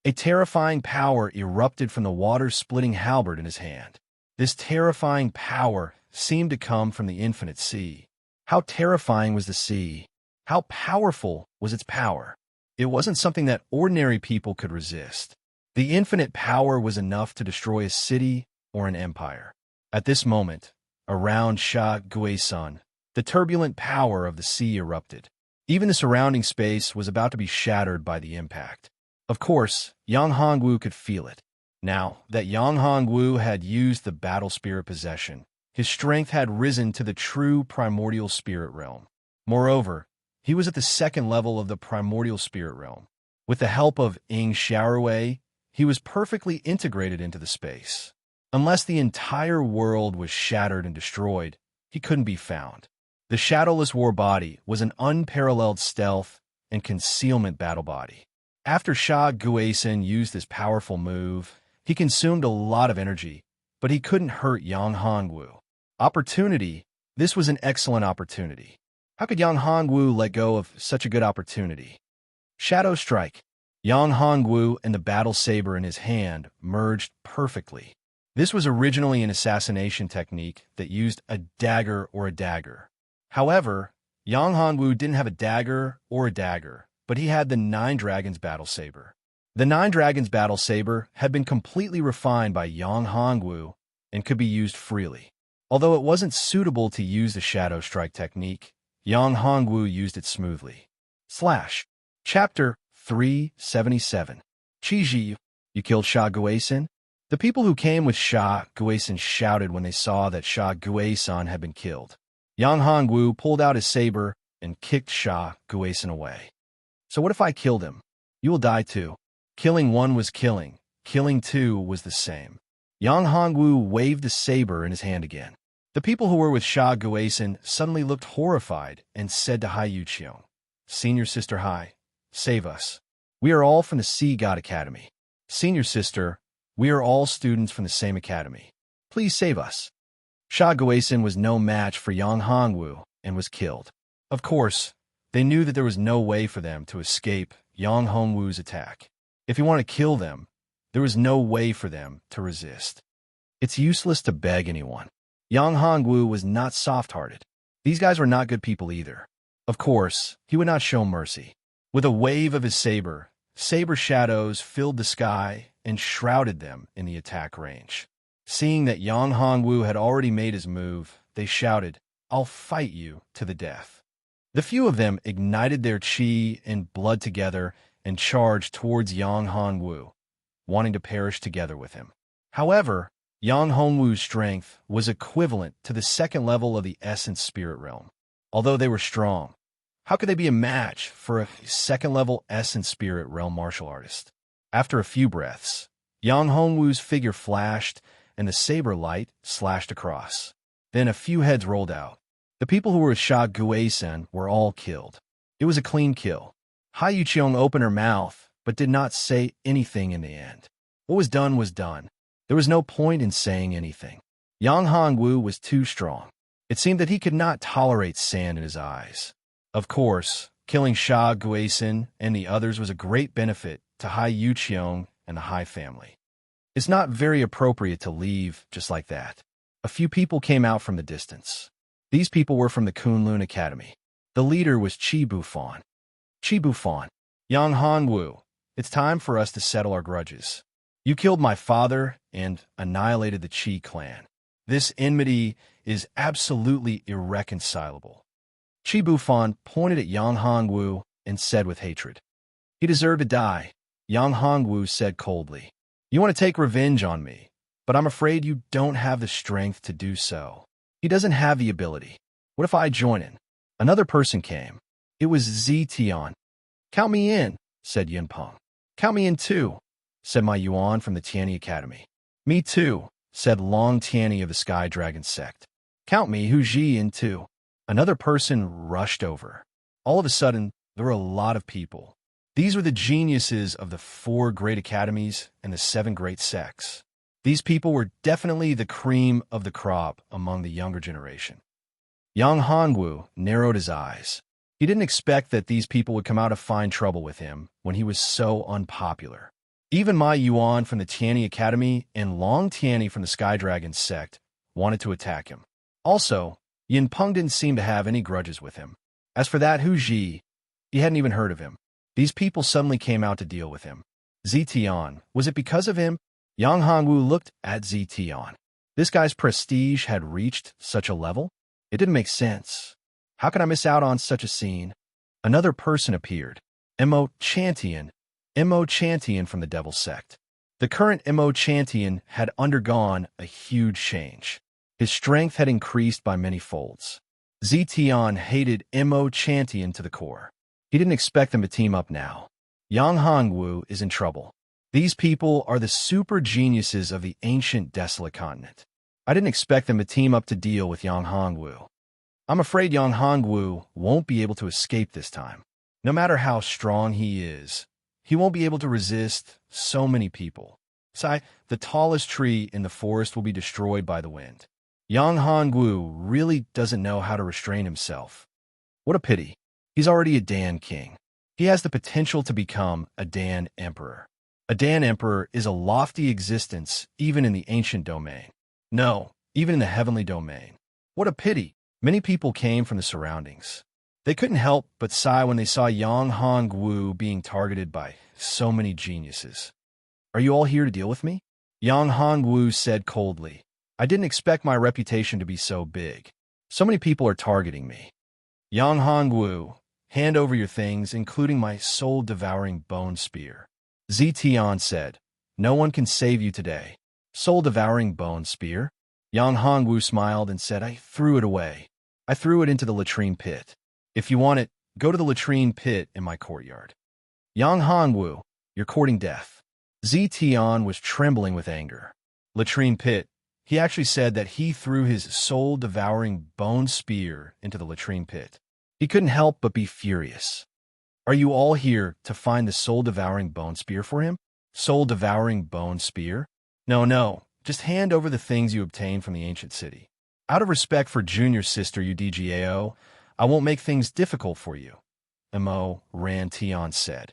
A terrifying power erupted from the water-splitting halberd in his hand. This terrifying power seemed to come from the infinite sea. How terrifying was the sea? How powerful was its power? It wasn't something that ordinary people could resist. The infinite power was enough to destroy a city or an empire. At this moment, around Sha Guisun, the turbulent power of the sea erupted. Even the surrounding space was about to be shattered by the impact. Of course, Yang Hongwu could feel it. Now that Yang Hongwu had used the battle spirit possession, his strength had risen to the true primordial spirit realm. Moreover, he was at the second level of the primordial spirit realm. With the help of Ing Xiaorui, he was perfectly integrated into the space. Unless the entire world was shattered and destroyed, he couldn't be found. The Shadowless War body was an unparalleled stealth and concealment battle body. After Sha Guisun used this powerful move, he consumed a lot of energy, but he couldn't hurt Yang Hongwu. Opportunity. This was an excellent opportunity. How could Yang Hongwu let go of such a good opportunity? Shadow Strike. Yang Hongwu and the battle saber in his hand merged perfectly. This was originally an assassination technique that used a dagger or a dagger. However, Yang Hongwu didn't have a dagger or a dagger, but he had the Nine Dragons battle saber. The Nine Dragons battle saber had been completely refined by Yang Hongwu and could be used freely. Although it wasn't suitable to use the Shadow Strike technique, Yang Hongwu used it smoothly. Chapter 377. Qiji, you killed Sha Guisun? The people who came with Sha Guisun shouted when they saw that Sha Guisun had been killed. Yang Hongwu pulled out his saber and kicked Sha Guisun away. So what if I killed him? You will die too. Killing one was killing. Killing two was the same. Yang Hongwu waved the saber in his hand again. The people who were with Sha Guisun suddenly looked horrified and said to Hai Yuqiong, "Senior Sister Hai, save us. We are all from the Sea God Academy. Senior Sister, we are all students from the same academy. Please save us." Sha Guisun was no match for Yang Hongwu and was killed. Of course, they knew that there was no way for them to escape Yang Hongwu's attack. If he wanted to kill them, there was no way for them to resist. It's useless to beg anyone. Yang Hongwu was not soft-hearted. These guys were not good people either. Of course, he would not show mercy. With a wave of his saber, saber shadows filled the sky and shrouded them in the attack range. Seeing that Yang Hongwu had already made his move, they shouted, "I'll fight you to the death." The few of them ignited their qi and blood together and charged towards Yang Hongwu, wanting to perish together with him. However, Yang Hongwu's strength was equivalent to the second level of the essence spirit realm. Although they were strong, How could they be a match for a second-level essence spirit realm martial artist? After a few breaths, Yang Hongwu's figure flashed, and the saber light slashed across. Then a few heads rolled out. The people who were with Sha Guisen were all killed. It was a clean kill. Hai Yuqiong opened her mouth, but did not say anything in the end. What was done was done. There was no point in saying anything. Yang Hongwu was too strong. It seemed that he could not tolerate sand in his eyes. Of course, killing Sha Guisen and the others was a great benefit to Hai Yuqiong and the Hai family. It's not very appropriate to leave just like that. A few people came out from the distance. These people were from the Kunlun Academy. The leader was Qi Bufan. Qi Bufan, Yang Hongwu, it's time for us to settle our grudges. You killed my father and annihilated the Qi clan. This enmity is absolutely irreconcilable. Qi Bufan pointed at Yang Hongwu and said with hatred. He deserved to die, Yang Hongwu said coldly. You want to take revenge on me, but I'm afraid you don't have the strength to do so. He doesn't have the ability. What if I join in? Another person came. It was Zitian. Count me in, said Yunpeng. Count me in too, said my Yuan from the Tianyi Academy. Me too, said Long Tianyi of the Sky Dragon sect. Count me Hu Ji in too. Another person rushed over. All of a sudden, there were a lot of people. These were the geniuses of the 4 great academies and the 7 great sects. These people were definitely the cream of the crop among the younger generation. Yang Hongwu narrowed his eyes. He didn't expect that these people would come out to find trouble with him when he was so unpopular. Even my Yuan from the Tianyi Academy and Long Tianyi from the Sky Dragon sect wanted to attack him. Also, Yin Peng didn't seem to have any grudges with him. As for that Hu Ji, he hadn't even heard of him. These people suddenly came out to deal with him. Zitian, was it because of him? Yang Hongwu looked at Zitian. This guy's prestige had reached such a level? It didn't make sense. How could I miss out on such a scene? Another person appeared. Mo Chantian from the Devil sect. The current Mo Chantian had undergone a huge change. His strength had increased by many folds. Zitian hated Mo Chantian to the core. He didn't expect them to team up now. Yang Hongwu is in trouble. These people are the super geniuses of the ancient desolate continent. I didn't expect them to team up to deal with Yang Hongwu. I'm afraid Yang Hongwu won't be able to escape this time. No matter how strong he is, he won't be able to resist so many people. The tallest tree in the forest will be destroyed by the wind. Yang Hongwu really doesn't know how to restrain himself. What a pity. He's already a Dan king. He has the potential to become a Dan emperor. A Dan emperor is a lofty existence even in the ancient domain. No, even in the heavenly domain. What a pity. Many people came from the surroundings. They couldn't help but sigh when they saw Yang Hongwu being targeted by so many geniuses. Are you all here to deal with me? Yang Hongwu said coldly. I didn't expect my reputation to be so big. So many people are targeting me. Yang Hongwu, hand over your things, including my soul-devouring bone spear. Zitian said, no one can save you today. Soul-devouring bone spear? Yang Hongwu smiled and said, I threw it away. I threw it into the latrine pit. If you want it, go to the latrine pit in my courtyard. Yang Hongwu, you're courting death. Zitian was trembling with anger. Latrine pit. He actually said that he threw his soul-devouring bone spear into the latrine pit. He couldn't help but be furious. Are you all here to find the soul-devouring bone spear for him? Soul-devouring bone spear? No, just hand over the things you obtained from the ancient city. Out of respect for junior sister UDGAO, I won't make things difficult for you, Mo Ran Tian said.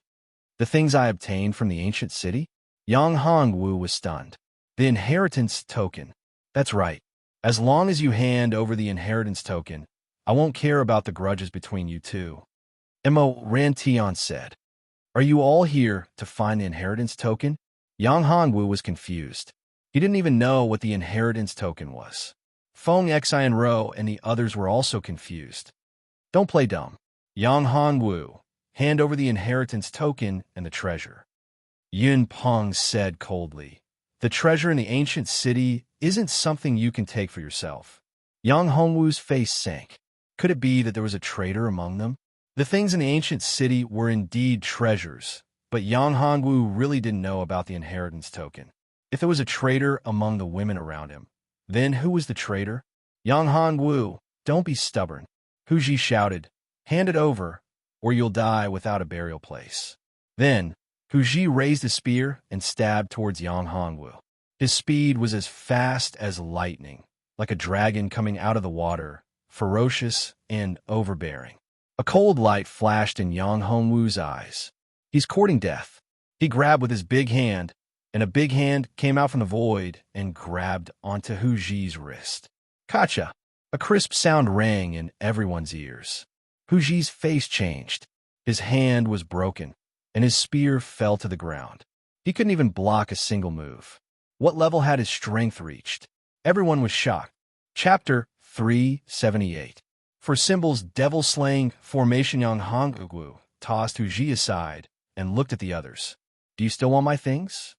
The things I obtained from the ancient city? Yang Hongwu was stunned. The inheritance token. That's right. As long as you hand over the inheritance token, I won't care about the grudges between you two. Mo Ran Tian said. Are you all here to find the inheritance token? Yang Hongwu was confused. He didn't even know what the inheritance token was. Feng Xian Ro and the others were also confused. Don't play dumb. Yang Hongwu, hand over the inheritance token and the treasure. Yun Peng said coldly. The treasure in the ancient city isn't something you can take for yourself. Yang Hongwu's face sank. Could it be that there was a traitor among them? The things in the ancient city were indeed treasures, but Yang Hongwu really didn't know about the inheritance token. If there was a traitor among the women around him, then who was the traitor? Yang Hongwu, don't be stubborn. Hu Ji shouted, hand it over, or you'll die without a burial place. Then, Hu Ji raised his spear and stabbed towards Yang Hongwu. His speed was as fast as lightning, like a dragon coming out of the water, ferocious and overbearing. A cold light flashed in Yang Hongwu's eyes. He's courting death. He grabbed with his big hand, and a big hand came out from the void and grabbed onto Hu Ji's wrist. Kacha! A crisp sound rang in everyone's ears. Hu Ji's face changed. His hand was broken, and his spear fell to the ground. He couldn't even block a single move. What level had his strength reached? Everyone was shocked. Chapter 378. For symbols devil-slaying formation, Yang Hongwu tossed Hu Ji aside and looked at the others. Do you still want my things?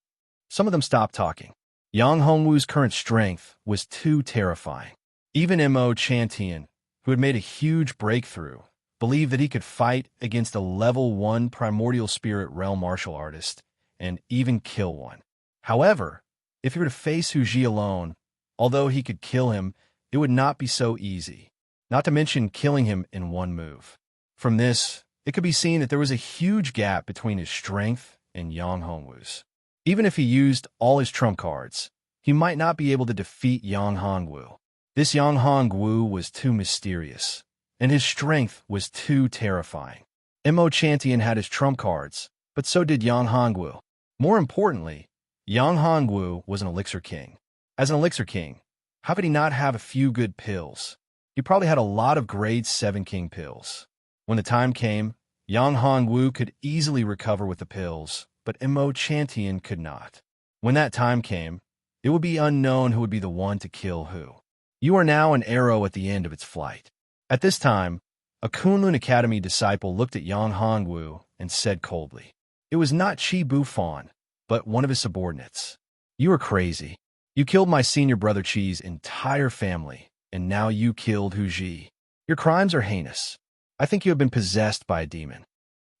Some of them stopped talking. Yang Hongwu's current strength was too terrifying. Even Mo Chantian, who had made a huge breakthrough, believed that he could fight against a level 1 primordial spirit realm martial artist and even kill one. However, if he were to face Hu Ji alone, although he could kill him, it would not be so easy, not to mention killing him in one move. From this, it could be seen that there was a huge gap between his strength and Yang Hongwu's. Even if he used all his trump cards, he might not be able to defeat Yang Hongwu. This Yang Hongwu was too mysterious, and his strength was too terrifying. Mo Chantian had his trump cards, but so did Yang Hongwu. More importantly, Yang Hongwu was an elixir king. As an elixir king, how could he not have a few good pills? He probably had a lot of grade 7 king pills. When the time came, Yang Hongwu could easily recover with the pills, but Mo Chantian could not. When that time came, it would be unknown who would be the one to kill who. You are now an arrow at the end of its flight. At this time, a Kunlun Academy disciple looked at Yang Hongwu and said coldly, it was not Chi Bufan, but one of his subordinates. You are crazy. You killed my senior brother Chi's entire family, and now you killed Hu Ji. Your crimes are heinous. I think you have been possessed by a demon.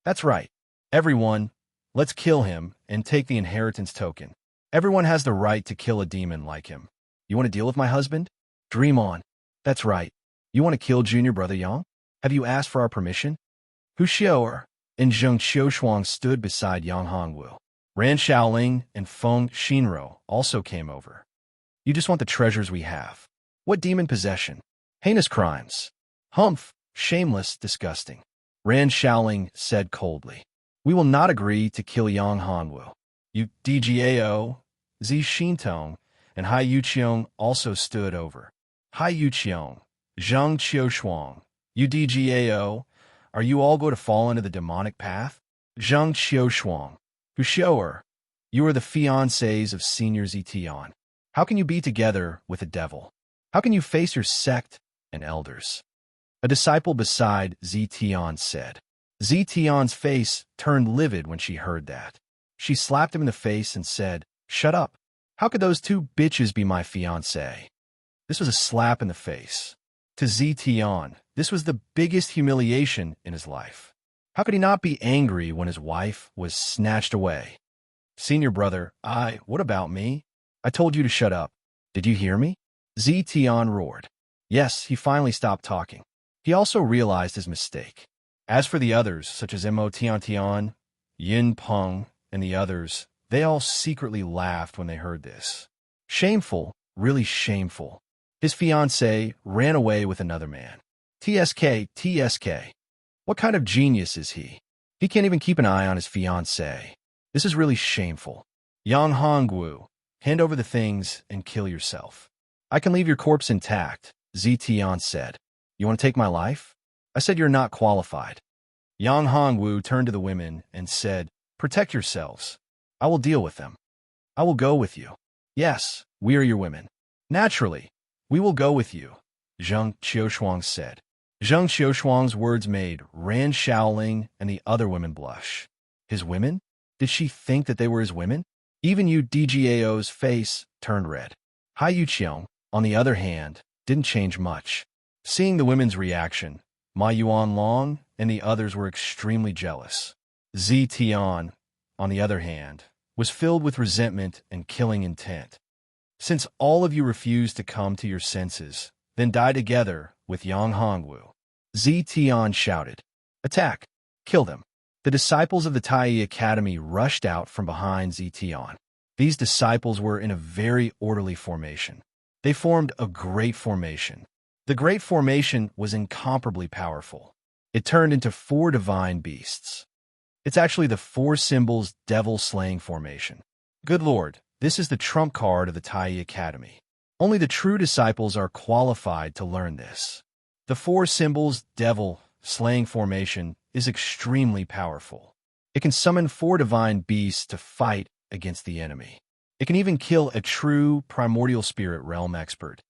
That's right. Everyone, let's kill him and take the inheritance token. Everyone has the right to kill a demon like him. You want to deal with my husband? Dream on. That's right. You want to kill junior brother Yang? Have you asked for our permission? Hu Xiaoer and Zheng Qiushuang stood beside Yang Hongwu. Ran Shaoling and Feng Xinro also came over. You just want the treasures we have. What demon possession? Heinous crimes. Humph, shameless, disgusting. Ran Shaoling said coldly. We will not agree to kill Yang Hongwu. You DGAO, Zi Xintong, and Hai Yuqiong also stood over. Hai Yuqiong, Zhang Qiushuang, you DGAO, are you all going to fall into the demonic path? Zhang Qiushuang, Hu Xiaoer, you are the fiancés of Senior Zitian. How can you be together with a devil? How can you face your sect and elders? A disciple beside Zitian said. Zitian's face turned livid when she heard that. She slapped him in the face and said, shut up. How could those two bitches be my fiancé? This was a slap in the face. To Zitian, this was the biggest humiliation in his life. How could he not be angry when his wife was snatched away? Senior brother, what about me? I told you to shut up. Did you hear me? Zitian roared. Yes, he finally stopped talking. He also realized his mistake. As for the others, such as Mo Tiantian, Yin Peng, and the others, they all secretly laughed when they heard this. Shameful, really shameful. His fiancée ran away with another man. TSK. What kind of genius is he? He can't even keep an eye on his fiancée. This is really shameful. Yang Hongwu, hand over the things and kill yourself. I can leave your corpse intact, Zitian said. You want to take my life? I said you're not qualified. Yang Hongwu turned to the women and said, protect yourselves. I will deal with them. I will go with you. Yes, we are your women. Naturally, we will go with you, Zheng Qiushuang said. Zheng Qiushuang's words made Ran Shaoling and the other women blush. His women? Did she think that they were his women? Even Yu DGAO's face turned red. Hai Yuqiong, on the other hand, didn't change much. Seeing the women's reaction, Ma Yuan Long and the others were extremely jealous. Zi Tian, on the other hand, was filled with resentment and killing intent. Since all of you refused to come to your senses, then die together with Yang Hongwu. Zi Tian shouted, "Attack! Kill them!" The disciples of the Tai Academy rushed out from behind Zi Tian. These disciples were in a very orderly formation. They formed a great formation. The great formation was incomparably powerful. It turned into 4 divine beasts. It's actually the 4 symbols devil-slaying formation. Good Lord, this is the trump card of the Tai Academy. Only the true disciples are qualified to learn this. The 4 symbols devil-slaying formation is extremely powerful. It can summon 4 divine beasts to fight against the enemy. It can even kill a true primordial spirit realm expert.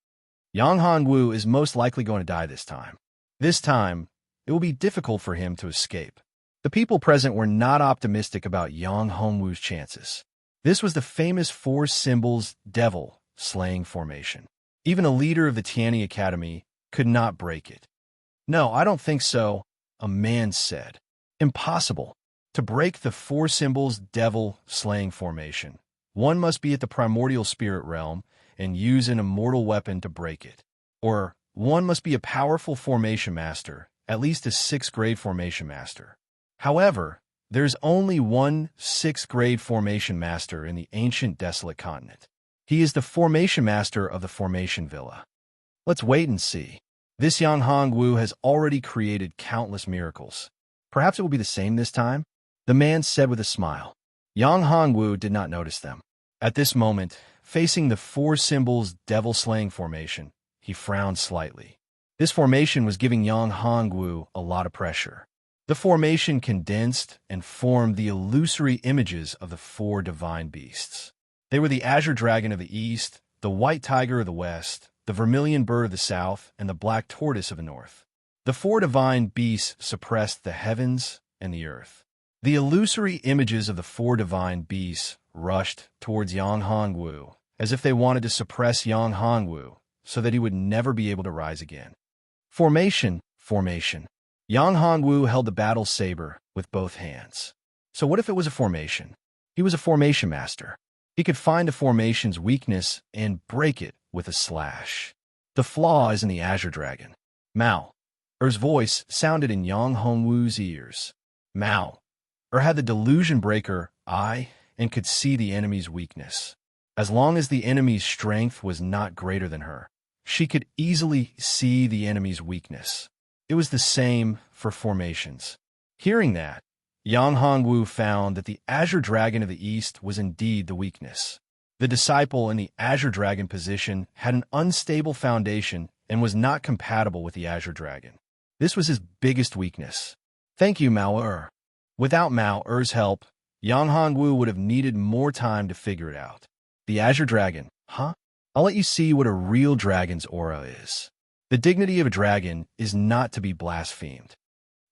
Yang Hongwu is most likely going to die this time. This time, it will be difficult for him to escape. The people present were not optimistic about Yang Hongwu's chances. This was the famous 4 symbols devil-slaying formation. Even a leader of the Tianyi Academy could not break it. "No, I don't think so," a man said. "Impossible. To break the 4 symbols devil-slaying formation, one must be at the primordial spirit realm and use an immortal weapon to break it. Or one must be a powerful formation master, at least a 6th grade formation master. However, there's only one 6th grade formation master in the ancient desolate continent. He is the formation master of the formation villa. Let's wait and see. This Yang Hongwu has already created countless miracles. Perhaps it will be the same this time," the man said with a smile. Yang Hongwu did not notice them. At this moment, facing the 4 symbols devil-slaying formation, he frowned slightly. This formation was giving Yang Hongwu a lot of pressure. The formation condensed and formed the illusory images of the 4 divine beasts. They were the azure dragon of the east, the white tiger of the west, the vermilion bird of the south, and the black tortoise of the north. The 4 divine beasts suppressed the heavens and the earth. The illusory images of the 4 divine beasts rushed towards Yang Hongwu, as if they wanted to suppress Yang Hongwu so that he would never be able to rise again. Formation. Yang Hongwu held the battle saber with both hands. So what if it was a formation? He was a formation master. He could find a formation's weakness and break it with a slash. The flaw is in the azure dragon. Mao. Er's voice sounded in Yang Hongwu's ears. Mao. Had the delusion breaker eye and could see the enemy's weakness. As long as the enemy's strength was not greater than her, she could easily see the enemy's weakness. It was the same for formations. Hearing that, Yang Hongwu found that the azure dragon of the east was indeed the weakness. The disciple in the azure dragon position had an unstable foundation and was not compatible with the azure dragon. This was his biggest weakness. Thank you, Mao. Without Mao-er's help, Yang Hongwu would have needed more time to figure it out. The azure dragon, huh? I'll let you see what a real dragon's aura is. The dignity of a dragon is not to be blasphemed.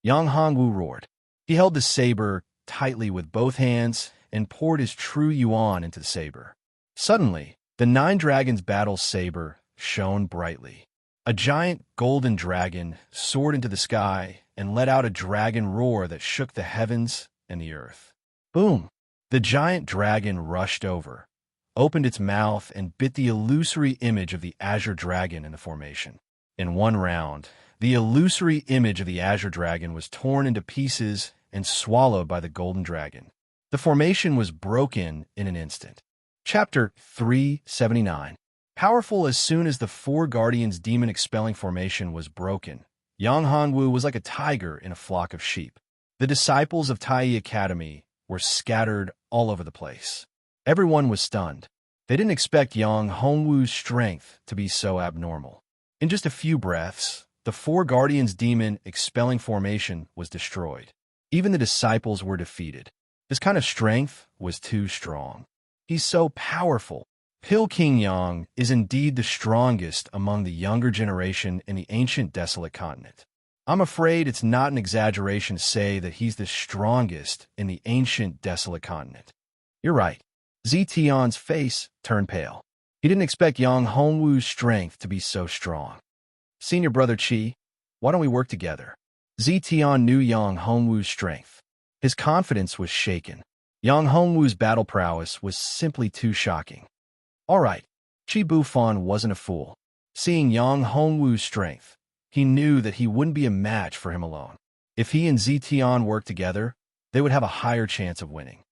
Yang Hongwu roared. He held the saber tightly with both hands and poured his true yuan into the saber. Suddenly, the 9 dragons' battle saber shone brightly. A giant golden dragon soared into the sky and let out a dragon roar that shook the heavens and the earth. Boom! The giant dragon rushed over, opened its mouth, and bit the illusory image of the azure dragon in the formation. In one round, the illusory image of the azure dragon was torn into pieces and swallowed by the golden dragon. The formation was broken in an instant. Chapter 379. Powerful as soon as the 4 guardians' demon-expelling formation was broken, Yang Hongwu was like a tiger in a flock of sheep. The disciples of Tai Academy were scattered all over the place. Everyone was stunned. They didn't expect Yang Hongwu's strength to be so abnormal. In just a few breaths, the 4 guardians' demon-expelling formation was destroyed. Even the disciples were defeated. This kind of strength was too strong. He's so powerful. Pil King Yang is indeed the strongest among the younger generation in the ancient desolate continent. I'm afraid it's not an exaggeration to say that he's the strongest in the ancient desolate continent. You're right. Zi Tian's face turned pale. He didn't expect Yang Hongwu's strength to be so strong. Senior Brother Qi, why don't we work together? Zetian knew Yang Hongwu's strength. His confidence was shaken. Yang Hongwu's battle prowess was simply too shocking. All right, Qi Bufan wasn't a fool. Seeing Yang Hongwu's strength, he knew that he wouldn't be a match for him alone. If he and Zetian worked together, they would have a higher chance of winning.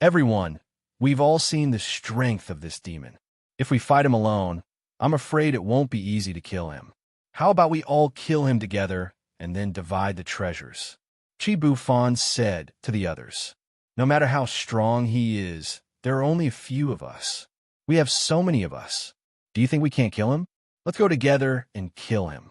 Everyone, we've all seen the strength of this demon. If we fight him alone, I'm afraid it won't be easy to kill him. How about we all kill him together and then divide the treasures? Qi Bufan said to the others. No matter how strong he is, there are only a few of us. We have so many of us. Do you think we can't kill him? Let's go together and kill him.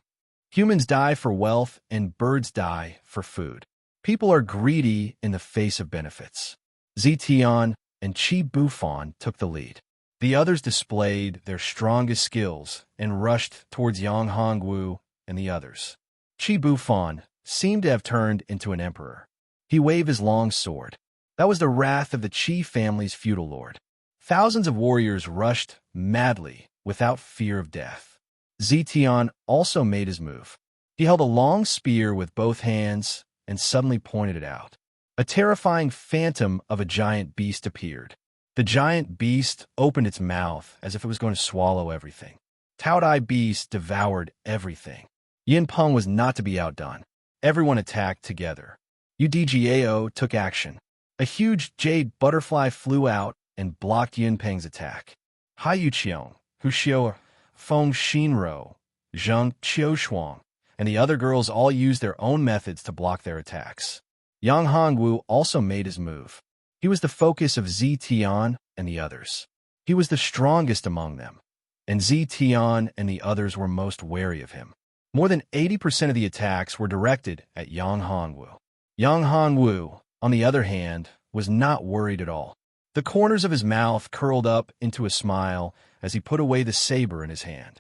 Humans die for wealth and birds die for food. People are greedy in the face of benefits. Zetian and Qi Bufan took the lead. The others displayed their strongest skills and rushed towards Yang Hongwu and the others. Qi Bufan seemed to have turned into an emperor. He waved his long sword. That was the wrath of the Qi family's feudal lord. Thousands of warriors rushed madly without fear of death. Zetian also made his move. He held a long spear with both hands and suddenly pointed it out. A terrifying phantom of a giant beast appeared. The giant beast opened its mouth as if it was going to swallow everything. Taodai beast devoured everything. Yin Peng was not to be outdone. Everyone attacked together. Udgao took action. A huge jade butterfly flew out and blocked Yin Peng's attack. Hai Yuqiong, Hu Xiao, Feng Xinro, Zheng Qiushuang, and the other girls all used their own methods to block their attacks. Yang Hongwu also made his move. He was the focus of Zetian and the others. He was the strongest among them, and Zetian and the others were most wary of him. More than 80% of the attacks were directed at Yang Hongwu. Yang Hongwu, on the other hand, was not worried at all. The corners of his mouth curled up into a smile as he put away the saber in his hand.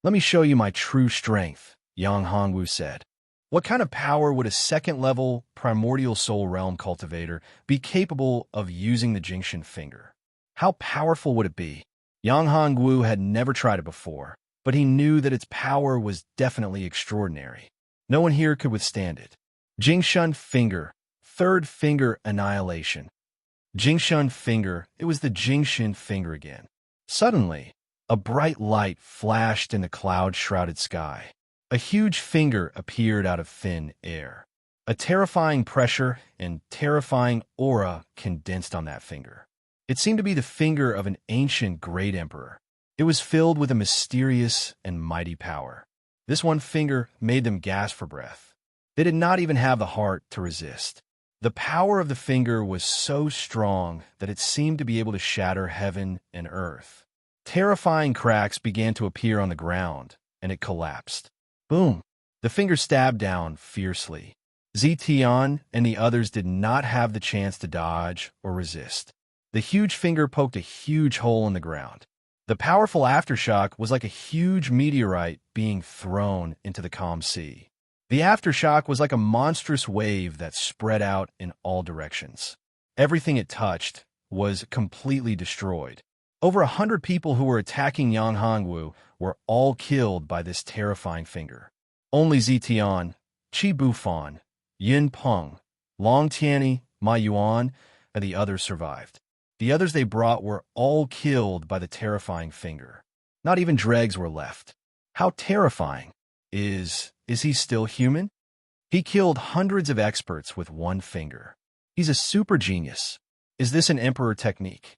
Let me show you my true strength, Yang Hongwu said. What kind of power would a second-level primordial soul realm cultivator be capable of using the Jingshan finger? How powerful would it be? Yang Hongwu had never tried it before, but he knew that its power was definitely extraordinary. No one here could withstand it. Jingshan finger, third finger annihilation. Jingshan finger, it was the Jingshan finger again. Suddenly, a bright light flashed in the cloud-shrouded sky. A huge finger appeared out of thin air. A terrifying pressure and terrifying aura condensed on that finger. It seemed to be the finger of an ancient great emperor. It was filled with a mysterious and mighty power. This one finger made them gasp for breath. They did not even have the heart to resist. The power of the finger was so strong that it seemed to be able to shatter heaven and earth. Terrifying cracks began to appear on the ground, and it collapsed. Boom! The finger stabbed down fiercely. Zetian and the others did not have the chance to dodge or resist. The huge finger poked a huge hole in the ground. The powerful aftershock was like a huge meteorite being thrown into the calm sea. The aftershock was like a monstrous wave that spread out in all directions. Everything it touched was completely destroyed. Over 100 people who were attacking Yang Hongwu were all killed by this terrifying finger. Only Zetian, Qi Bufan, Yin Peng, Long Tianyi, Ma Yuan, and the others survived. The others they brought were all killed by the terrifying finger. Not even dregs were left. How terrifying. Is he still human? He killed hundreds of experts with one finger. He's a super genius. Is this an emperor technique?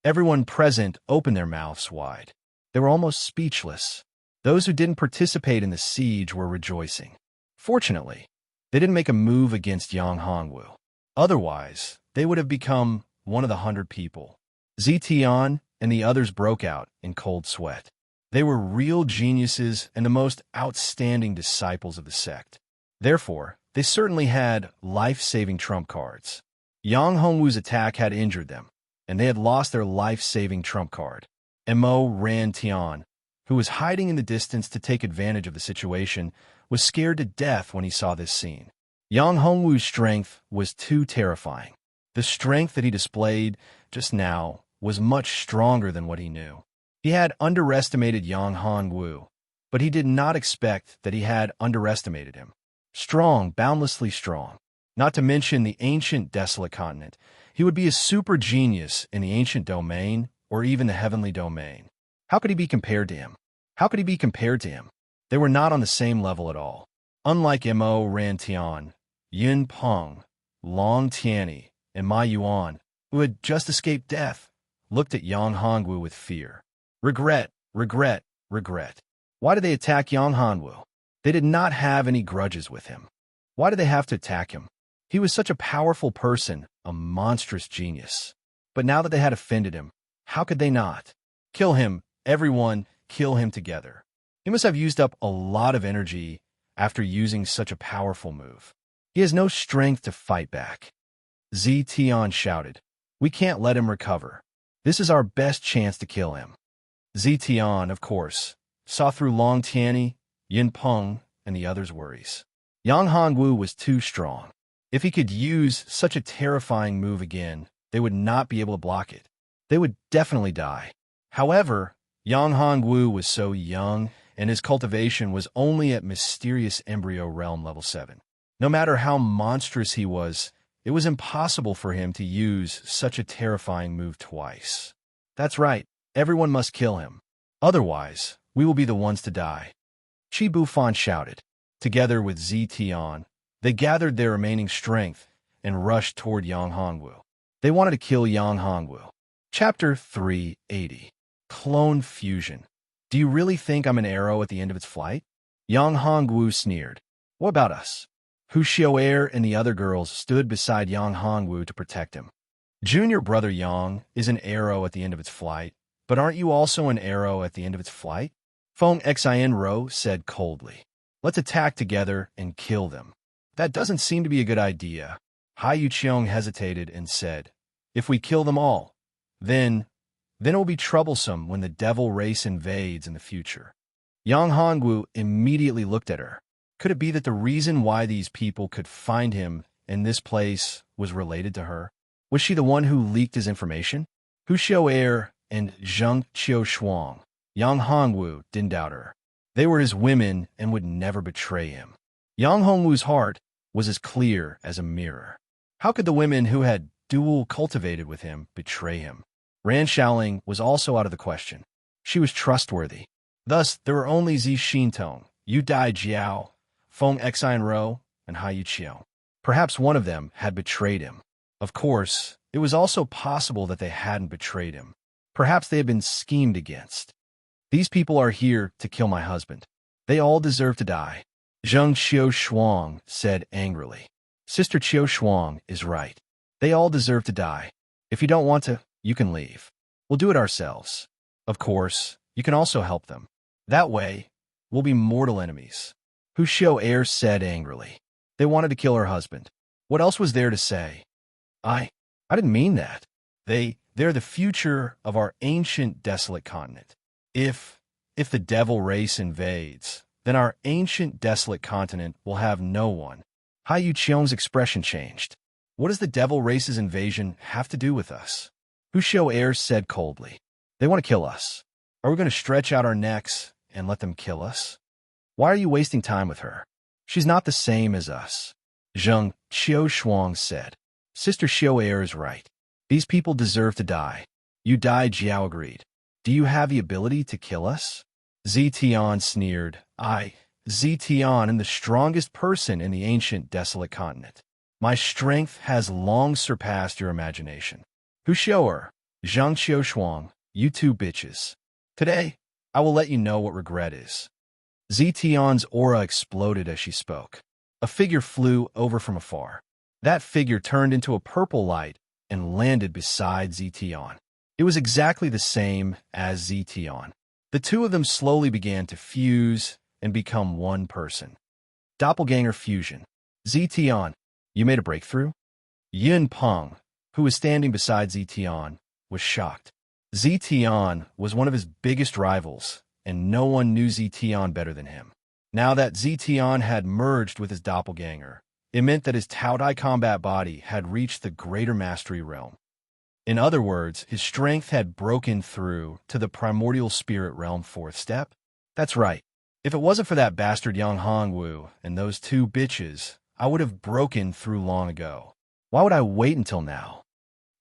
Everyone present opened their mouths wide. They were almost speechless. Those who didn't participate in the siege were rejoicing. Fortunately, they didn't make a move against Yang Hongwu. Otherwise, they would have become one of the 100 people. Zetian and the others broke out in cold sweat. They were real geniuses and the most outstanding disciples of the sect. Therefore, they certainly had life-saving trump cards. Yang Hongwu's attack had injured them, and they had lost their life-saving trump card. Mo Ran Tian, who was hiding in the distance to take advantage of the situation, was scared to death when he saw this scene. Yang Hongwu's strength was too terrifying. The strength that he displayed just now was much stronger than what he knew. He had underestimated Yang Hongwu, but he did not expect that he had underestimated him. Strong, boundlessly strong. Not to mention the ancient desolate continent. He would be a super genius in the ancient domain or even the heavenly domain. How could he be compared to him? How could he be compared to him? They were not on the same level at all. Unlike Mo Ran Tian, Yun Peng, Long Tianyi, and Ma Yuan, who had just escaped death, looked at Yang Hongwu with fear. Regret, regret, regret. Why did they attack Yang Hongwu? They did not have any grudges with him. Why did they have to attack him? He was such a powerful person, a monstrous genius. But now that they had offended him, how could they not? Kill him, everyone, kill him together. He must have used up a lot of energy after using such a powerful move. He has no strength to fight back. Tian shouted. We can't let him recover. This is our best chance to kill him. Tian, of course, saw through Long Tianyi, Yin Peng, and the others' worries. Yang Hongwu was too strong. If he could use such a terrifying move again, they would not be able to block it. They would definitely die. However, Yang Hongwu was so young, and his cultivation was only at mysterious embryo realm level 7. No matter how monstrous he was, it was impossible for him to use such a terrifying move twice. That's right, everyone must kill him. Otherwise, we will be the ones to die. Qi Bufan shouted. Together with Tian, they gathered their remaining strength and rushed toward Yang Hongwu. They wanted to kill Yang Hongwu. Chapter 380. Clone Fusion. Do you really think I'm an arrow at the end of its flight? Yang Hongwu sneered. What about us? Hu Xiao'er and the other girls stood beside Yang Hongwu to protect him. Junior brother Yang is an arrow at the end of its flight, but aren't you also an arrow at the end of its flight? Feng Xin said coldly. Let's attack together and kill them. That doesn't seem to be a good idea. Hai Yuqiong hesitated and said, if we kill them all, then it will be troublesome when the devil race invades in the future. Yang Hongwu immediately looked at her. Could it be that the reason why these people could find him in this place was related to her? Was she the one who leaked his information? Hu Xiao'er and Zheng Qiushuang, Yang Hongwu didn't doubt her. They were his women and would never betray him. Yang Hongwu's heart was as clear as a mirror. How could the women who had dual cultivated with him betray him? Ran Shaoling was also out of the question. She was trustworthy. Thus, there were only Zi Xintong, Yu Dai Jiao, Feng Xianro, and Hai Yuqiao. Perhaps one of them had betrayed him. Of course, it was also possible that they hadn't betrayed him. Perhaps they had been schemed against. These people are here to kill my husband. They all deserve to die. Zheng Qiushuang said angrily. Sister Qiushuang is right. They all deserve to die. If you don't want to, you can leave. We'll do it ourselves. Of course, you can also help them. That way, we'll be mortal enemies. Hu Xiao'er said angrily. They wanted to kill her husband. What else was there to say? I didn't mean that. They're the future of our ancient desolate continent. If the devil race invades, then our ancient desolate continent will have no one. Hai Yuqiong's expression changed. What does the devil race's invasion have to do with us? Hu Xiao'er said coldly. They want to kill us. Are we going to stretch out our necks and let them kill us? Why are you wasting time with her? She's not the same as us. Zheng Qiushuang said. Sister Xiao'er is right. These people deserve to die. Yu Dai Jiao agreed. Do you have the ability to kill us? Tian sneered. Tian am the strongest person in the ancient desolate continent. My strength has long surpassed your imagination. Hu Xiao'er, Zheng Qiushuang, you two bitches. Today, I will let you know what regret is. Tian's aura exploded as she spoke. A figure flew over from afar. That figure turned into a purple light and landed beside Tian. It was exactly the same as Tian. The two of them slowly began to fuse and become one person. Doppelganger fusion. Tian, you made a breakthrough? Yun Peng, who was standing beside Tian, was shocked. Tian was one of his biggest rivals, and no one knew Tian better than him. Now that Tian had merged with his doppelganger, it meant that his Taodai combat body had reached the greater mastery realm. In other words, his strength had broken through to the primordial spirit realm 4th step. That's right. If it wasn't for that bastard Yang Hongwu and those two bitches, I would have broken through long ago. Why would I wait until now?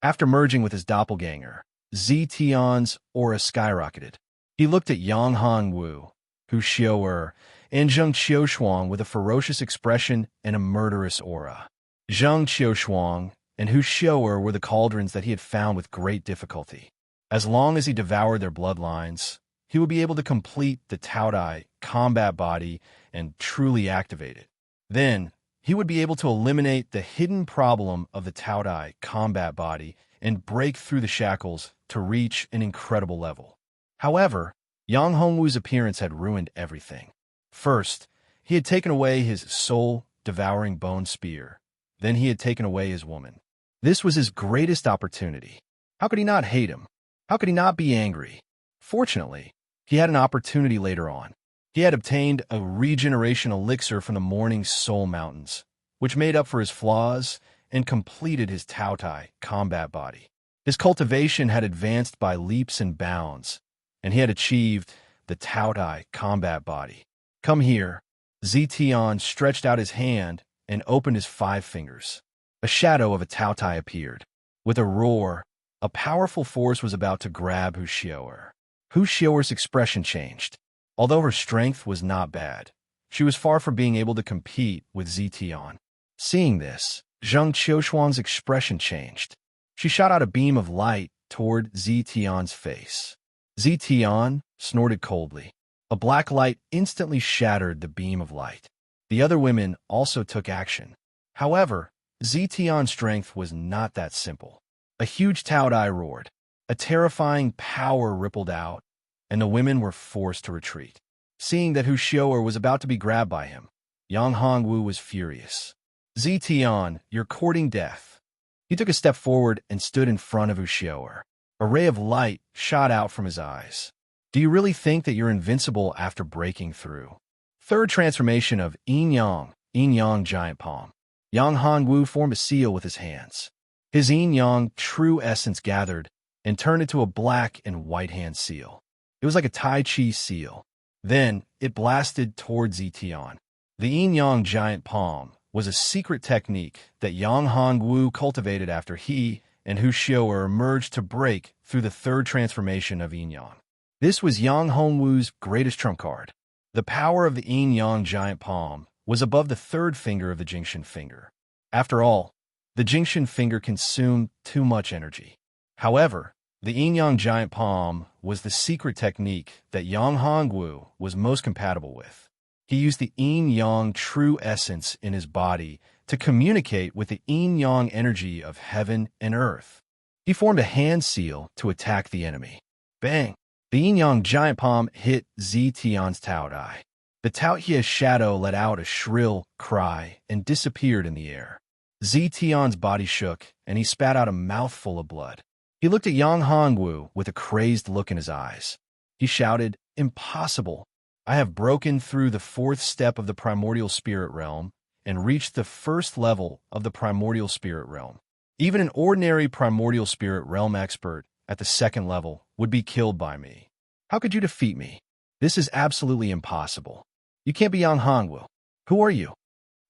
After merging with his doppelganger, Zhetian's aura skyrocketed. He looked at Yang Hongwu, Hu Xiu'er, and Zheng Qiushuang with a ferocious expression and a murderous aura. Zheng Qiushuang and Hu Xiu'er were the cauldrons that he had found with great difficulty. As long as he devoured their bloodlines, he would be able to complete the Taodai combat body and truly activate it. Then, he would be able to eliminate the hidden problem of the Taodai combat body and break through the shackles to reach an incredible level. However, Yang Hongwu's appearance had ruined everything. First, he had taken away his soul-devouring bone spear. Then he had taken away his woman. This was his greatest opportunity. How could he not hate him? How could he not be angry? Fortunately, he had an opportunity later on. He had obtained a regeneration elixir from the Morning Soul Mountains, which made up for his flaws and completed his Taotai combat body. His cultivation had advanced by leaps and bounds, and he had achieved the Taotai combat body. Come here. Zhetian stretched out his hand and opened his 5 fingers. A shadow of a Taotai appeared. With a roar, a powerful force was about to grab Hu Xiu'er. Hu Xiu'er's expression changed. Although her strength was not bad, she was far from being able to compete with Zhetian. Seeing this, Zheng Qiushuang's expression changed. She shot out a beam of light toward Zhetian's face. Zhetian snorted coldly. A black light instantly shattered the beam of light. The other women also took action. However, Zhetian's strength was not that simple. A huge Taodai roared. A terrifying power rippled out, and the women were forced to retreat. Seeing that Hu Xiu'er was about to be grabbed by him, Yang Hongwu was furious. Zhetian, you're courting death. He took a step forward and stood in front of Hu Xiu'er. A ray of light shot out from his eyes. Do you really think that you're invincible after breaking through? Third transformation of Yin Yang giant palm. Yang Hongwu formed a seal with his hands. His Yin Yang true essence gathered and turned into a black and white hand seal. It was like a Tai Chi seal. Then it blasted towards Zhetian. The Yin Yang giant palm was a secret technique that Yang Hongwu cultivated after he and Hu Xiu'er merged to break through the third transformation of Yin Yang. This was Yang Hongwu's greatest trump card. The power of the Yin Yang giant palm was above the third finger of the Jingshan finger. After all, the Jingshan finger consumed too much energy. However, the Yin Yang giant palm was the secret technique that Yang Hongwu was most compatible with. He used the Yin Yang true essence in his body to communicate with the Yin Yang energy of heaven and earth. He formed a hand seal to attack the enemy. Bang! The Yin Yang giant palm hit Zhetian's Taodai. The Taohie's shadow let out a shrill cry and disappeared in the air. Zhetian's body shook, and he spat out a mouthful of blood. He looked at Yang Hongwu with a crazed look in his eyes. He shouted, "Impossible! I have broken through the 4th step of the primordial spirit realm and reached the 1st level of the primordial spirit realm. Even an ordinary primordial spirit realm expert at the 2nd level would be killed by me. How could you defeat me? This is absolutely impossible. You can't be Yang Hongwu. Who are you?"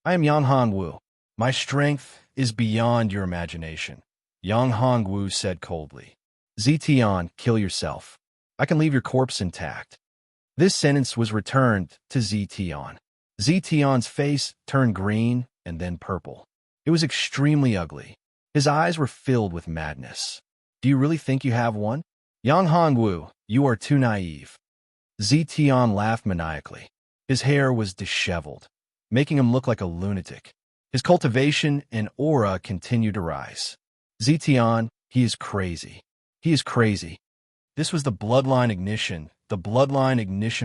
"I am Yang Hongwu. My strength is beyond your imagination," Yang Hongwu said coldly. "Zhetian, kill yourself. I can leave your corpse intact." This sentence was returned to Zhetian. Zhetian's face turned green and then purple. It was extremely ugly. His eyes were filled with madness. "Do you really think you have one? Yang Hongwu, you are too naive." Zhetian laughed maniacally. His hair was disheveled, making him look like a lunatic. His cultivation and aura continued to rise. "Zhetian, he is crazy. He is crazy." This was the bloodline ignition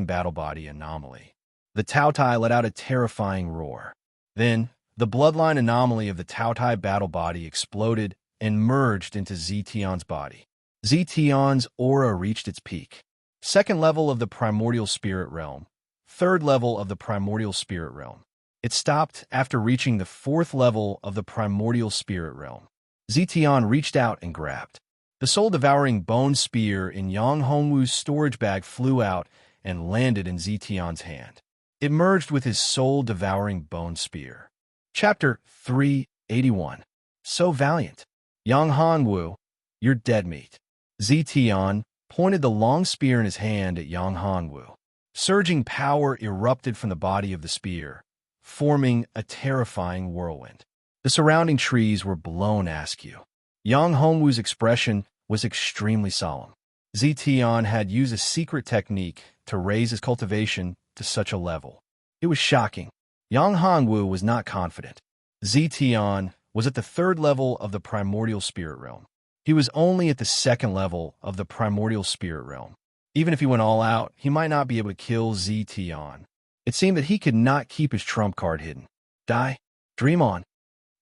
battle body anomaly. The Taotai let out a terrifying roar. Then, the bloodline anomaly of the Taotai battle body exploded and merged into Zhetian's body. Zhetian's aura reached its peak. 2nd level of the primordial spirit realm. 3rd level of the primordial spirit realm. It stopped after reaching the 4th level of the primordial spirit realm. Zhetian reached out and grabbed. The soul-devouring bone spear in Yang Hongwu's storage bag flew out and landed in Zetian's hand. It merged with his soul-devouring bone spear. Chapter 381. So valiant. Yang Hongwu, you're dead meat. Zetian pointed the long spear in his hand at Yang Hongwu. Surging power erupted from the body of the spear, forming a terrifying whirlwind. The surrounding trees were blown askew. Yang Hongwu's expression was extremely solemn. Zetian had used a secret technique to raise his cultivation to such a level. It was shocking. Yang Hongwu was not confident. Zetian was at the 3rd level of the primordial spirit realm. He was only at the 2nd level of the primordial spirit realm. Even if he went all out, he might not be able to kill Zetian. It seemed that he could not keep his trump card hidden. Die. Dream on.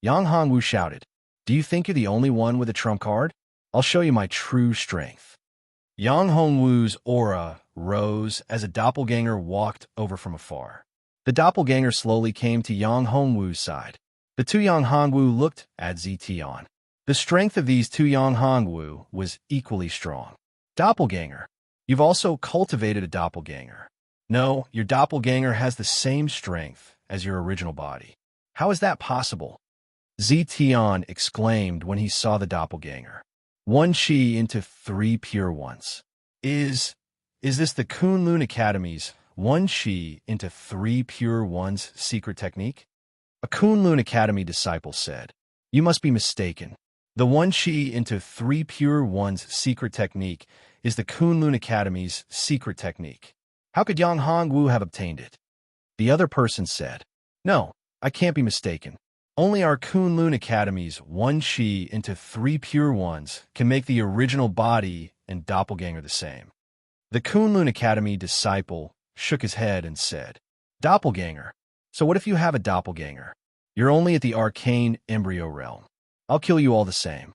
Yang Hongwu shouted. Do you think you're the only one with a trump card? I'll show you my true strength. Yang Hongwu's aura rose as a doppelganger walked over from afar. The doppelganger slowly came to Yang Hongwu's side. The two Yang Hongwu looked at Zetian. The strength of these two Yang Hongwu was equally strong. Doppelganger. You've also cultivated a doppelganger. No, your doppelganger has the same strength as your original body. How is that possible? Zetian exclaimed when he saw the doppelganger. 1 chi into 3 pure ones. Is this the Kunlun Academy's 1 chi into 3 pure ones secret technique? A Kunlun Academy disciple said. You must be mistaken. The 1 chi into 3 pure ones secret technique is the Kunlun Academy's secret technique. How could Yang Hongwu have obtained it? The other person said. No, I can't be mistaken. Only our Kunlun Academy's 1 chi into 3 pure ones can make the original body and doppelganger the same. The Kunlun Academy disciple shook his head and said, Doppelganger. So what if you have a doppelganger? You're only at the arcane embryo realm. I'll kill you all the same.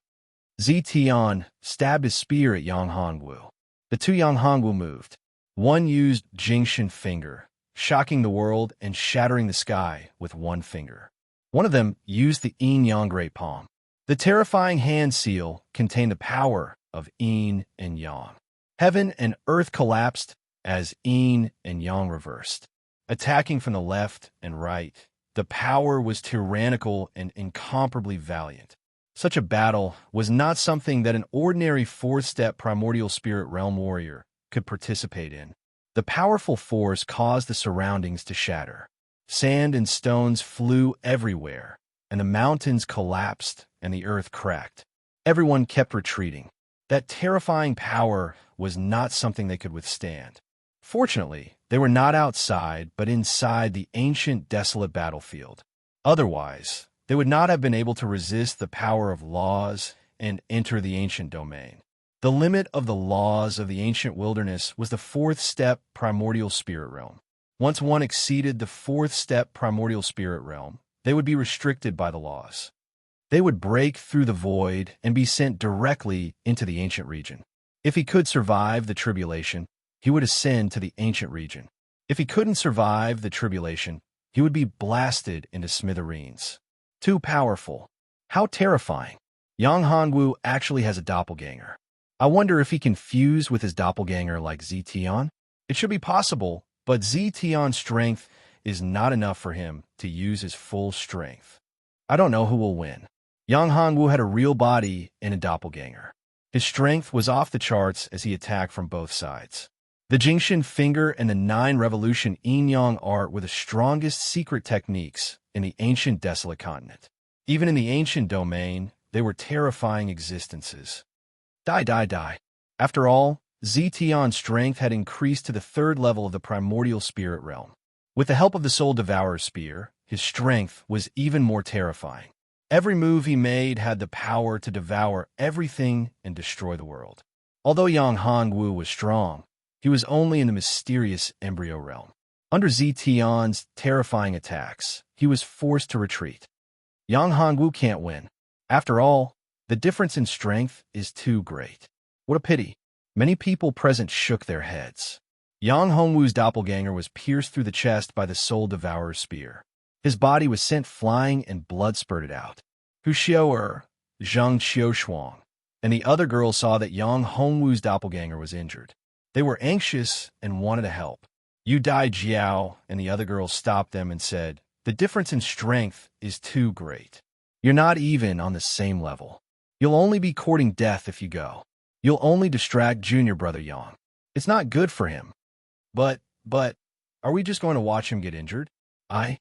Zetian stabbed his spear at Yang Hongwu. The two Yang Hongwu moved. One used Jingshan finger, shocking the world and shattering the sky with one finger. One of them used the Yin Yang Great Palm. The terrifying hand seal contained the power of Yin and Yang. Heaven and earth collapsed as Yin and Yang reversed. Attacking from the left and right, the power was tyrannical and incomparably valiant. Such a battle was not something that an ordinary 4th-step primordial spirit realm warrior could participate in. The powerful force caused the surroundings to shatter. Sand and stones flew everywhere, and the mountains collapsed and the earth cracked. Everyone kept retreating. That terrifying power was not something they could withstand. Fortunately, they were not outside, but inside the ancient, desolate battlefield. Otherwise, they would not have been able to resist the power of laws and enter the ancient domain. The limit of the laws of the ancient wilderness was the 4th-step primordial spirit realm. Once one exceeded the 4th-step primordial spirit realm, they would be restricted by the laws. They would break through the void and be sent directly into the ancient region. If he could survive the tribulation, he would ascend to the ancient region. If he couldn't survive the tribulation, he would be blasted into smithereens. Too powerful. How terrifying. Yang Hongwu actually has a doppelganger. I wonder if he can fuse with his doppelganger like Zetian? It should be possible, but Zetian's strength is not enough for him to use his full strength. I don't know who will win. Yang Hongwu had a real body and a doppelganger. His strength was off the charts as he attacked from both sides. The Jingshan finger and the 9 revolution yin-yang art were the strongest secret techniques in the ancient desolate continent. Even in the ancient domain, they were terrifying existences. Die. After all, Zetian's strength had increased to the 3rd level of the primordial spirit realm. With the help of the Soul Devourer spear, his strength was even more terrifying. Every move he made had the power to devour everything and destroy the world. Although Yang Hongwu was strong, he was only in the mysterious embryo realm. Under Zetian's terrifying attacks, he was forced to retreat. Yang Hongwu can't win. After all, the difference in strength is too great. What a pity. Many people present shook their heads. Yang Hongwu's doppelganger was pierced through the chest by the Soul Devourer's spear. His body was sent flying and blood spurted out. Hu Xiao'er, Zhang Qiushuang, and the other girls saw that Yang Hongwu's doppelganger was injured. They were anxious and wanted to help. "You die, Jiao," and the other girls stopped them and said, "The difference in strength is too great. You're not even on the same level. You'll only be courting death if you go. You'll only distract junior brother Yang. It's not good for him." But, are we just going to watch him get injured? I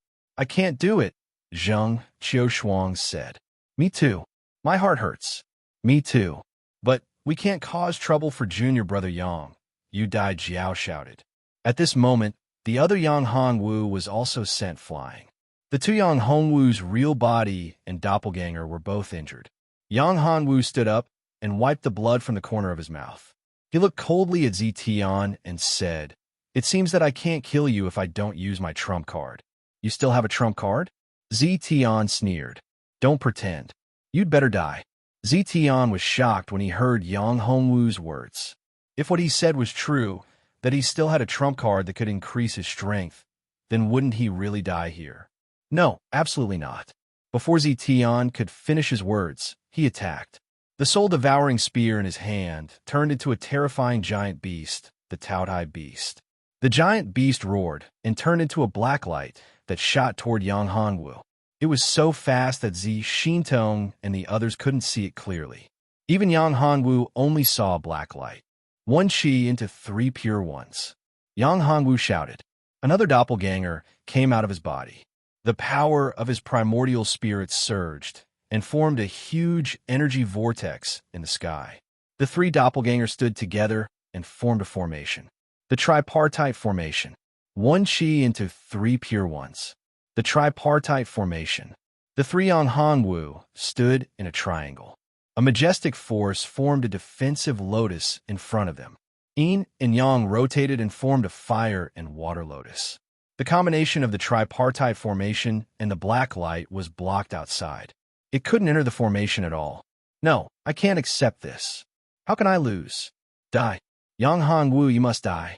can't do it," Zheng Qiushuang said. "Me too. My heart hurts." "Me too. But we can't cause trouble for junior brother Yang," Yu Dai Jiao shouted. At this moment, the other Yang Hongwu was also sent flying. The two Yang Hongwu's real body and doppelganger were both injured. Yang Hongwu stood up and wiped the blood from the corner of his mouth. He looked coldly at Zitian and said, "It seems that I can't kill you if I don't use my trump card. You still have a trump card?" Zitian sneered. "Don't pretend. You'd better die." Zitian was shocked when he heard Yang Hongwu's words. If what he said was true, that he still had a trump card that could increase his strength, then wouldn't he really die here? No, absolutely not. Before Zitian could finish his words, he attacked. The soul-devouring spear in his hand turned into a terrifying giant beast, the Taotai beast. The giant beast roared and turned into a black light that shot toward Yang Hongwu. It was so fast that Zi Xintong and the others couldn't see it clearly. Even Yang Hongwu only saw a black light. One chi into three pure ones. Yang Hongwu shouted. Another doppelganger came out of his body. The power of his primordial spirit surged and formed a huge energy vortex in the sky. The three doppelgangers stood together and formed a formation. The tripartite formation. One chi into three pure ones. The tripartite formation. The three Yang Hongwu stood in a triangle. A majestic force formed a defensive lotus in front of them. Yin and Yang rotated and formed a fire and water lotus. The combination of the tripartite formation and the black light was blocked outside. It couldn't enter the formation at all. "No, I can't accept this. How can I lose?" "Die. Yang Hongwu, you must die."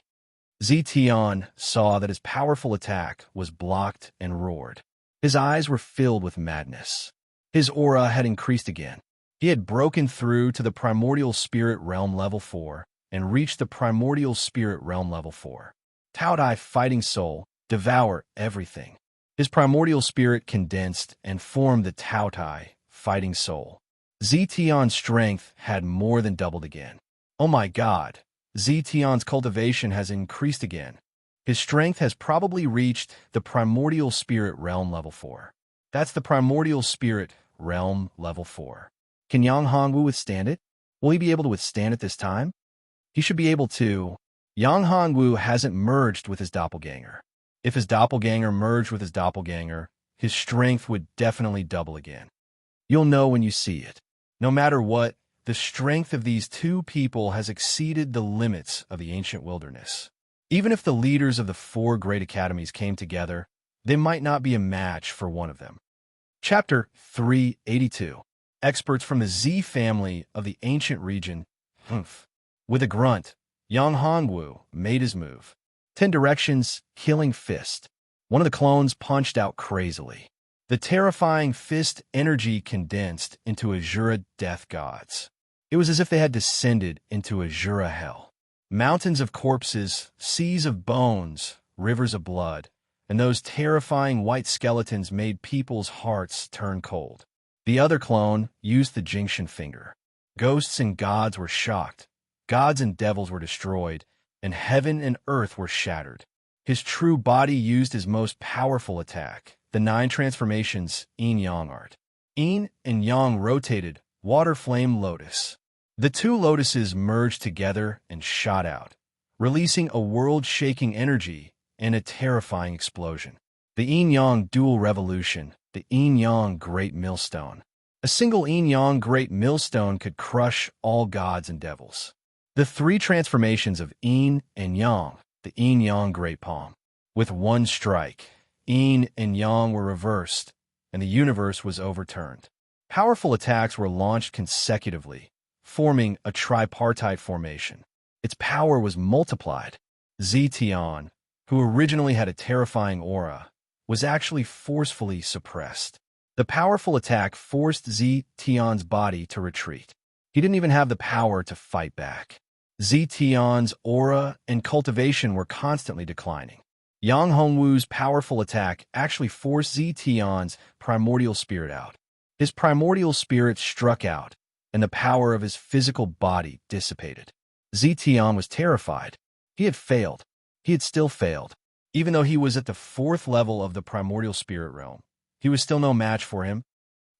Zitian saw that his powerful attack was blocked and roared. His eyes were filled with madness. His aura had increased again. He had broken through to the primordial spirit realm level 4 and reached the primordial spirit realm level 4. Taodai fighting soul, devour everything. His primordial spirit condensed and formed the Taotai fighting soul. Zitian's strength had more than doubled again. Oh my god, Zitian's cultivation has increased again. His strength has probably reached the primordial spirit realm level 4. That's the primordial spirit realm level 4. Can Yang Hongwu withstand it? Will he be able to withstand it this time? He should be able to. Yang Hongwu hasn't merged with his doppelganger. If his doppelganger merged with his doppelganger, his strength would definitely double again. You'll know when you see it. No matter what, the strength of these two people has exceeded the limits of the ancient wilderness. Even if the leaders of the 4 great academies came together, they might not be a match for one of them. Chapter 382. Experts from the Z family of the ancient region. Humph. With a grunt, Yang Hongwu made his move. 10 directions, killing fist. One of the clones punched out crazily. The terrifying fist energy condensed into Azura death gods. It was as if they had descended into Azura hell. Mountains of corpses, seas of bones, rivers of blood, and those terrifying white skeletons made people's hearts turn cold. The other clone used the Jingxian finger. Ghosts and gods were shocked. Gods and devils were destroyed, and heaven and earth were shattered. His true body used his most powerful attack, the 9 transformations Yin-Yang art. Yin and Yang rotated, water flame lotus. The 2 lotuses merged together and shot out, releasing a world-shaking energy and a terrifying explosion. The Yin-Yang dual revolution, the Yin-Yang great millstone. A single Yin-Yang great millstone could crush all gods and devils. The 3 transformations of Yin and Yang, the Yin-Yang great palm. With one strike, Yin and Yang were reversed, and the universe was overturned. Powerful attacks were launched consecutively, forming a tripartite formation. Its power was multiplied. Zitian, who originally had a terrifying aura, was actually forcefully suppressed. The powerful attack forced Zitian's body to retreat. He didn't even have the power to fight back. Zetian's aura and cultivation were constantly declining. Yang Hongwu's powerful attack actually forced Zetian's primordial spirit out. His primordial spirit struck out, and the power of his physical body dissipated. Zetian was terrified. He had failed. He had still failed. Even though he was at the 4th level of the primordial spirit realm, he was still no match for him.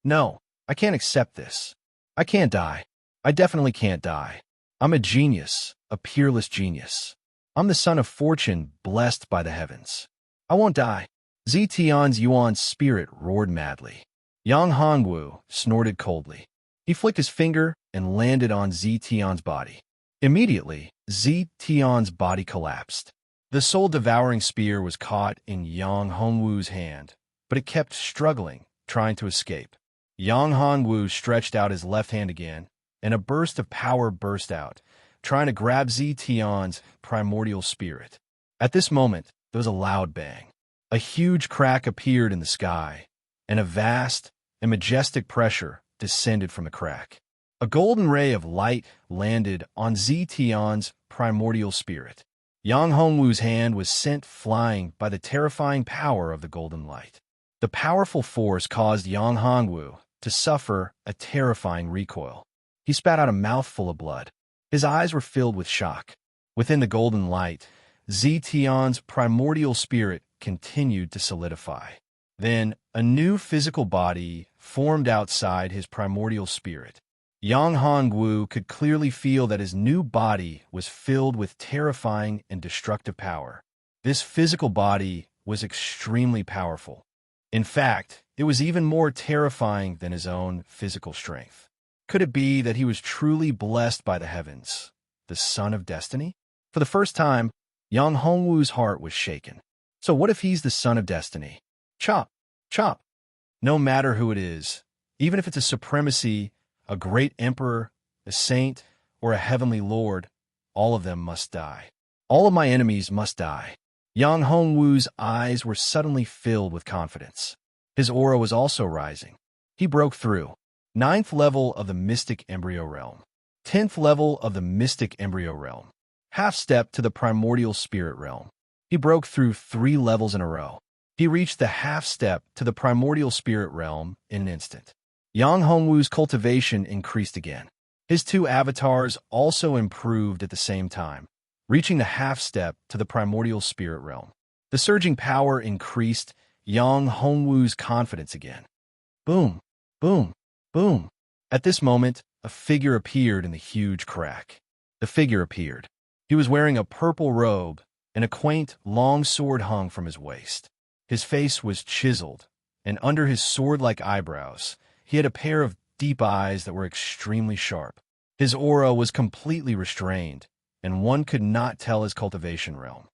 No, I can't accept this. I can't die. I definitely can't die. I'm a genius, a peerless genius. I'm the son of fortune, blessed by the heavens. I won't die. Zetian's Yuan's spirit roared madly. Yang Hongwu snorted coldly. He flicked his finger and landed on Zetian's body. Immediately, Zetian's body collapsed. The soul-devouring spear was caught in Yang Hongwu's hand, but it kept struggling, trying to escape. Yang Hongwu stretched out his left hand again, and a burst of power burst out, trying to grab Zetian's primordial spirit. At this moment, there was a loud bang. A huge crack appeared in the sky, and a vast and majestic pressure descended from the crack. A golden ray of light landed on Zetian's primordial spirit. Yang Hongwu's hand was sent flying by the terrifying power of the golden light. The powerful force caused Yang Hongwu to suffer a terrifying recoil. He spat out a mouthful of blood. His eyes were filled with shock. Within the golden light, Zetian's primordial spirit continued to solidify. Then, a new physical body formed outside his primordial spirit. Yang Hongwu could clearly feel that his new body was filled with terrifying and destructive power. This physical body was extremely powerful. In fact, it was even more terrifying than his own physical strength. Could it be that he was truly blessed by the heavens, the son of destiny? For the first time, Yang Hongwu's heart was shaken. So what if he's the son of destiny? Chop, chop. No matter who it is, even if it's a supremacy, a great emperor, a saint, or a heavenly lord, all of them must die. All of my enemies must die. Yang Hongwu's eyes were suddenly filled with confidence. His aura was also rising. He broke through. 9th level of the mystic embryo realm. 10th level of the mystic embryo realm. Half step to the primordial spirit realm. He broke through 3 levels in a row. He reached the half step to the primordial spirit realm in an instant. Yang Hongwu's cultivation increased again. His 2 avatars also improved at the same time, reaching the half step to the primordial spirit realm. The surging power increased Yang Hongwu's confidence again. Boom, boom, boom. At this moment, a figure appeared in the huge crack. The figure appeared. He was wearing a purple robe, and a quaint, long sword hung from his waist. His face was chiseled, and under his sword-like eyebrows, he had a pair of deep eyes that were extremely sharp. His aura was completely restrained, and one could not tell his cultivation realm.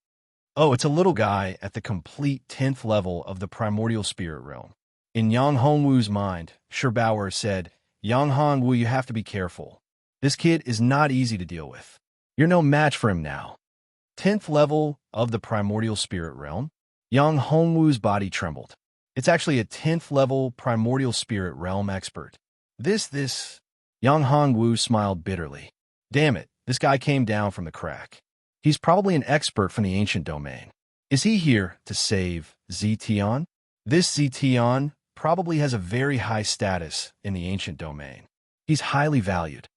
Oh, it's a little guy at the complete 10th level of the primordial spirit realm. In Yang Hongwu's mind, Sherbauer said, Yang Hongwu, you have to be careful. This kid is not easy to deal with. You're no match for him now. 10th level of the primordial spirit realm. Yang Hongwu's body trembled. It's actually a 10th level primordial spirit realm expert. This. Yang Hongwu smiled bitterly. Damn it, this guy came down from the crack. He's probably an expert from the ancient domain. Is he here to save Zetian? This Zetian probably has a very high status in the ancient domain. He's highly valued.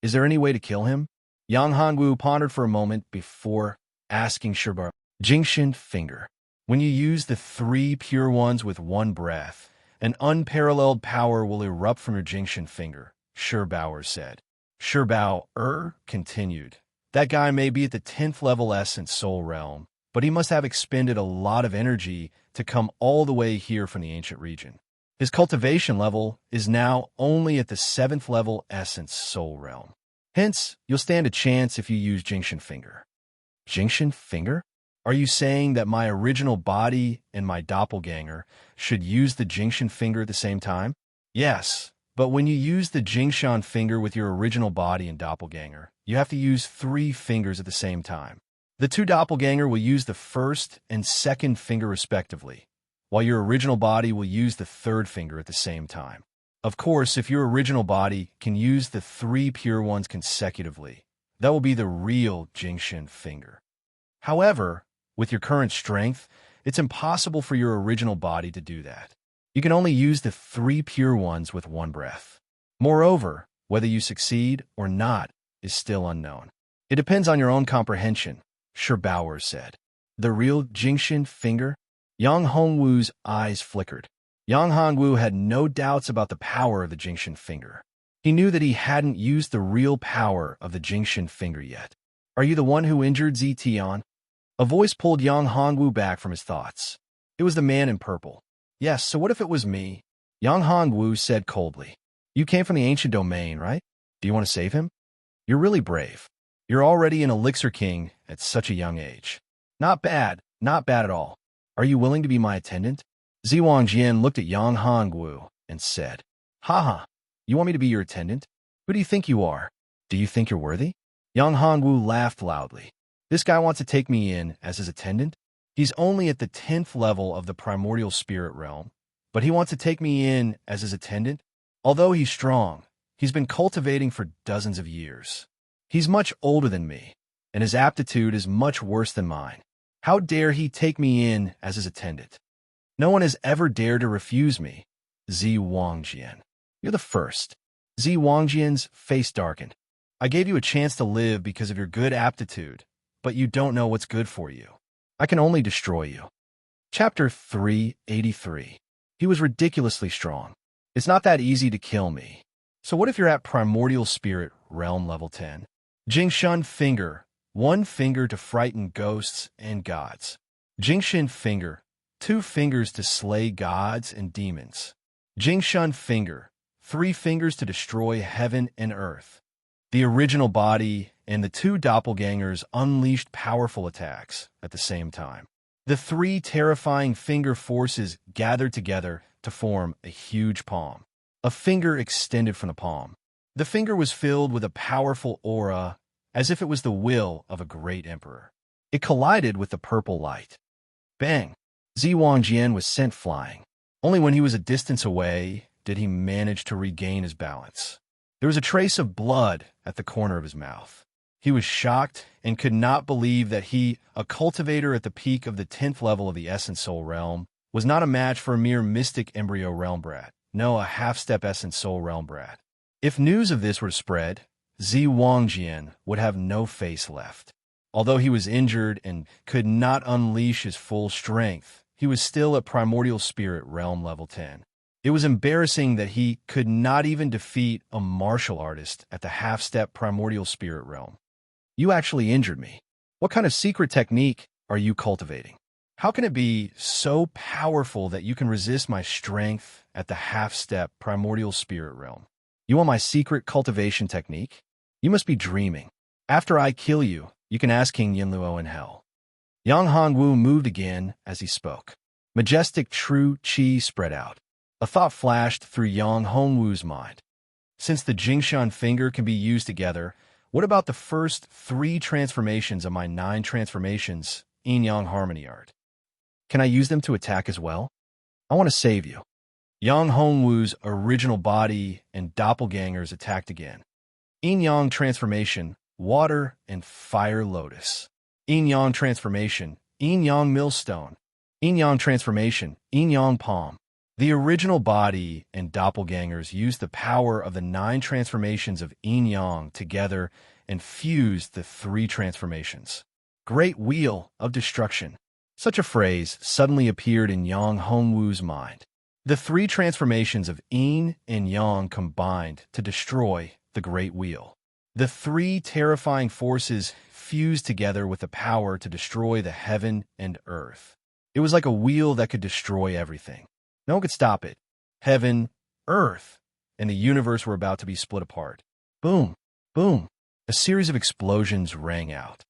Is there any way to kill him? Yang Hongwu pondered for a moment before asking Sherbauer. Jingshin finger. When you use the 3 pure ones with one breath, an unparalleled power will erupt from your Jingshin finger, Sherbauer said. Sherbauer continued. That guy may be at the 10th level essence soul realm, but he must have expended a lot of energy to come all the way here from the ancient region. His cultivation level is now only at the 7th level essence soul realm. Hence, you'll stand a chance if you use Jingshin finger. Jingshin finger? Are you saying that my original body and my doppelganger should use the Jingshin finger at the same time? Yes, but when you use the Jingshan finger with your original body and doppelganger, you have to use 3 fingers at the same time. The 2 doppelganger will use the 1st and 2nd finger respectively, while your original body will use the 3rd finger at the same time. Of course, if your original body can use the 3 pure ones consecutively, That will be the real Jingshin finger. However, with your current strength, it's impossible for your original body to do that. You can only use the 3 pure ones with 1 breath. Moreover, whether you succeed or not is still unknown. It depends on your own comprehension, Bauer said. The real Jingshin finger? Yang Hongwu's eyes flickered. Yang Hongwu had no doubts about the power of the Jingshin finger. He knew that he hadn't used the real power of the Jingshin finger yet. Are you the one who injured Zetian? A voice pulled Yang Hongwu back from his thoughts. It was the man in purple. Yes, so what if it was me? Yang Hongwu said coldly. You came from the ancient domain, right? Do you want to save him? You're really brave. You're already an elixir king at such a young age. Not bad at all. Are you willing to be my attendant? Ziwangjian looked at Yang Hongwu and said, Haha, you want me to be your attendant? Who do you think you are? Do you think you're worthy? Yang Hongwu laughed loudly. This guy wants to take me in as his attendant? He's only at the 10th level of the primordial spirit realm, but he wants to take me in as his attendant? Although he's strong, he's been cultivating for dozens of years. He's much older than me, and his aptitude is much worse than mine. How dare he take me in as his attendant? No one has ever dared to refuse me. Ziwangjian. You're the first. Ziwangjian's face darkened. I gave you a chance to live because of your good aptitude, but you don't know what's good for you. I can only destroy you. Chapter 383. He was ridiculously strong. It's not that easy to kill me. So what if you're at primordial spirit realm level 10? Jingshin finger. 1 finger to frighten ghosts and gods. Jingshin finger. 2 fingers to slay gods and demons. Jingshin finger. 3 fingers to destroy heaven and earth. The original body and the 2 doppelgangers unleashed powerful attacks at the same time. The 3 terrifying finger forces gathered together to form a huge palm. A finger extended from the palm. The finger was filled with a powerful aura, as if it was the will of a great emperor. It collided with the purple light. Bang! Ziwangjian was sent flying. Only when he was a distance away did he manage to regain his balance. There was a trace of blood at the corner of his mouth. He was shocked and could not believe that he, a cultivator at the peak of the 10th level of the Essence Soul realm, was not a match for a mere mystic embryo realm brat. No, a half-step Essence Soul realm brat. If news of this were to spread, Ziwangjian would have no face left. Although he was injured and could not unleash his full strength, he was still at primordial spirit realm level 10. It was embarrassing that he could not even defeat a martial artist at the half-step primordial spirit realm. You actually injured me. What kind of secret technique are you cultivating? How can it be so powerful that you can resist my strength at the half-step primordial spirit realm? You want my secret cultivation technique? You must be dreaming. After I kill you, you can ask King Yinluo in hell. Yang Hongwu moved again as he spoke. Majestic true qi spread out. A thought flashed through Yang Hongwu's mind. Since the Jingshin finger can be used together, what about the first 3 transformations of my 9 transformations yin-yang harmony art? Can I use them to attack as well? I want to save you. Yang Hongwu's original body and doppelgangers attacked again. Yin-yang transformation, water and fire lotus. Yin-yang transformation, yin-yang millstone. Yin-yang transformation, yin-yang palm. The original body and doppelgangers used the power of the 9 transformations of yin-yang together and fused the 3 transformations. Great Wheel of Destruction. Such a phrase suddenly appeared in Yang Hongwu's mind. The 3 transformations of yin and yang combined to destroy the Great Wheel. The 3 terrifying forces fused together with the power to destroy the heaven and earth. It was like a wheel that could destroy everything. No one could stop it. Heaven, earth, and the universe were about to be split apart. Boom, boom. A series of explosions rang out.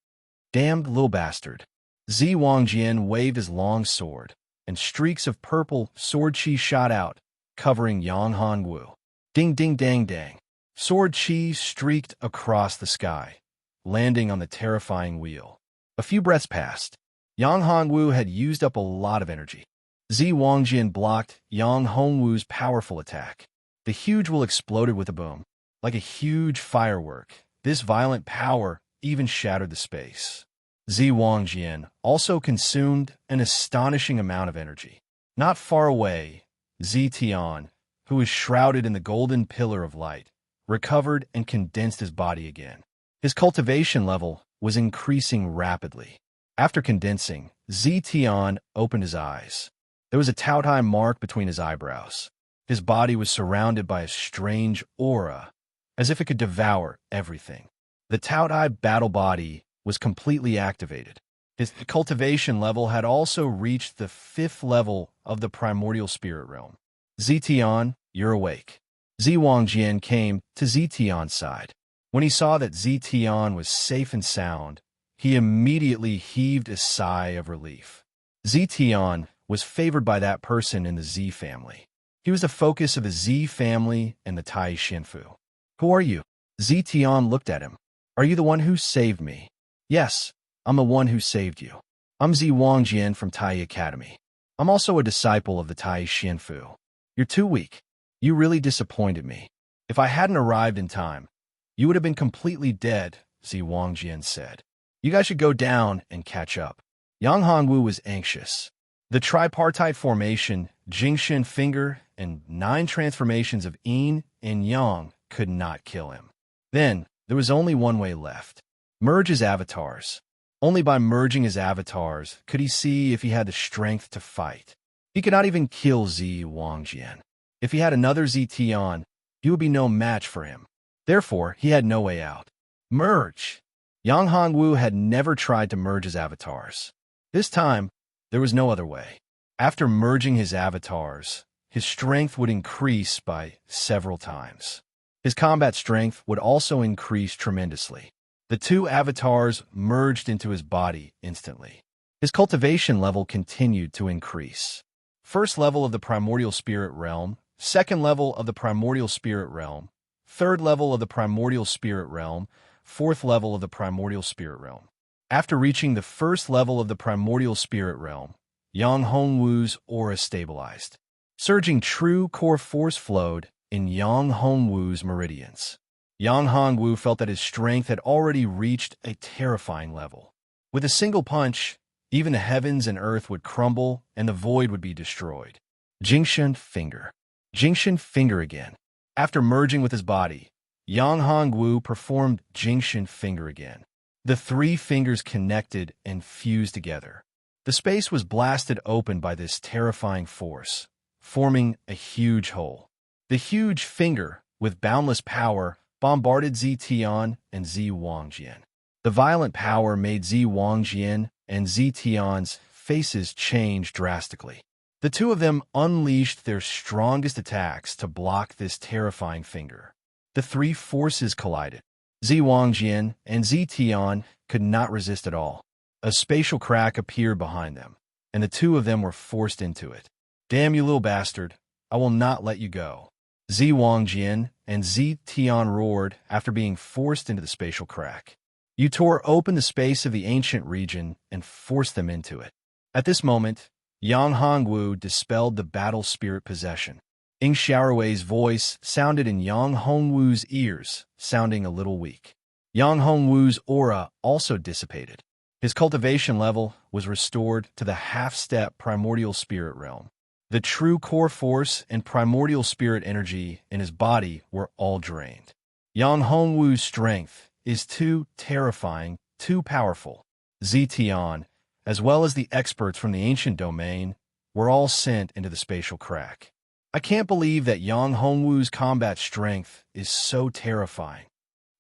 Damned little bastard. Ziwangjian waved his long sword, and streaks of purple sword chi shot out, covering Yang Hongwu. Ding ding dang dang. Sword chi streaked across the sky, landing on the terrifying wheel. A few breaths passed. Yang Hongwu had used up a lot of energy. Ziwangjian blocked Yang Hongwu's powerful attack. The huge wheel exploded with a boom. Like a huge firework, This violent power even shattered the space. Zi Wangjian also consumed an astonishing amount of energy. Not far away, Zi Tian, who was shrouded in the golden pillar of light, recovered and condensed his body again. His cultivation level was increasing rapidly. After condensing, Zi Tian opened his eyes. There was a Taotai mark between his eyebrows. His body was surrounded by a strange aura, as if it could devour everything. The Taotai battle body was completely activated. His cultivation level had also reached the 5th level of the primordial spirit realm. Zi Tian, you're awake. Zi Wangjian came to Zi Tian's side. When he saw that Zi Tian was safe and sound, he immediately heaved a sigh of relief. Zi Tian was favored by that person in the Zi family. He was the focus of the Zi family and the Tai Shinfu. Who are you? Zi Tian looked at him. Are you the one who saved me? Yes, I'm the one who saved you. I'm Zi Wangjian from Tai Academy. I'm also a disciple of the Tai Shinfu. You're too weak. You really disappointed me. If I hadn't arrived in time, you would have been completely dead, Zi Wangjian said. You guys should go down and catch up. Yang Hongwu was anxious. The tripartite formation, Jingshan finger, and 9 transformations of yin and yang could not kill him. Then, there was only one way left. Merge his avatars. Only by merging his avatars could he see if he had the strength to fight. He could not even kill Zi Wangjian. If he had another Zi Tian, he would be no match for him. Therefore, he had no way out. Merge! Yang Hongwu had never tried to merge his avatars. This time, there was no other way. After merging his avatars, his strength would increase by several times. His combat strength would also increase tremendously. The 2 avatars merged into his body instantly. His cultivation level continued to increase. 1st level of the primordial spirit realm, 2nd level of the primordial spirit realm, 3rd level of the primordial spirit realm, 4th level of the primordial spirit realm. After reaching the 1st level of the primordial spirit realm, Yang Hongwu's aura stabilized. Surging true core force flowed in Yang Hongwu's meridians. Yang Hongwu felt that his strength had already reached a terrifying level. With a single punch, even the heavens and earth would crumble and the void would be destroyed. Jingshan finger. Jingshan finger again. After merging with his body, Yang Hongwu performed Jingshan finger again. The 3 fingers connected and fused together. The space was blasted open by this terrifying force, forming a huge hole. The huge finger, with boundless power, bombarded Zi Tian and Zi Wangjian. The violent power made Zi Wangjian and Zi Tian's faces change drastically. The 2 of them unleashed their strongest attacks to block this terrifying finger. The 3 forces collided. Zi Wangjian and Zi Tian could not resist at all. A spatial crack appeared behind them, and the 2 of them were forced into it. Damn you little bastard, I will not let you go. Zi Wangjian and Zi Tian roared after being forced into the spatial crack. You tore open the space of the ancient region and forced them into it. At this moment, Yang Hongwu dispelled the battle spirit possession. Ing Xiaorui's voice sounded in Yang Hongwu's ears, sounding a little weak. Yang Hongwu's aura also dissipated. His cultivation level was restored to the half-step primordial spirit realm. The true core force and primordial spirit energy in his body were all drained. Yang Hongwu's strength is too terrifying, too powerful. Zi Tian, as well as the experts from the ancient domain, were all sent into the spatial crack. I can't believe that Yang Hongwu's combat strength is so terrifying.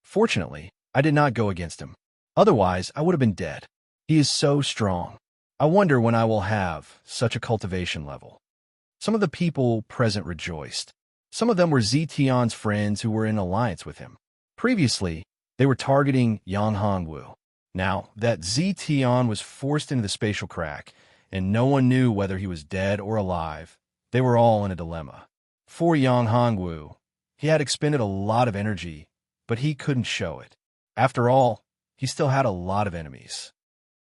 Fortunately, I did not go against him. Otherwise, I would have been dead. He is so strong. I wonder when I will have such a cultivation level. Some of the people present rejoiced. Some of them were Zi Tian's friends who were in alliance with him. Previously, they were targeting Yang Hongwu. Now that Zi Tian was forced into the spatial crack, and no one knew whether he was dead or alive, they were all in a dilemma. For Yang Hongwu, he had expended a lot of energy, but he couldn't show it. After all, he still had a lot of enemies.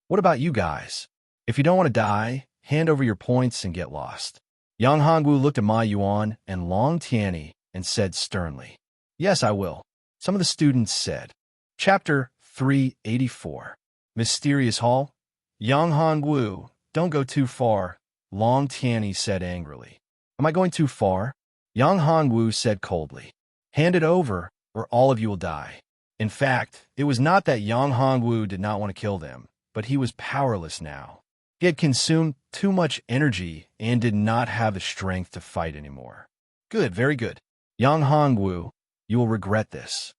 What about you guys? If you don't want to die, hand over your points and get lost. Yang Hongwu looked at Ma Yuan and Long Tianyi and said sternly, Yes, I will. Some of the students said. Chapter 384. Mysterious Hall. Yang Hongwu, don't go too far, Long Tianyi said angrily. Am I going too far? Yang Hongwu said coldly. Hand it over, or all of you will die. In fact, it was not that Yang Hongwu did not want to kill them, but he was powerless now. He had consumed too much energy and did not have the strength to fight anymore. Good, very good. Yang Hongwu, you will regret this.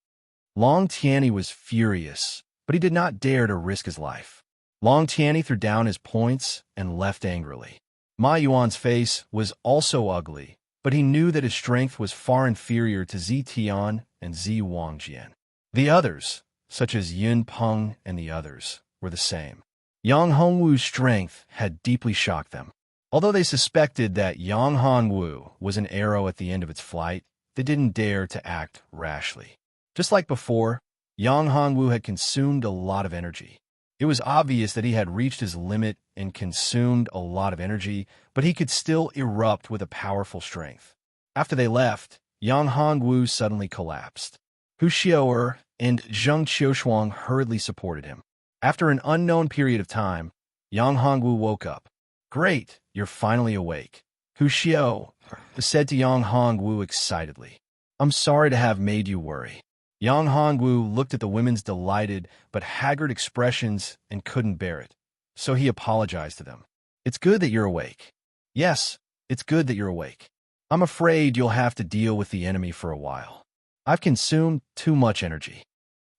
Long Tianyi was furious, but he did not dare to risk his life. Long Tianyi threw down his points and left angrily. Ma Yuan's face was also ugly, but he knew that his strength was far inferior to Zi Tian and Zi Wangjian. The others, such as Yun Peng and the others, were the same. Yang Hongwu's strength had deeply shocked them. Although they suspected that Yang Hongwu was an arrow at the end of its flight, they didn't dare to act rashly. Just like before, Yang Hongwu had consumed a lot of energy. It was obvious that he had reached his limit and consumed a lot of energy, but he could still erupt with a powerful strength. After they left, Yang Hongwu suddenly collapsed. Hu Xiao'er and Zheng Qiushuang hurriedly supported him. After an unknown period of time, Yang Hongwu woke up. Great, you're finally awake. Hu Xiao said to Yang Hongwu excitedly. I'm sorry to have made you worry. Yang Hongwu looked at the women's delighted but haggard expressions and couldn't bear it, so he apologized to them. It's good that you're awake. Yes, it's good that you're awake. I'm afraid you'll have to deal with the enemy for a while. I've consumed too much energy.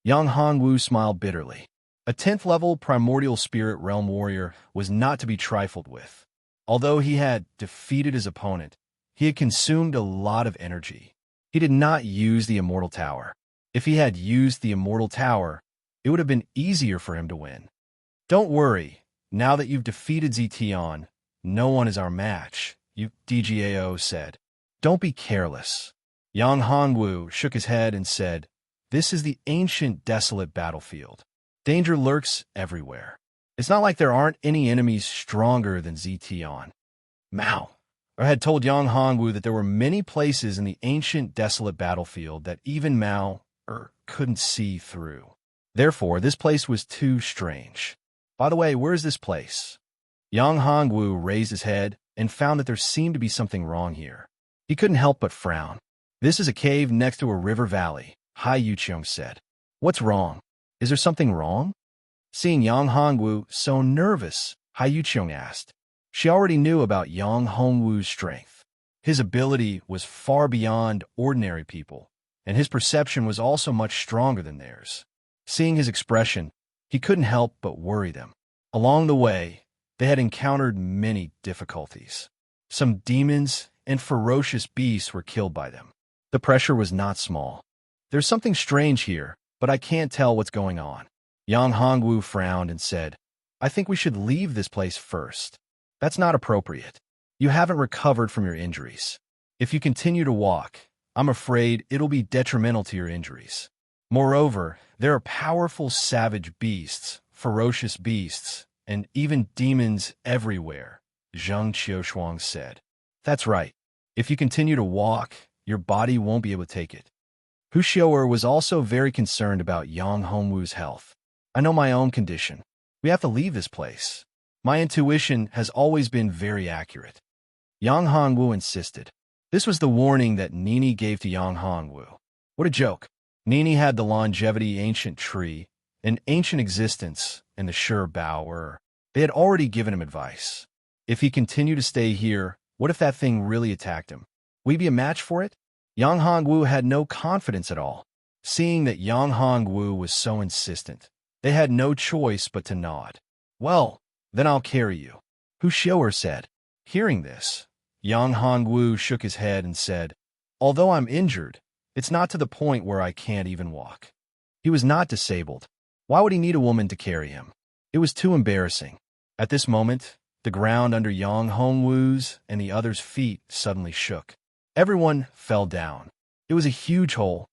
Yang Hongwu smiled bitterly. A 10th level primordial spirit realm warrior was not to be trifled with. Although he had defeated his opponent, he had consumed a lot of energy. He did not use the immortal tower. If he had used the immortal tower, it would have been easier for him to win. Don't worry, now that you've defeated Zetian, no one is our match, DGAO said. Don't be careless. Yang Hongwu shook his head and said, This is the ancient desolate battlefield. Danger lurks everywhere. It's not like there aren't any enemies stronger than Zetian. Mao had told Yang Hongwu that there were many places in the ancient desolate battlefield that even Mao couldn't see through. Therefore, this place was too strange. By the way, where is this place? Yang Hongwu raised his head and found that there seemed to be something wrong here. He couldn't help but frown. This is a cave next to a river valley, Hai Yuqiong said. What's wrong? Is there something wrong? Seeing Yang Hongwu so nervous, Hai Yuqiong asked. She already knew about Yang Hongwu's strength. His ability was far beyond ordinary people, and his perception was also much stronger than theirs. Seeing his expression, he couldn't help but worry them. Along the way, they had encountered many difficulties. Some demons and ferocious beasts were killed by them. The pressure was not small. There's something strange here, but I can't tell what's going on. Yang Hongwu frowned and said, I think we should leave this place first. That's not appropriate. You haven't recovered from your injuries. If you continue to walk, I'm afraid it'll be detrimental to your injuries. Moreover, there are powerful savage beasts, ferocious beasts, and even demons everywhere, Zheng Qiushuang said. That's right. If you continue to walk, your body won't be able to take it. Hu Xiao'er was also very concerned about Yang Hongwu's health. I know my own condition. We have to leave this place. My intuition has always been very accurate. Yang Hongwu insisted. This was the warning that Nini gave to Yang Hongwu. What a joke. Nini had the longevity ancient tree, an ancient existence, and the sure bower. They had already given him advice. If he continued to stay here, what if that thing really attacked him? Would he be a match for it? Yang Hongwu had no confidence at all. Seeing that Yang Hongwu was so insistent, they had no choice but to nod. Well, then I'll carry you, Hu Xiao'er said. Hearing this, Yang Hongwu shook his head and said, Although I'm injured, it's not to the point where I can't even walk. He was not disabled. Why would he need a woman to carry him? It was too embarrassing. At this moment, the ground under Yang Hongwu's and the others' feet suddenly shook. Everyone fell down. It was a huge hole.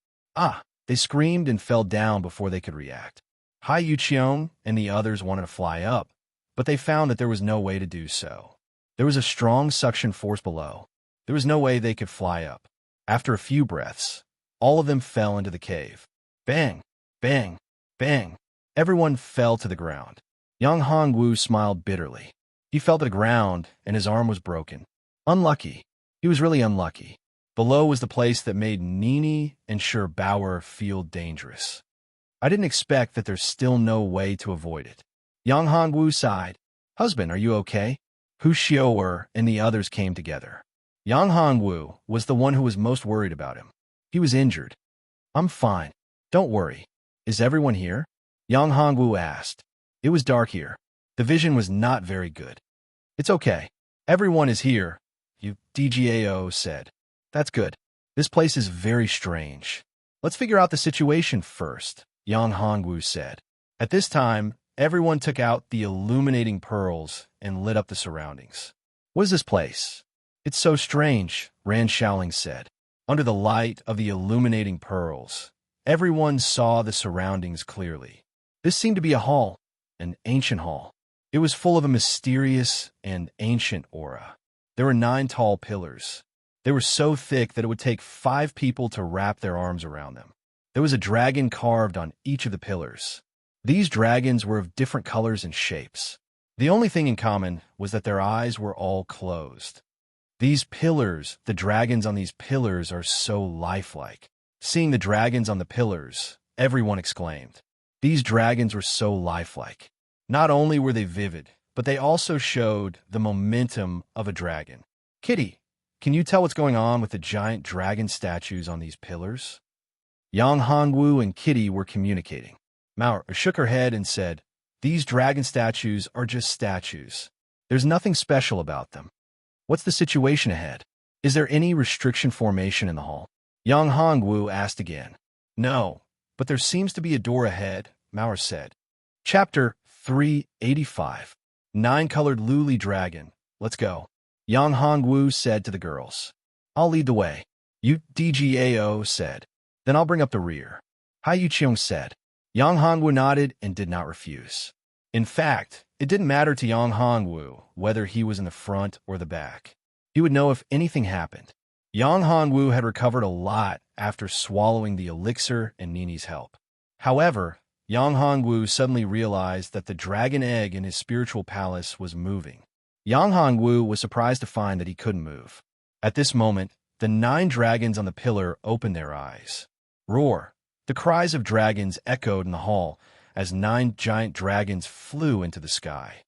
They screamed and fell down before they could react. Hai Yuqiong and the others wanted to fly up, but they found that there was no way to do so. There was a strong suction force below. There was no way they could fly up. After a few breaths, all of them fell into the cave. Bang! Bang! Bang! Everyone fell to the ground. Yang Hongwu smiled bitterly. He fell to the ground, and his arm was broken. Unlucky. He was really unlucky. Below was the place that made Nini and Sher Bauer feel dangerous. I didn't expect that there's still no way to avoid it. Yang Hongwu sighed. Husband, are you okay? Hu Xiaoer and the others came together. Yang Hongwu was the one who was most worried about him. He was injured. I'm fine. Don't worry. Is everyone here? Yang Hongwu asked. It was dark here. The vision was not very good. It's okay. Everyone is here, DGAO said. That's good. This place is very strange. Let's figure out the situation first, Yang Hongwu said. At this time, everyone took out the illuminating pearls and lit up the surroundings. What is this place? It's so strange, Ran Shaoling said. Under the light of the illuminating pearls, everyone saw the surroundings clearly. This seemed to be a hall, an ancient hall. It was full of a mysterious and ancient aura. There were 9 tall pillars. They were so thick that it would take 5 people to wrap their arms around them. There was a dragon carved on each of the pillars. These dragons were of different colors and shapes. The only thing in common was that their eyes were all closed. These pillars, the dragons on these pillars are so lifelike. Seeing the dragons on the pillars, everyone exclaimed. These dragons were so lifelike. Not only were they vivid, but they also showed the momentum of a dragon. Kitty, can you tell what's going on with the giant dragon statues on these pillars? Yang Hongwu and Kitty were communicating. Mao shook her head and said, These dragon statues are just statues. There's nothing special about them. What's the situation ahead? Is there any restriction formation in the hall? Yang Hongwu asked again. No, but there seems to be a door ahead, Mao said. Chapter 385. 9-colored Luli Dragon. Let's go. Yang Hongwu said to the girls. I'll lead the way. DGAO said. Then I'll bring up the rear. Hai Yuqiong said. Yang Hongwu nodded and did not refuse. In fact, it didn't matter to Yang Hongwu whether he was in the front or the back. He would know if anything happened. Yang Hongwu had recovered a lot after swallowing the elixir and Nini's help. However, Yang Hongwu suddenly realized that the dragon egg in his spiritual palace was moving. Yang Hongwu was surprised to find that he couldn't move. At this moment, the 9 dragons on the pillar opened their eyes. Roar! The cries of dragons echoed in the hall as 9 giant dragons flew into the sky.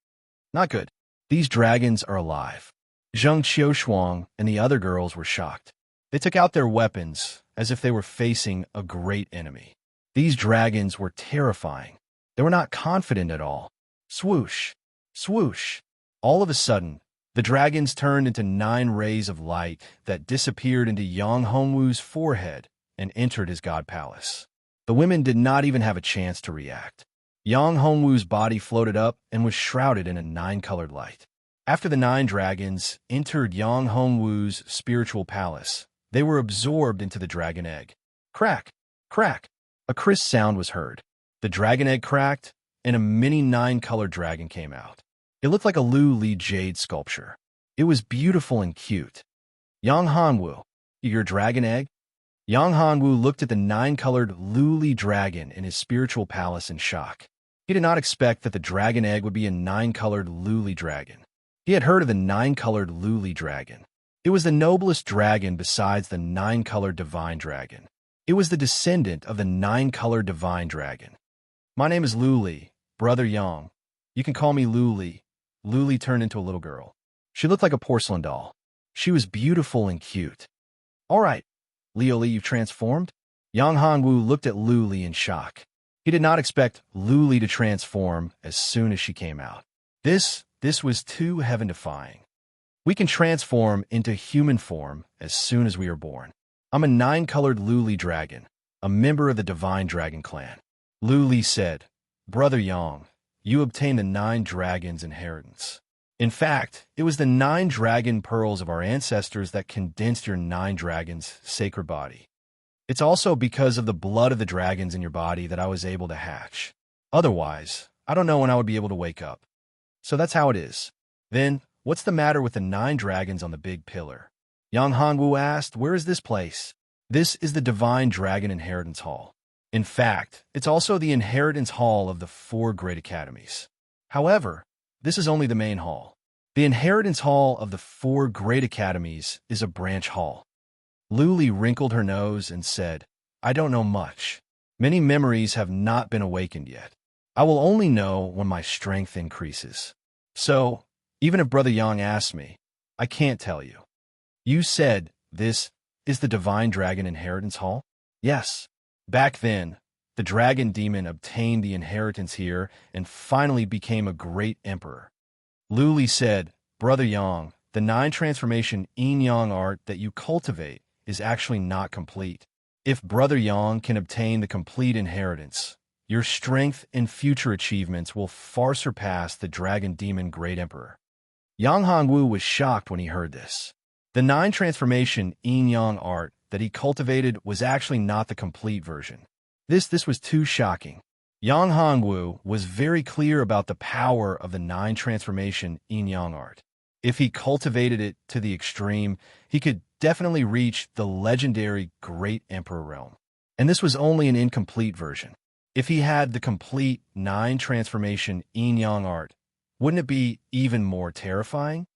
Not good. These dragons are alive. Zheng Qiushuang and the other girls were shocked. They took out their weapons as if they were facing a great enemy. These dragons were terrifying. They were not confident at all. Swoosh! Swoosh! All of a sudden, the dragons turned into 9 rays of light that disappeared into Yang Hongwu's forehead and entered his god palace. The women did not even have a chance to react. Yang Hongwu's body floated up and was shrouded in a 9-colored light. After the 9 dragons entered Yang Hongwu's spiritual palace, they were absorbed into the dragon egg. Crack! Crack! A crisp sound was heard. The dragon egg cracked, and a mini 9-colored dragon came out. It looked like a Lu Li jade sculpture. It was beautiful and cute. Yang Hongwu, your dragon egg? Yang Hongwu looked at the 9-colored Lu Li dragon in his spiritual palace in shock. He did not expect that the dragon egg would be a 9-colored Lu Li dragon. He had heard of the 9-colored Lu Li dragon. It was the noblest dragon besides the 9-colored divine dragon. It was the descendant of the 9-colored divine dragon. My name is Lu Li, Brother Yang. You can call me Lu Li. Lu Li turned into a little girl. She looked like a porcelain doll. She was beautiful and cute. All right, Liu Li, you've transformed? Yang Hongwu looked at Lu Li in shock. He did not expect Lu Li to transform as soon as she came out. This was too heaven-defying. We can transform into human form as soon as we are born. I'm a 9-colored Lu Li dragon, a member of the Divine Dragon Clan. Lu Li said, Brother Yang, you obtained the 9 dragons' inheritance. In fact, it was the 9 dragon pearls of our ancestors that condensed your 9 dragons' sacred body. It's also because of the blood of the dragons in your body that I was able to hatch. Otherwise, I don't know when I would be able to wake up. So that's how it is. Then, what's the matter with the 9 dragons on the big pillar? Yang Hongwu asked, where is this place? This is the Divine Dragon Inheritance Hall. In fact, it's also the inheritance hall of the 4 great academies. However, this is only the main hall. The inheritance hall of the 4 great academies is a branch hall. Luli wrinkled her nose and said, I don't know much. Many memories have not been awakened yet. I will only know when my strength increases. So, even if Brother Yang asks me, I can't tell you. You said this is the Divine Dragon Inheritance Hall? Yes. Back then, the dragon demon obtained the inheritance here and finally became a great emperor. Luli said, Brother Yang, the 9 transformation yin-yang art that you cultivate is actually not complete. If Brother Yang can obtain the complete inheritance, your strength and future achievements will far surpass the dragon demon great emperor. Yang Hongwu was shocked when he heard this. The 9 transformation yin-yang art that he cultivated was actually not the complete version. This was too shocking. Yang Hongwu was very clear about the power of the 9 transformation yin-yang art. If he cultivated it to the extreme, he could definitely reach the legendary Great Emperor realm. And this was only an incomplete version. If he had the complete 9 transformation yin-yang art, wouldn't it be even more terrifying?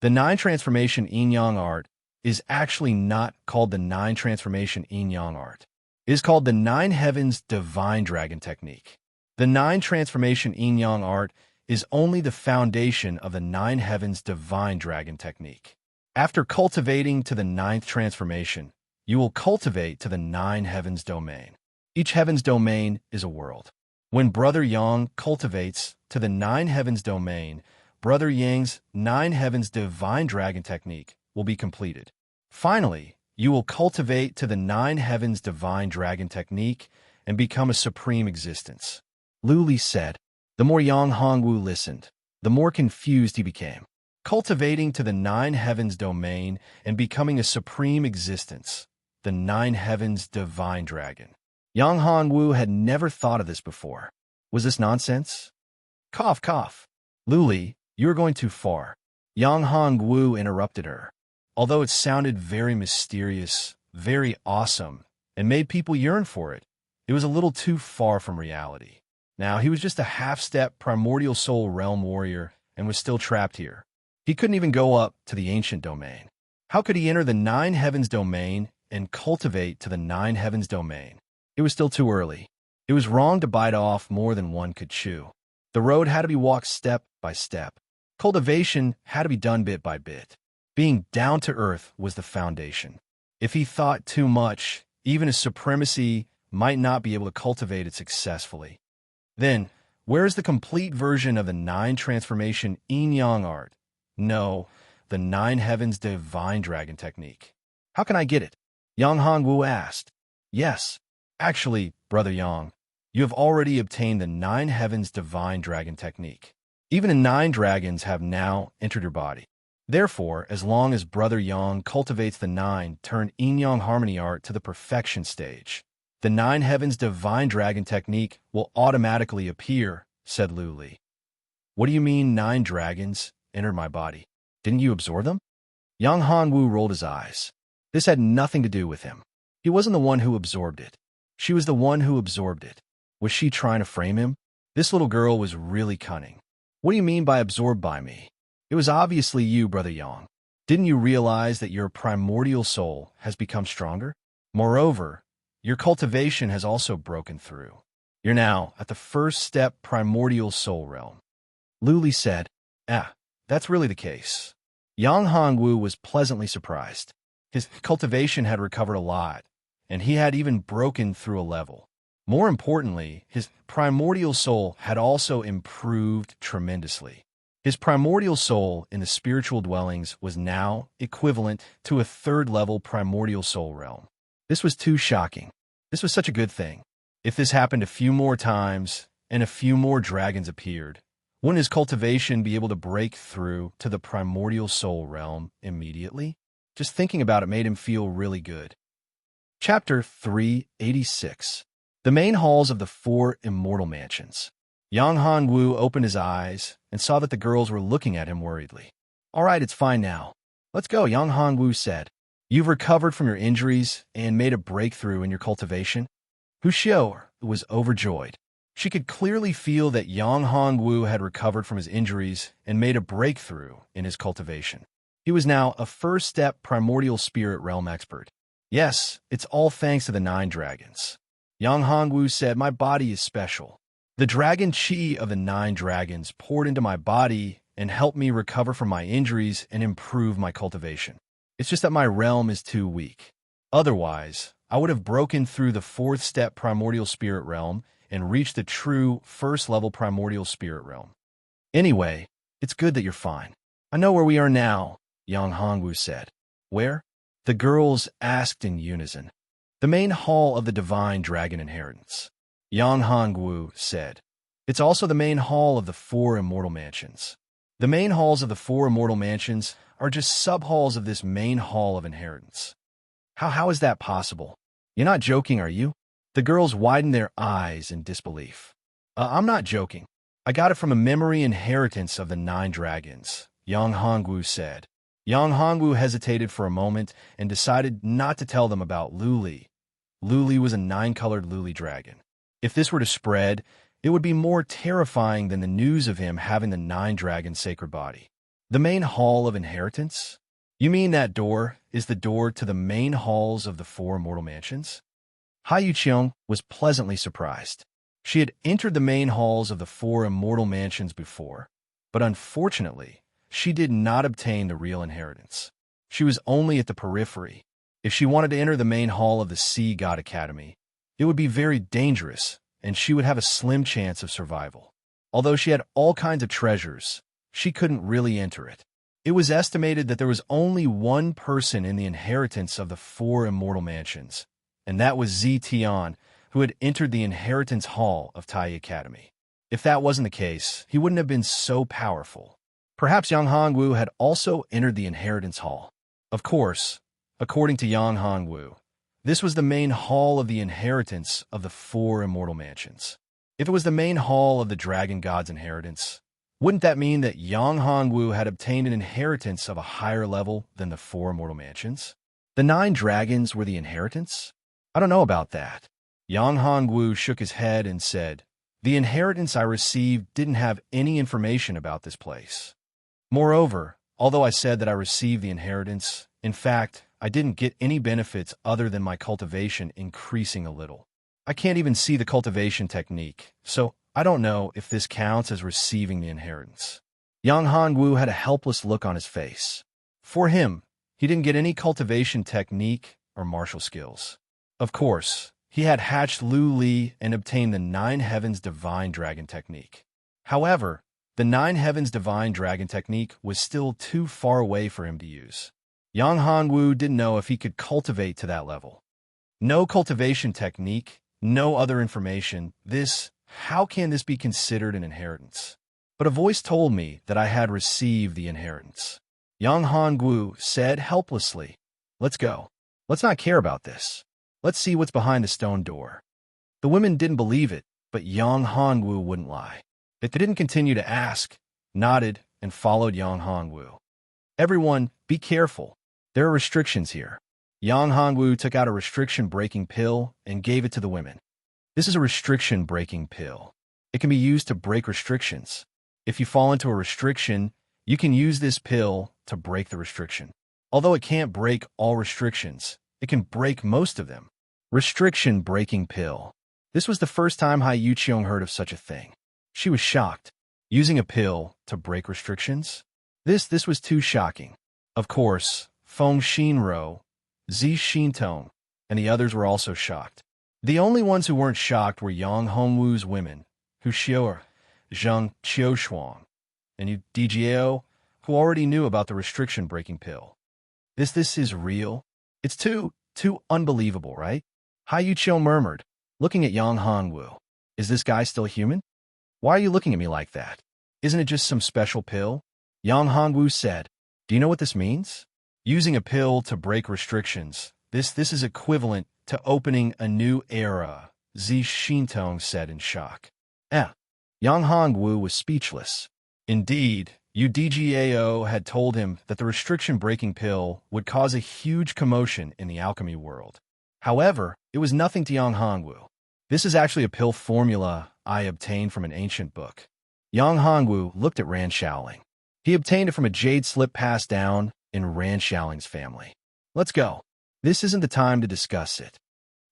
The 9 transformation yin-yang art is actually not called the 9 transformation yin-yang art. It is called the 9 Heavens Divine Dragon Technique. The 9 transformation yin-yang art is only the foundation of the 9 Heavens Divine Dragon Technique. After cultivating to the 9th transformation, you will cultivate to the 9 Heavens domain. Each Heavens domain is a world. When Brother Yang cultivates to the 9 Heavens domain, Brother Yang's 9 Heavens Divine Dragon Technique will be completed. Finally, you will cultivate to the 9 Heavens Divine Dragon Technique and become a supreme existence. Luli said. The more Yang Hongwu listened, the more confused he became. Cultivating to the 9 Heavens domain and becoming a supreme existence, the 9 Heavens Divine Dragon. Yang Hongwu had never thought of this before. Was this nonsense? Cough, cough. Luli, you are going too far. Yang Hongwu interrupted her. Although it sounded very mysterious, very awesome, and made people yearn for it, it was a little too far from reality. Now, he was just a half-step primordial soul realm warrior and was still trapped here. He couldn't even go up to the ancient domain. How could he enter the 9 Heavens domain and cultivate to the 9 Heavens domain? It was still too early. It was wrong to bite off more than one could chew. The road had to be walked step by step. Cultivation had to be done bit by bit. Being down to earth was the foundation. If he thought too much, even his supremacy might not be able to cultivate it successfully. Then, where is the complete version of the 9 transformation yin-yang art? No, the 9 Heavens Divine Dragon Technique. How can I get it? Yang Hongwu asked. Yes, actually, Brother Yang, you have already obtained the 9 Heavens Divine Dragon Technique. Even the 9 dragons have now entered your body. Therefore, as long as Brother Yang cultivates the 9 turn yin-yang harmony art to the perfection stage, the 9 Heavens Divine Dragon Technique will automatically appear, said Luli. What do you mean 9 dragons entered my body? Didn't you absorb them? Yang Hongwu rolled his eyes. This had nothing to do with him. He wasn't the one who absorbed it. She was the one who absorbed it. Was she trying to frame him? This little girl was really cunning. What do you mean by absorbed by me? It was obviously you, Brother Yang. Didn't you realize that your primordial soul has become stronger? Moreover, your cultivation has also broken through. You're now at the first step primordial soul realm. Luli said, that's really the case. Yang Hongwu was pleasantly surprised. His cultivation had recovered a lot, and he had even broken through a level. More importantly, his primordial soul had also improved tremendously. His primordial soul in the spiritual dwellings was now equivalent to a 3rd-level primordial soul realm. This was too shocking. This was such a good thing. If this happened a few more times and a few more dragons appeared, wouldn't his cultivation be able to break through to the primordial soul realm immediately? Just thinking about it made him feel really good. Chapter 386. The main halls of the 4 immortal mansions. Yang Hongwu opened his eyes and saw that the girls were looking at him worriedly. All right, it's fine now. Let's go, Yang Hongwu said. You've recovered from your injuries and made a breakthrough in your cultivation. Huxiao was overjoyed. She could clearly feel that Yang Hongwu had recovered from his injuries and made a breakthrough in his cultivation. He was now a first-step primordial spirit realm expert. Yes, it's all thanks to the 9 dragons. Yang Hongwu said, "My body is special. The dragon chi of the 9 dragons poured into my body and helped me recover from my injuries and improve my cultivation. It's just that my realm is too weak. Otherwise, I would have broken through the 4th-step primordial spirit realm and reached the true 1st-level primordial spirit realm. Anyway, it's good that you're fine. I know where we are now," Yang Hongwu said. "Where?" the girls asked in unison. "The main hall of the divine dragon inheritance," Yang Hongwu said. "It's also the main hall of the 4 immortal mansions. The main halls of the 4 immortal mansions are just sub-halls of this main hall of inheritance." How is that possible? You're not joking, are you?" The girls widened their eyes in disbelief. I'm not joking. I got it from a memory inheritance of the 9 dragons," Yang Hongwu said. Yang Hongwu hesitated for a moment and decided not to tell them about Luli. Luli was a 9-colored Luli dragon. If this were to spread, it would be more terrifying than the news of him having the 9 dragon sacred body. The main hall of inheritance? You mean that door is the door to the main halls of the 4 immortal mansions? Hai Yuqiong was pleasantly surprised. She had entered the main halls of the 4 immortal mansions before, but unfortunately, she did not obtain the real inheritance. She was only at the periphery. If she wanted to enter the main hall of the Sea God Academy, it would be very dangerous, and she would have a slim chance of survival. Although she had all kinds of treasures, she couldn't really enter it. It was estimated that there was only one person in the inheritance of the 4 immortal mansions, and that was Zi Tian, who had entered the inheritance hall of Tai Academy. If that wasn't the case, he wouldn't have been so powerful. Perhaps Yang Hongwu had also entered the inheritance hall. Of course, according to Yang Hongwu, this was the main hall of the inheritance of the 4 immortal mansions. If it was the main hall of the dragon god's inheritance, wouldn't that mean that Yang Hongwu had obtained an inheritance of a higher level than the 4 immortal mansions? The 9 dragons were the inheritance? I don't know about that. Yang Hongwu shook his head and said, "The inheritance I received didn't have any information about this place. Moreover, although I said that I received the inheritance, in fact, I didn't get any benefits other than my cultivation increasing a little. I can't even see the cultivation technique, so I don't know if this counts as receiving the inheritance." Yang Hongwu had a helpless look on his face. For him, he didn't get any cultivation technique or martial skills. Of course, he had hatched Lu Li and obtained the 9 Heavens Divine Dragon technique. However, the 9 Heavens Divine Dragon technique was still too far away for him to use. Yang Hongwu didn't know if he could cultivate to that level. No cultivation technique, no other information. How can this be considered an inheritance? But a voice told me that I had received the inheritance. Yang Hongwu said helplessly, "Let's go. Let's not care about this. Let's see what's behind the stone door." The women didn't believe it, but Yang Hongwu wouldn't lie. They didn't continue to ask, nodded, and followed Yang Hongwu. "Everyone, be careful. There are restrictions here." Yang Hongwu took out a restriction-breaking pill and gave it to the women. This is a restriction-breaking pill. It can be used to break restrictions. If you fall into a restriction, you can use this pill to break the restriction. Although it can't break all restrictions, it can break most of them. Restriction-breaking pill. This was the first time Hai Yuqiong heard of such a thing. She was shocked. Using a pill to break restrictions? This was too shocking. Of course, Feng Xinro, Zi Xintong, and the others were also shocked. The only ones who weren't shocked were Yang Hongwu's women, Huxiao, Zhang Qiushuang, and Yu Djiao, who already knew about the restriction-breaking pill. This is real? It's too unbelievable, right? Hai Yuqiong murmured, looking at Yang Hongwu. "Is this guy still human? Why are you looking at me like that? Isn't it just some special pill?" Yang Hongwu said, "Do you know what this means? Using a pill to break restrictions. This is equivalent to opening a new era," Zi Xintong said in shock. Yang Hongwu was speechless. Indeed, Yu Djiao had told him that the restriction-breaking pill would cause a huge commotion in the alchemy world. However, it was nothing to Yang Hongwu. This is actually a pill formula I obtained from an ancient book. Yang Hongwu looked at Ran Shaoling. He obtained it from a jade slip passed down in Ran Shaoling's family. Let's go. This isn't the time to discuss it.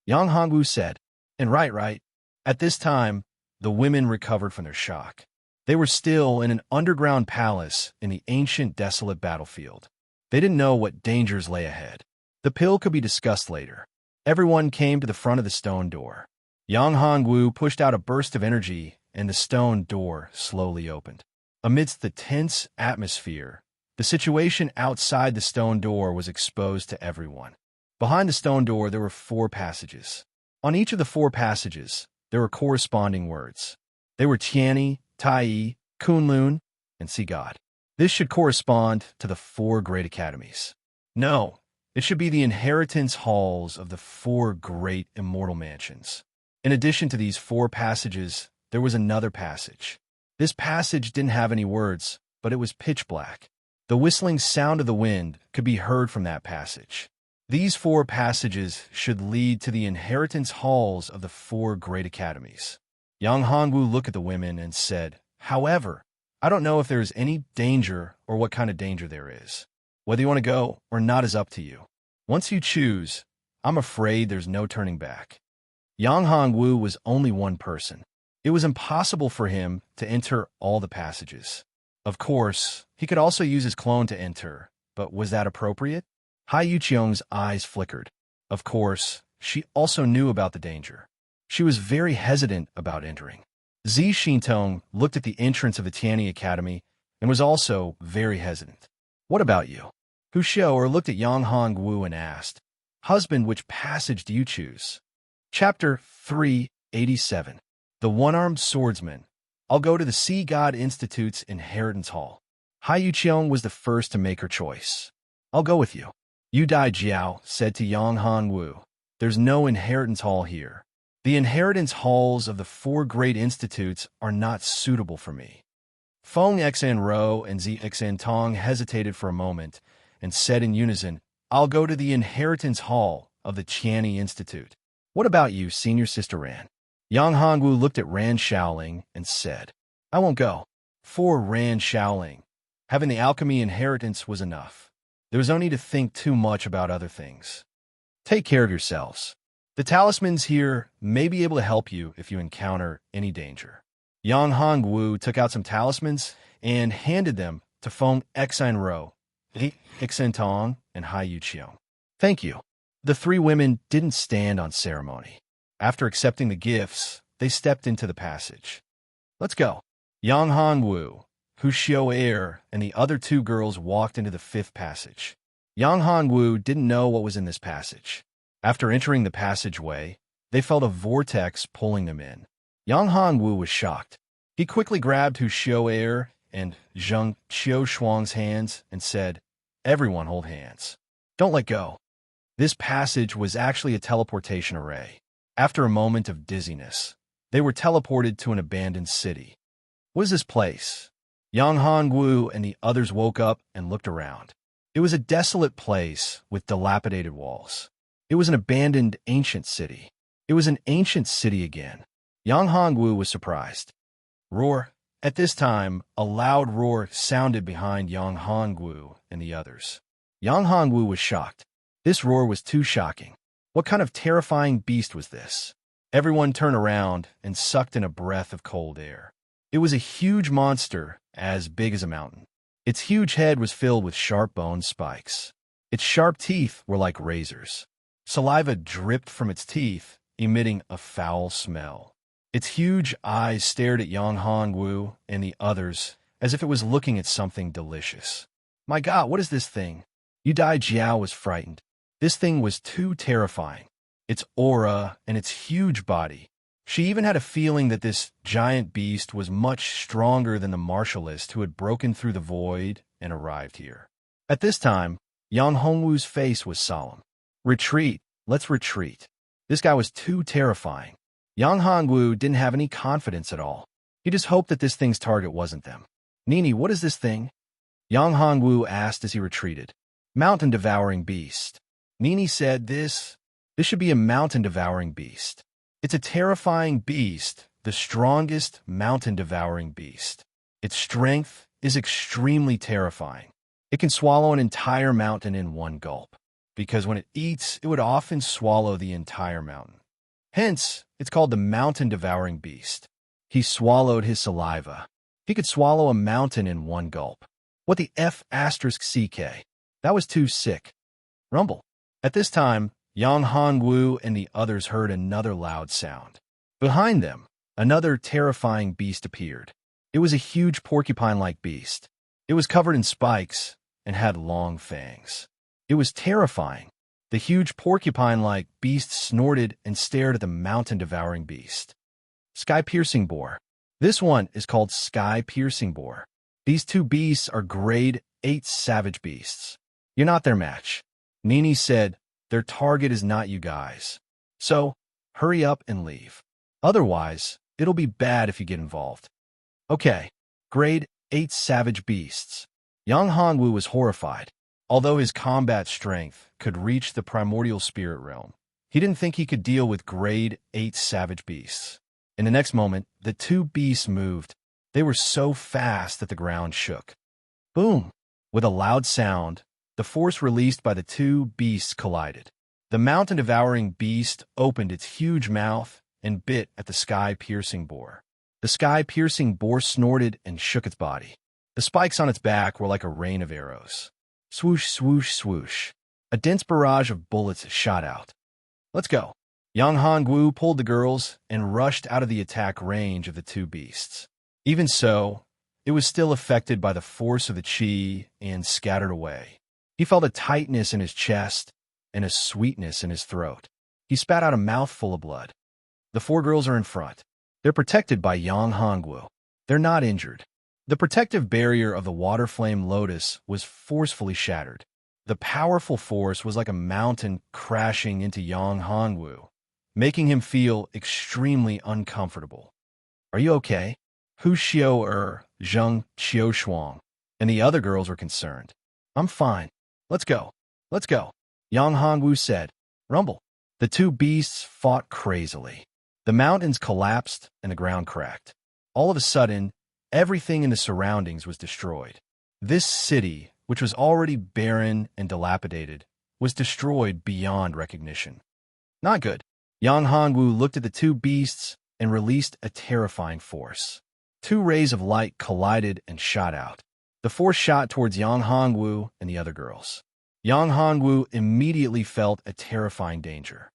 Yang Hongwu said, and right. At this time, the women recovered from their shock. They were still in an underground palace in the ancient desolate battlefield. They didn't know what dangers lay ahead. The pill could be discussed later. Everyone came to the front of the stone door. Yang Hongwu pushed out a burst of energy, and the stone door slowly opened. Amidst the tense atmosphere, the situation outside the stone door was exposed to everyone. Behind the stone door, there were 4 passages. On each of the 4 passages, there were corresponding words. They were Tianyi, Tai, Kunlun, and See God. This should correspond to the 4 great academies. No, it should be the inheritance halls of the 4 great immortal mansions. In addition to these 4 passages, there was another passage. This passage didn't have any words, but it was pitch black. The whistling sound of the wind could be heard from that passage. These 4 passages should lead to the inheritance halls of the 4 great academies. Yang Hongwu looked at the women and said, however, I don't know if there is any danger or what kind of danger there is. Whether you want to go or not is up to you. Once you choose, I'm afraid there's no turning back. Yang Hongwu was only one person. It was impossible for him to enter all the passages. Of course, he could also use his clone to enter, but was that appropriate? Hai Yuqiong's eyes flickered. Of course, she also knew about the danger. She was very hesitant about entering. Zi Xintong looked at the entrance of the Tianyi Academy and was also very hesitant. What about you? Hu Xiao'er looked at Yang Hongwu and asked, husband, which passage do you choose? Chapter 387. The One-Armed Swordsman. I'll go to the Sea God Institute's Inheritance Hall. Hai Yuqiong was the first to make her choice. I'll go with you. Yu Dai Jiao said to Yang Hongwu, there's no inheritance hall here. The inheritance halls of the 4 great institutes are not suitable for me. Feng Xan Ro and Zi Xan Tong hesitated for a moment and said in unison, I'll go to the inheritance hall of the Tianyi Institute. What about you, senior sister Ran? Yang Hongwu looked at Ran Shaoling and said, I won't go. For Ran Shaoling, having the alchemy inheritance was enough. There was no need to think too much about other things. Take care of yourselves. The talismans here may be able to help you if you encounter any danger. Yang Hongwu took out some talismans and handed them to Feng Xan Ro, Li Xan Tong, and Hai Yuqiong. Thank you. The 3 women didn't stand on ceremony. After accepting the gifts, they stepped into the passage. Let's go. Yang Hongwu, Hu Xiao'er, and the other 2 girls walked into the 5th passage. Yang Hongwu didn't know what was in this passage. After entering the passageway, they felt a vortex pulling them in. Yang Hongwu was shocked. He quickly grabbed Hu Xiao'er and Zheng Qiushuang's hands and said, everyone hold hands. Don't let go. This passage was actually a teleportation array. After a moment of dizziness, they were teleported to an abandoned city. What is this place? Yang Hongwu and the others woke up and looked around. It was a desolate place with dilapidated walls. It was an abandoned ancient city. It was an ancient city again. Yang Hongwu was surprised. Roar. At this time, a loud roar sounded behind Yang Hongwu and the others. Yang Hongwu was shocked. This roar was too shocking. What kind of terrifying beast was this? Everyone turned around and sucked in a breath of cold air. It was a huge monster as big as a mountain. Its huge head was filled with sharp bone spikes. Its sharp teeth were like razors. Saliva dripped from its teeth, emitting a foul smell. Its huge eyes stared at Yang Hongwu and the others as if it was looking at something delicious. My God, what is this thing? Yu Dai Jiao was frightened. This thing was too terrifying. Its aura and its huge body. She even had a feeling that this giant beast was much stronger than the martialist who had broken through the void and arrived here. At this time, Yang Hongwu's face was solemn. Retreat, let's retreat. This guy was too terrifying. Yang Hongwu didn't have any confidence at all. He just hoped that this thing's target wasn't them. Nini, what is this thing? Yang Hongwu asked as he retreated. Mountain-devouring beast. Nini said this should be a mountain-devouring beast. It's a terrifying beast, the strongest mountain-devouring beast. Its strength is extremely terrifying. It can swallow an entire mountain in one gulp, because when it eats, it would often swallow the entire mountain. Hence, it's called the mountain-devouring beast. He swallowed his saliva. He could swallow a mountain in one gulp. What the F***CK? That was too sick. Rumble. At this time, Yang Hongwu and the others heard another loud sound. Behind them, another terrifying beast appeared. It was a huge porcupine-like beast. It was covered in spikes and had long fangs. It was terrifying. The huge porcupine-like beast snorted and stared at the mountain-devouring beast. Sky-piercing boar. This one is called sky-piercing boar. These two beasts are grade 8 savage beasts. You're not their match. Nini said, their target is not you guys. So, hurry up and leave. Otherwise, it'll be bad if you get involved. Okay, grade 8 savage beasts. Yang Hongwu was horrified. Although his combat strength could reach the primordial spirit realm, he didn't think he could deal with grade 8 savage beasts. In the next moment, the two beasts moved. They were so fast that the ground shook. Boom! With a loud sound, the force released by the two beasts collided. The mountain-devouring beast opened its huge mouth and bit at the sky-piercing boar. The sky-piercing boar snorted and shook its body. The spikes on its back were like a rain of arrows. Swoosh, swoosh, swoosh. A dense barrage of bullets shot out. Let's go. Yang Hongwu pulled the girls and rushed out of the attack range of the two beasts. Even so, it was still affected by the force of the chi and scattered away. He felt a tightness in his chest and a sweetness in his throat. He spat out a mouthful of blood. The four girls are in front. They're protected by Yang Hongwu. They're not injured. The protective barrier of the water flame lotus was forcefully shattered. The powerful force was like a mountain crashing into Yang Hongwu, making him feel extremely uncomfortable. Are you okay? Hu Xiao Zheng Xiao Shuang, and the other girls were concerned. I'm fine. Let's go. Let's go. Yang Hongwu said. Rumble. The two beasts fought crazily. The mountains collapsed and the ground cracked. All of a sudden, everything in the surroundings was destroyed. This city, which was already barren and dilapidated, was destroyed beyond recognition. Not good. Yang Hongwu looked at the two beasts and released a terrifying force. Two rays of light collided and shot out. The force shot towards Yang Hongwu and the other girls. Yang Hongwu immediately felt a terrifying danger.